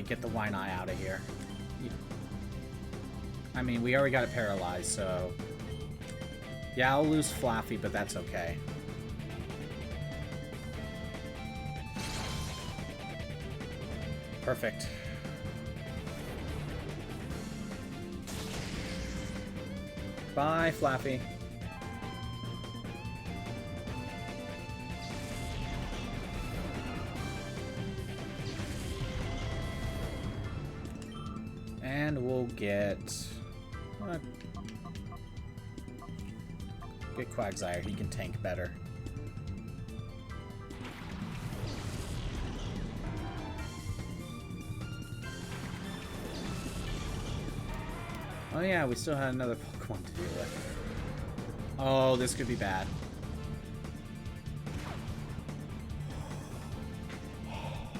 get the Wine-Eye out of here. I mean, we already got it paralyzed, so... Yeah, I'll lose Flaffy, but that's okay. Perfect. Bye, Flaffy. And we'll get Quagsire. He can tank better. Oh yeah, we still had another Pokemon to deal with. Oh, this could be bad.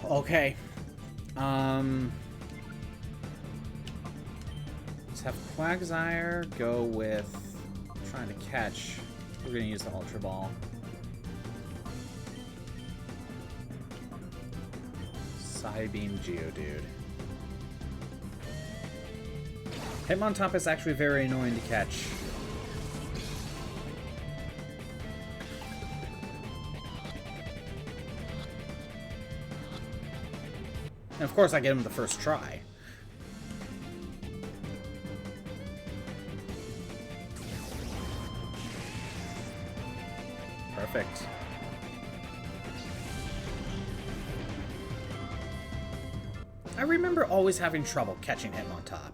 Okay. Let's have Quagsire go with trying to catch. We're gonna use the Ultra Ball. Psybeam Geodude. Hitmontop is actually very annoying to catch. And of course I get him the first try. Perfect. I remember always having trouble catching Hitmontop.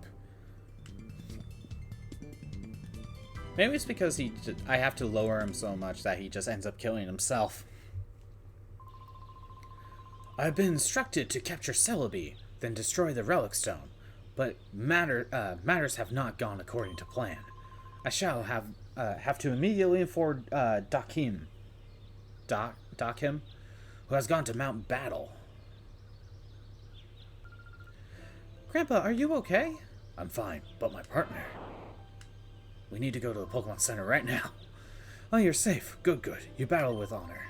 Maybe it's because I have to lower him so much that he just ends up killing himself. I've been instructed to capture Celebi, then destroy the Relic Stone, but matters have not gone according to plan. I shall have to immediately inform Dakim, who has gone to Mount Battle. Grandpa, are you okay? I'm fine, but my partner... We need to go to the Pokemon Center right now. Oh, you're safe. Good, good. You battled with honor.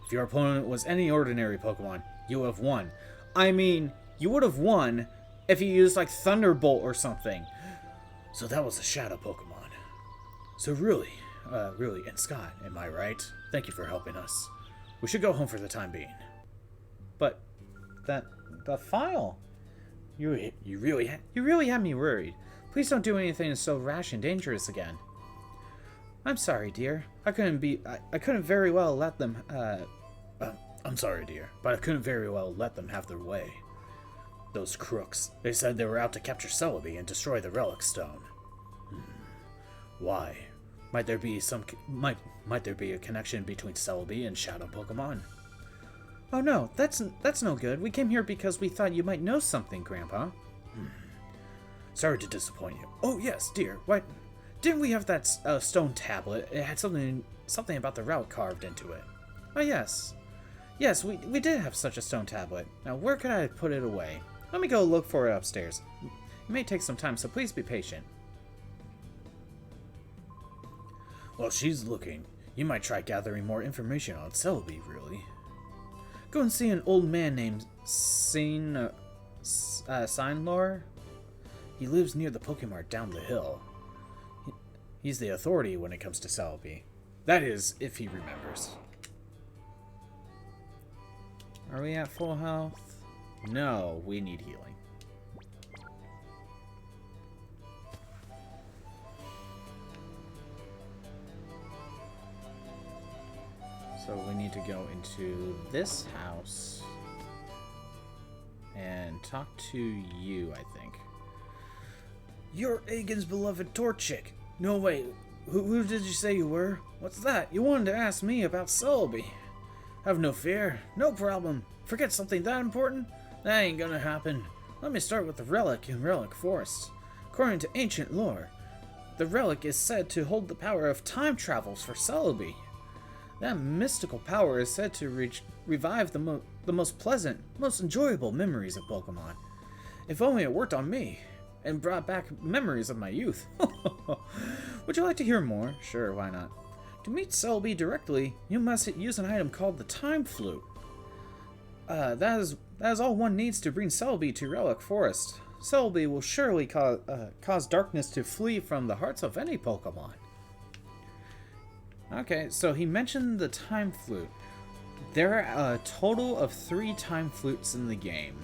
If your opponent was any ordinary Pokemon, you would have won. I mean, you would have won if you used, like, Thunderbolt or something. So that was a Shadow Pokemon. So really, and Scott, am I right? Thank you for helping us. We should go home for the time being. But, the file... You really had me worried. Please don't do anything so rash and dangerous again. I'm sorry, dear. I couldn't very well let them, I'm sorry, dear, but I couldn't very well let them have their way. Those crooks. They said they were out to capture Celebi and destroy the relic stone. Why? Might there be a connection between Celebi and Shadow Pokemon? Oh no, that's no good. We came here because we thought you might know something, Grandpa. Sorry to disappoint you. Oh yes, dear. What? Didn't we have that stone tablet? It had something about the relic carved into it. Oh yes. Yes, we did have such a stone tablet. Now where could I put it away? Let me go look for it upstairs. It may take some time, so please be patient. While she's looking, you might try gathering more information on Celebi, really. Go and see an old man named Sinlor. He lives near the Pokemart down the hill. He's the authority when it comes to Celebi. That is, if he remembers. Are we at full health? No, we need healing. So we need to go into this house and talk to you, I think. You're Agen's beloved Torchic. No, wait. Who did you say you were? What's that? You wanted to ask me about Celebi. Have no fear. No problem. Forget something that important? That ain't gonna happen. Let me start with the relic in Relic Forest. According to ancient lore, the relic is said to hold the power of time travels for Celebi. That mystical power is said to revive the most pleasant, most enjoyable memories of Pokemon. If only it worked on me, and brought back memories of my youth. Would you like to hear more? Sure, why not? To meet Celebi directly, you must use an item called the Time Flute. That is all one needs to bring Celebi to Relic Forest. Celebi will surely cause darkness to flee from the hearts of any Pokemon. Okay, so he mentioned the Time Flute. There are a total of 3 Time Flutes in the game.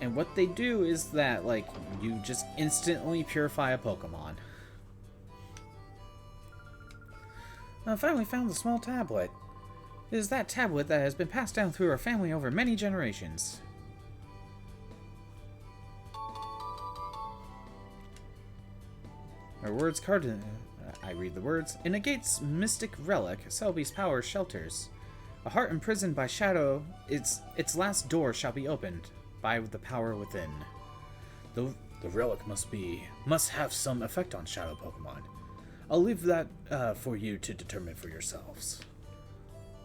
And what they do is that, like, you just instantly purify a Pokemon. I finally found the small tablet. It is that tablet that has been passed down through our family over many generations. Our words card. I read the words. It negates mystic relic. Celebi's power shelters. A heart imprisoned by shadow. Its last door shall be opened by the power within. The relic must have some effect on shadow Pokemon. I'll leave that for you to determine for yourselves.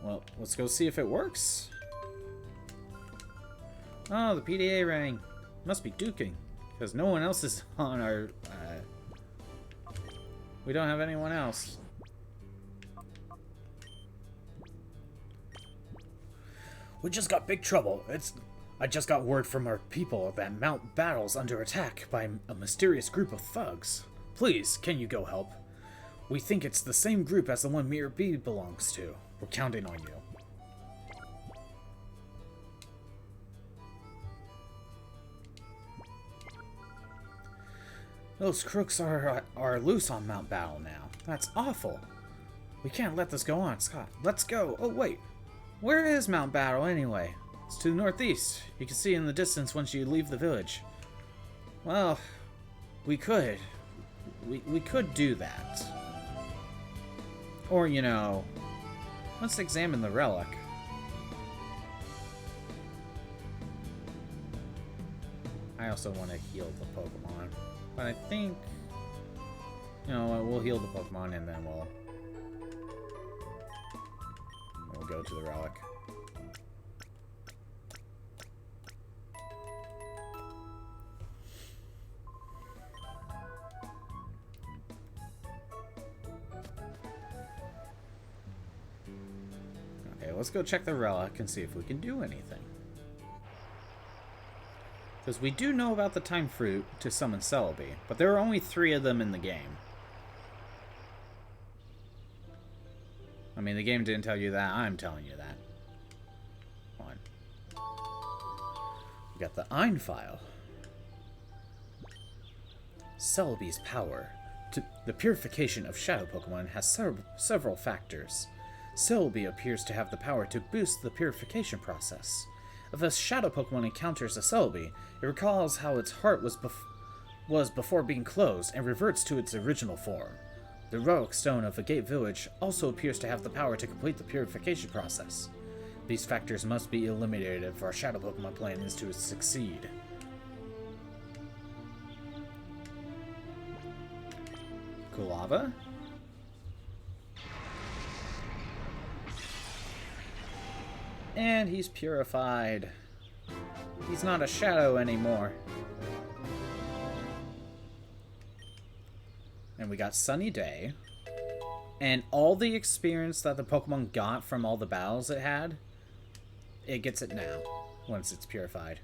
Well, let's go see if it works. Oh, the PDA rang. Must be duking, because no one else is on our... we don't have anyone else. We just got big trouble. I just got word from our people that Mount Battle's under attack by a mysterious group of thugs. Please, can you go help? We think it's the same group as the one Mirror B belongs to. We're counting on you. Those crooks are loose on Mount Battle now. That's awful. We can't let this go on, Scott. Let's go. Oh, wait. Where is Mount Battle anyway? It's to the northeast. You can see in the distance once you leave the village. Well, we could. We could do that. Or, you know, let's examine the relic. I also want to heal the Pokemon. But I think, you know, we'll heal the Pokemon and then we'll go to the relic. Okay, let's go check the relic and see if we can do anything. Because we do know about the Time Fruit to summon Celebi, but there are only 3 of them in the game. I mean, the game didn't tell you that, I'm telling you that. One. We got the Ein file. Celebi's power. The purification of Shadow Pokemon has several factors. Celebi appears to have the power to boost the purification process. If a shadow Pokemon encounters a Celebi, it recalls how its heart was before being closed and reverts to its original form. The Relic Stone of the Gate Village also appears to have the power to complete the purification process. These factors must be eliminated if our shadow Pokemon plan is to succeed. Kulava? And he's purified. He's not a shadow anymore. And we got Sunny Day. And all the experience that the Pokemon got from all the battles it had, it gets it now, once it's purified.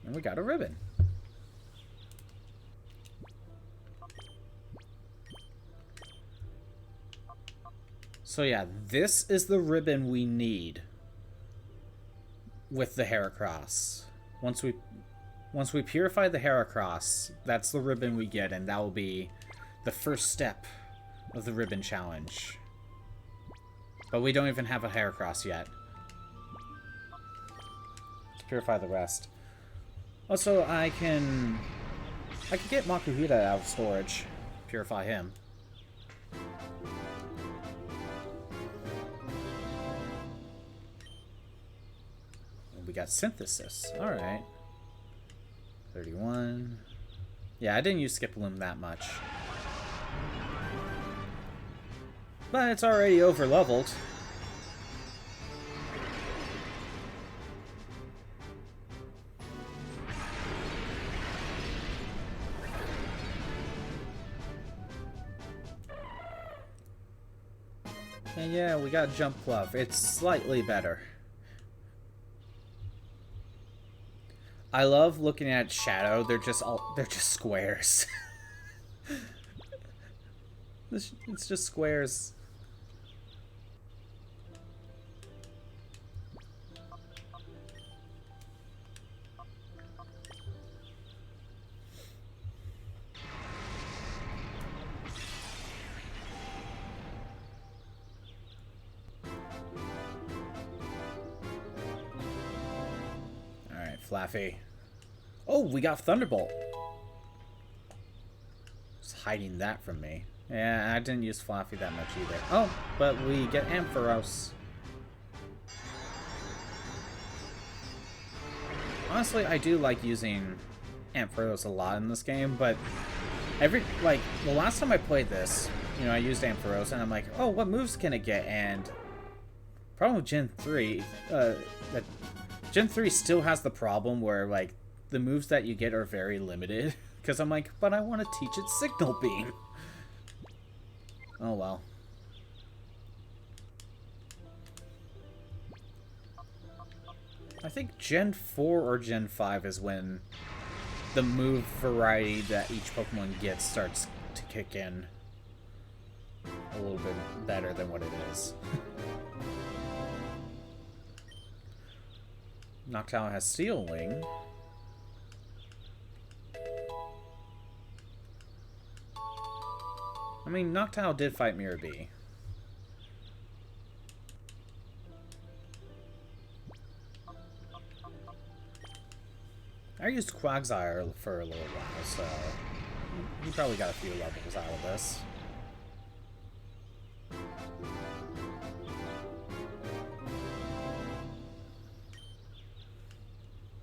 And we got a ribbon. So yeah, this is the ribbon we need with the Heracross. Once we purify the Heracross, that's the ribbon we get, and that will be the first step of the ribbon challenge. But we don't even have a Heracross yet. Let's purify the rest. Also, I can get Makuhita out of storage. Purify him. We got Synthesis. Alright. 31. Yeah, I didn't use Skiploom that much. But it's already over-leveled. And yeah, we got Jump Glove. It's slightly better. I love looking at Shadow. They're just squares. It's just squares. Flaffy. Oh, we got Thunderbolt. Just hiding that from me. Yeah, I didn't use Flaffy that much either. Oh, but we get Ampharos. Honestly, I do like using Ampharos a lot in this game, but the last time I played this, you know, I used Ampharos, and I'm like, oh, what moves can it get? And problem with Gen 3, that Gen 3 still has the problem where, like, the moves that you get are very limited. Because I'm like, but I want to teach it Signal Beam. Oh, well. I think Gen 4 or Gen 5 is when the move variety that each Pokemon gets starts to kick in a little bit better than what it is. Noctowl has Steel Wing. I mean, Noctowl did fight Mirror B. I used Quagsire for a little while, so he probably got a few levels out of this.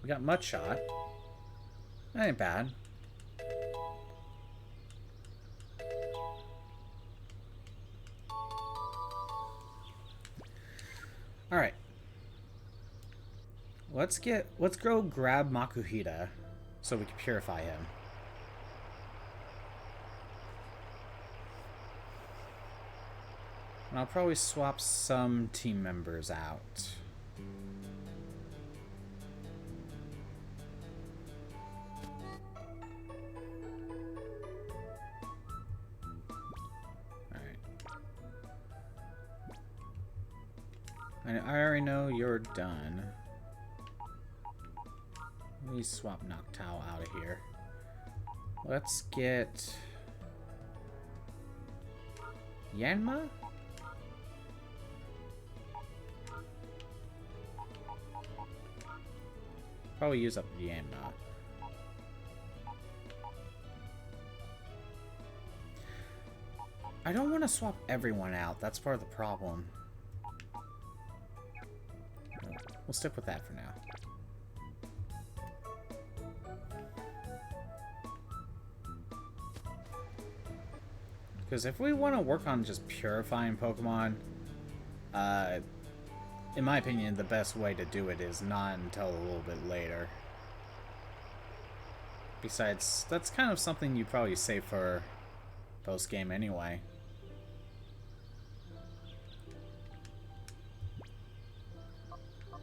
We got Mudshot. That ain't bad. Alright. Let's go grab Makuhita so we can purify him. And I'll probably swap some team members out. I already know you're done. Let me swap Noctowl out of here. Let's get Yanma? Probably use up Yanma. I don't want to swap everyone out. That's part of the problem. We'll stick with that for now. Because if we want to work on just purifying Pokemon, in my opinion, the best way to do it is not until a little bit later. Besides, that's kind of something you probably save for post-game anyway.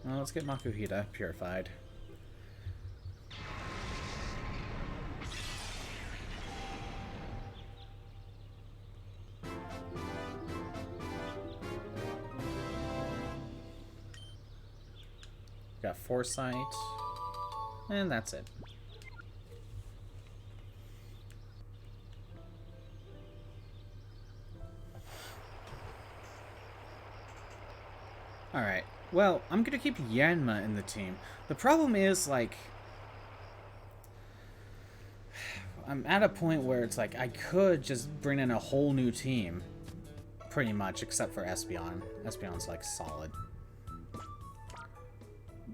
Well, let's get Makuhita purified. Got Foresight, and that's it. Alright, well, I'm gonna keep Yanma in the team. The problem is, like, I'm at a point where it's like, I could just bring in a whole new team, pretty much, except for Espeon. Espeon's, like, solid.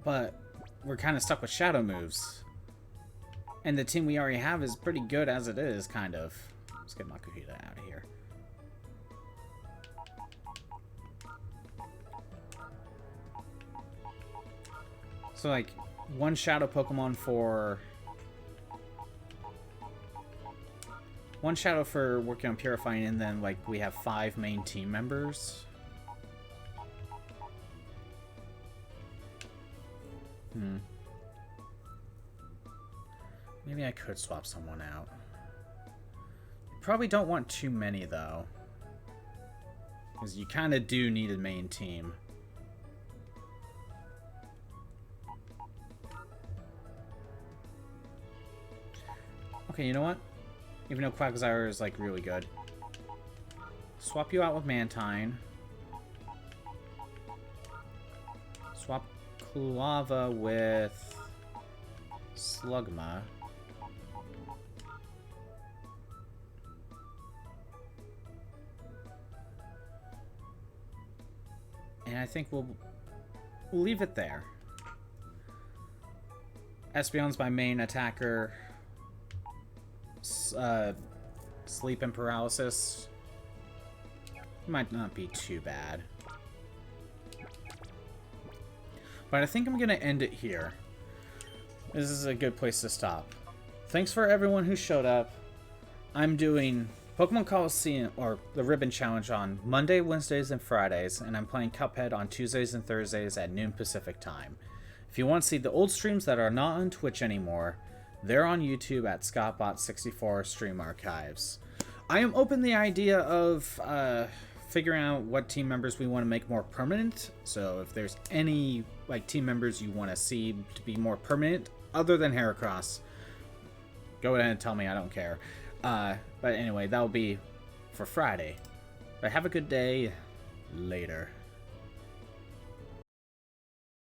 But we're kind of stuck with shadow moves. And the team we already have is pretty good as it is, kind of. Let's get Makuhita out of here. So, like, one shadow Pokemon for... one shadow for working on purifying, and then, like, we have 5 main team members. Maybe I could swap someone out. Probably don't want too many, though. Because you kind of do need a main team. Okay, you know what? Even though Quagsire is, like, really good. Swap you out with Mantine. Swap Kulava with Slugma. And I think we'll leave it there. Espeon's my main attacker. Sleep and Paralysis might not be too bad. But I think I'm going to end it here. This is a good place to stop. Thanks for everyone who showed up. I'm doing Pokemon Colosseum, or the Ribbon Challenge, on Monday, Wednesdays, and Fridays, and I'm playing Cuphead on Tuesdays and Thursdays at noon Pacific time. If you want to see the old streams that are not on Twitch anymore, they're on YouTube at ScottBot64 Stream Archives. I am open to the idea of figuring out what team members we want to make more permanent. So if there's any like team members you want to see to be more permanent, other than Heracross, go ahead and tell me. I don't care. But anyway, that'll be for Friday. But have a good day. Later.